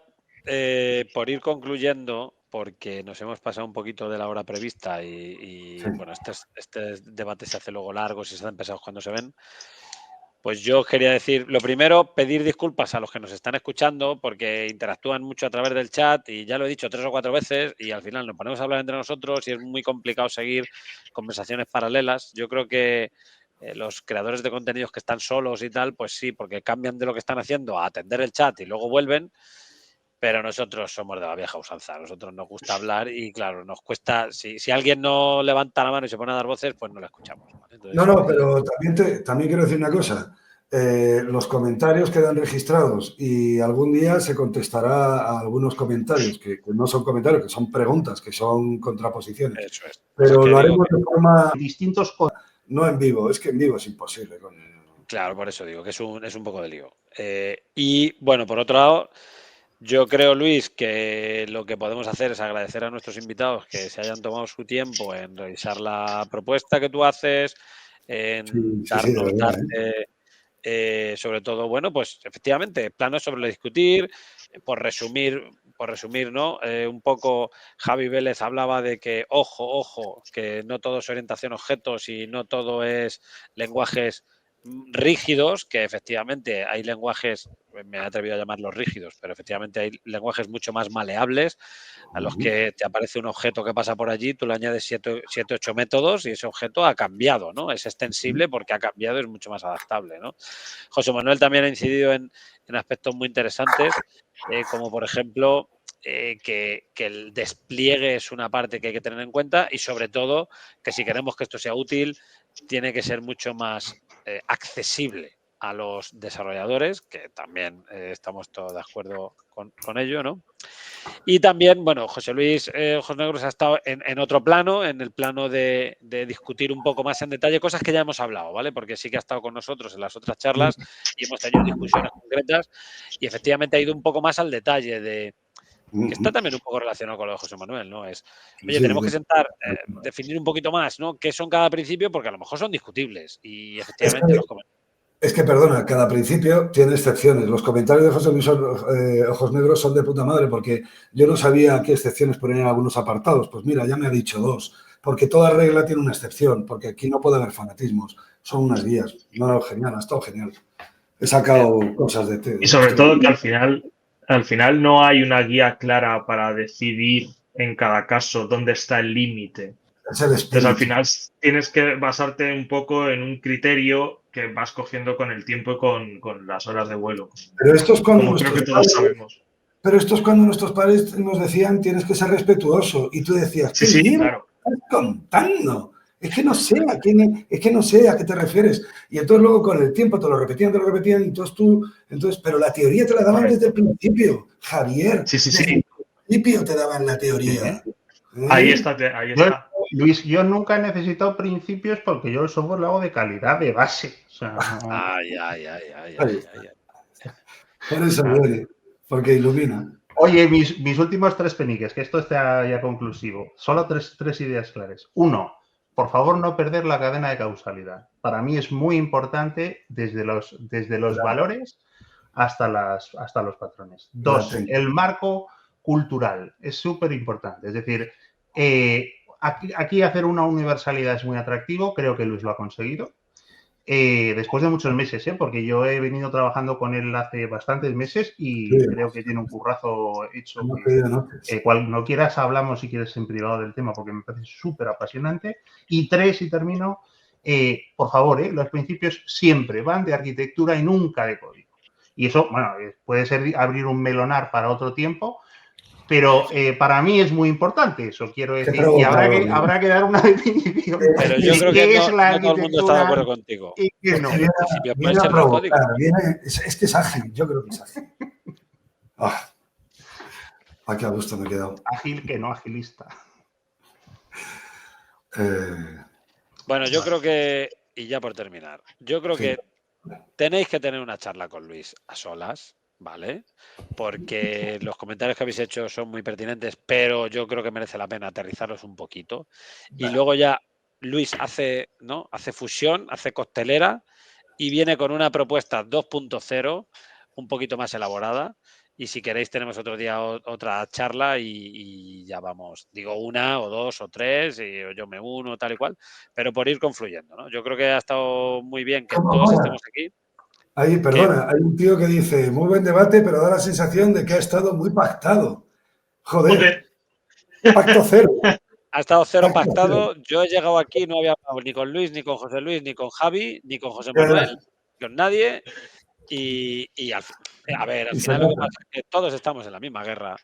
por ir concluyendo, porque nos hemos pasado un poquito de la hora prevista y bueno, este debate se hace luego largo, si se hacen pesados cuando se ven. Pues yo os quería decir, lo primero, pedir disculpas a los que nos están escuchando porque interactúan mucho a través del chat y ya lo he dicho 3 o 4 veces y al final nos ponemos a hablar entre nosotros y es muy complicado seguir conversaciones paralelas. Yo creo que los creadores de contenidos que están solos y tal, pues sí, porque cambian de lo que están haciendo a atender el chat y luego vuelven, pero nosotros somos de la vieja usanza, a nosotros nos gusta hablar y claro, nos cuesta, si alguien no levanta la mano y se pone a dar voces, pues no la escuchamos. ¿Vale? Entonces, pero también quiero decir una cosa, los comentarios quedan registrados y algún día se contestará a algunos comentarios, que no son comentarios, que son preguntas, que son contraposiciones. Eso es. Pero lo haremos de forma... distintos... No en vivo, es que en vivo es imposible. Claro, por eso digo que es un poco de lío. Y bueno, por otro lado, Yo creo, Luis, que lo que podemos hacer es agradecer a nuestros invitados que se hayan tomado su tiempo en revisar la propuesta que tú haces, en Sí, de verdad, darte, sobre todo, bueno, pues efectivamente, planos sobre lo discutir. Por resumir, ¿no? Un poco Javi Vélez hablaba de que, ojo, que no todo es orientación a objetos y no todo es lenguajes rígidos, que efectivamente hay lenguajes, me he atrevido a llamarlos rígidos, pero efectivamente hay lenguajes mucho más maleables a los que te aparece un objeto que pasa por allí, tú le añades 7 o 8 métodos y ese objeto ha cambiado, ¿no? Es extensible porque ha cambiado, es mucho más adaptable, ¿no? José Manuel también ha incidido en aspectos muy interesantes, como por ejemplo que el despliegue es una parte que hay que tener en cuenta y sobre todo que si queremos que esto sea útil, tiene que ser mucho más accesible a los desarrolladores, que también estamos todos de acuerdo con ello, ¿no? Y también, bueno, José Luis Ojos Negros ha estado en otro plano, en el plano de discutir un poco más en detalle cosas que ya hemos hablado, ¿vale? Porque sí que ha estado con nosotros en las otras charlas y hemos tenido discusiones concretas y efectivamente ha ido un poco más al detalle de que está también un poco relacionado con lo de José Manuel, ¿no? Es, oye, tenemos que sentar, definir un poquito más, ¿no? ¿Qué son cada principio? Porque a lo mejor son discutibles y efectivamente los comentarios. Es que, perdona, cada principio tiene excepciones. Los comentarios de José Luis Ojos Negros son de puta madre porque yo no sabía qué excepciones ponían en algunos apartados. Pues mira, ya me ha dicho 2. Porque toda regla tiene una excepción, porque aquí no puede haber fanatismos. Son unas guías. No, genial, ha estado genial. He sacado cosas de Y sobre todo que al final no hay una guía clara para decidir en cada caso dónde está el límite. Es el espíritu. Entonces, al final tienes que basarte un poco en un criterio que vas cogiendo con el tiempo y con las horas de vuelo. Pero esto es cuando como creo que todos sabemos. Pero esto es cuando nuestros padres nos decían tienes que ser respetuoso. Y tú decías, ¿qué sí, claro. estás contando? Es que no sé a qué te refieres. Y entonces luego con el tiempo te lo repetían, y entonces pero la teoría te la daban desde el principio, Javier. Sí. Desde el principio te daban la teoría. Ahí está. Luis, yo nunca he necesitado principios porque yo el software lo hago de calidad, de base. O sea, Ay. Por eso duele, porque ilumina. Oye, mis últimos 3 peniques, que esto está ya conclusivo. Solo tres ideas claras. 1, por favor, no perder la cadena de causalidad. Para mí es muy importante desde los valores hasta los patrones. 2, el marco cultural. Es súper importante. Es decir, aquí hacer una universalidad es muy atractivo. Creo que Luis lo ha conseguido. Después de muchos meses, porque yo he venido trabajando con él hace bastantes meses y creo que tiene un currazo hecho. No quieras, hablamos si quieres en privado del tema porque me parece súper apasionante. Y 3, y termino, por favor, los principios siempre van de arquitectura y nunca de código. Y eso, bueno, puede ser abrir un melonar para otro tiempo, pero para mí es muy importante eso, quiero decir, y habrá que dar una definición. Pero yo creo que no todo el mundo está de acuerdo contigo. Y que no. Viene a provocar, es que es ágil, yo creo que es ágil. Qué a gusto me he quedado. Ágil que no agilista. Bueno, yo creo que, y ya por terminar, yo creo que tenéis que tener una charla con Luis a solas, ¿vale? Porque los comentarios que habéis hecho son muy pertinentes, pero yo creo que merece la pena aterrizarlos un poquito. Y luego ya Luis hace fusión, hace costelera y viene con una propuesta 2.0 un poquito más elaborada. Y si queréis tenemos otro día otra charla y ya vamos, digo 1 o 2 o 3 y yo me uno tal y cual, pero por ir confluyendo, ¿no? Yo creo que ha estado muy bien que todos estemos aquí. Hay un tío que dice, muy buen debate, pero da la sensación de que ha estado muy pactado. Joder. Pacto cero. Ha estado cero pactado. Yo he llegado aquí, no había hablado ni con Luis, ni con José Luis, ni con Javi, ni con José Manuel, ni con nadie. Y al final lo que pasa es que todos estamos en la misma guerra.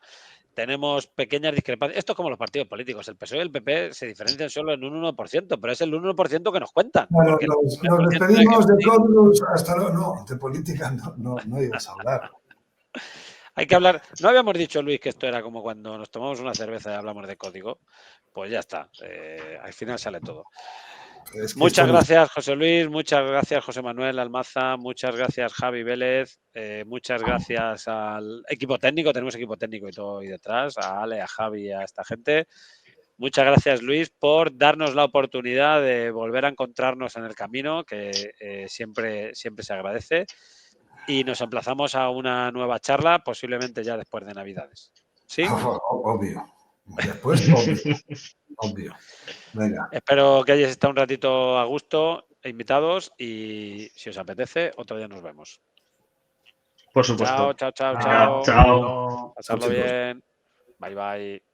Tenemos pequeñas discrepancias. Esto es como los partidos políticos. El PSOE y el PP se diferencian solo en un 1%, pero es el 1% que nos cuentan. Bueno, nos despedimos de códigos hasta no, de política no ibas a hablar. Hay que hablar. No habíamos dicho, Luis, que esto era como cuando nos tomamos una cerveza y hablamos de código. Pues ya está. Al final sale todo. Es que Muchas esto no- gracias, José Luis. Muchas gracias, José Manuel Almaza. Muchas gracias, Javi Vélez. Muchas gracias al equipo técnico. Tenemos equipo técnico y todo ahí detrás. A Ale, a Javi y a esta gente. Muchas gracias, Luis, por darnos la oportunidad de volver a encontrarnos en el camino, que siempre se agradece. Y nos emplazamos a una nueva charla, posiblemente ya después de Navidades. ¿Sí? Obvio. Después, obvio. Obvio. Venga. Espero que hayáis estado un ratito a gusto, invitados, y si os apetece, otro día nos vemos. Por supuesto. Chao, chao, chao, Venga, chao. chao. Pasarlo Chao, chicos. bien. Bye, bye.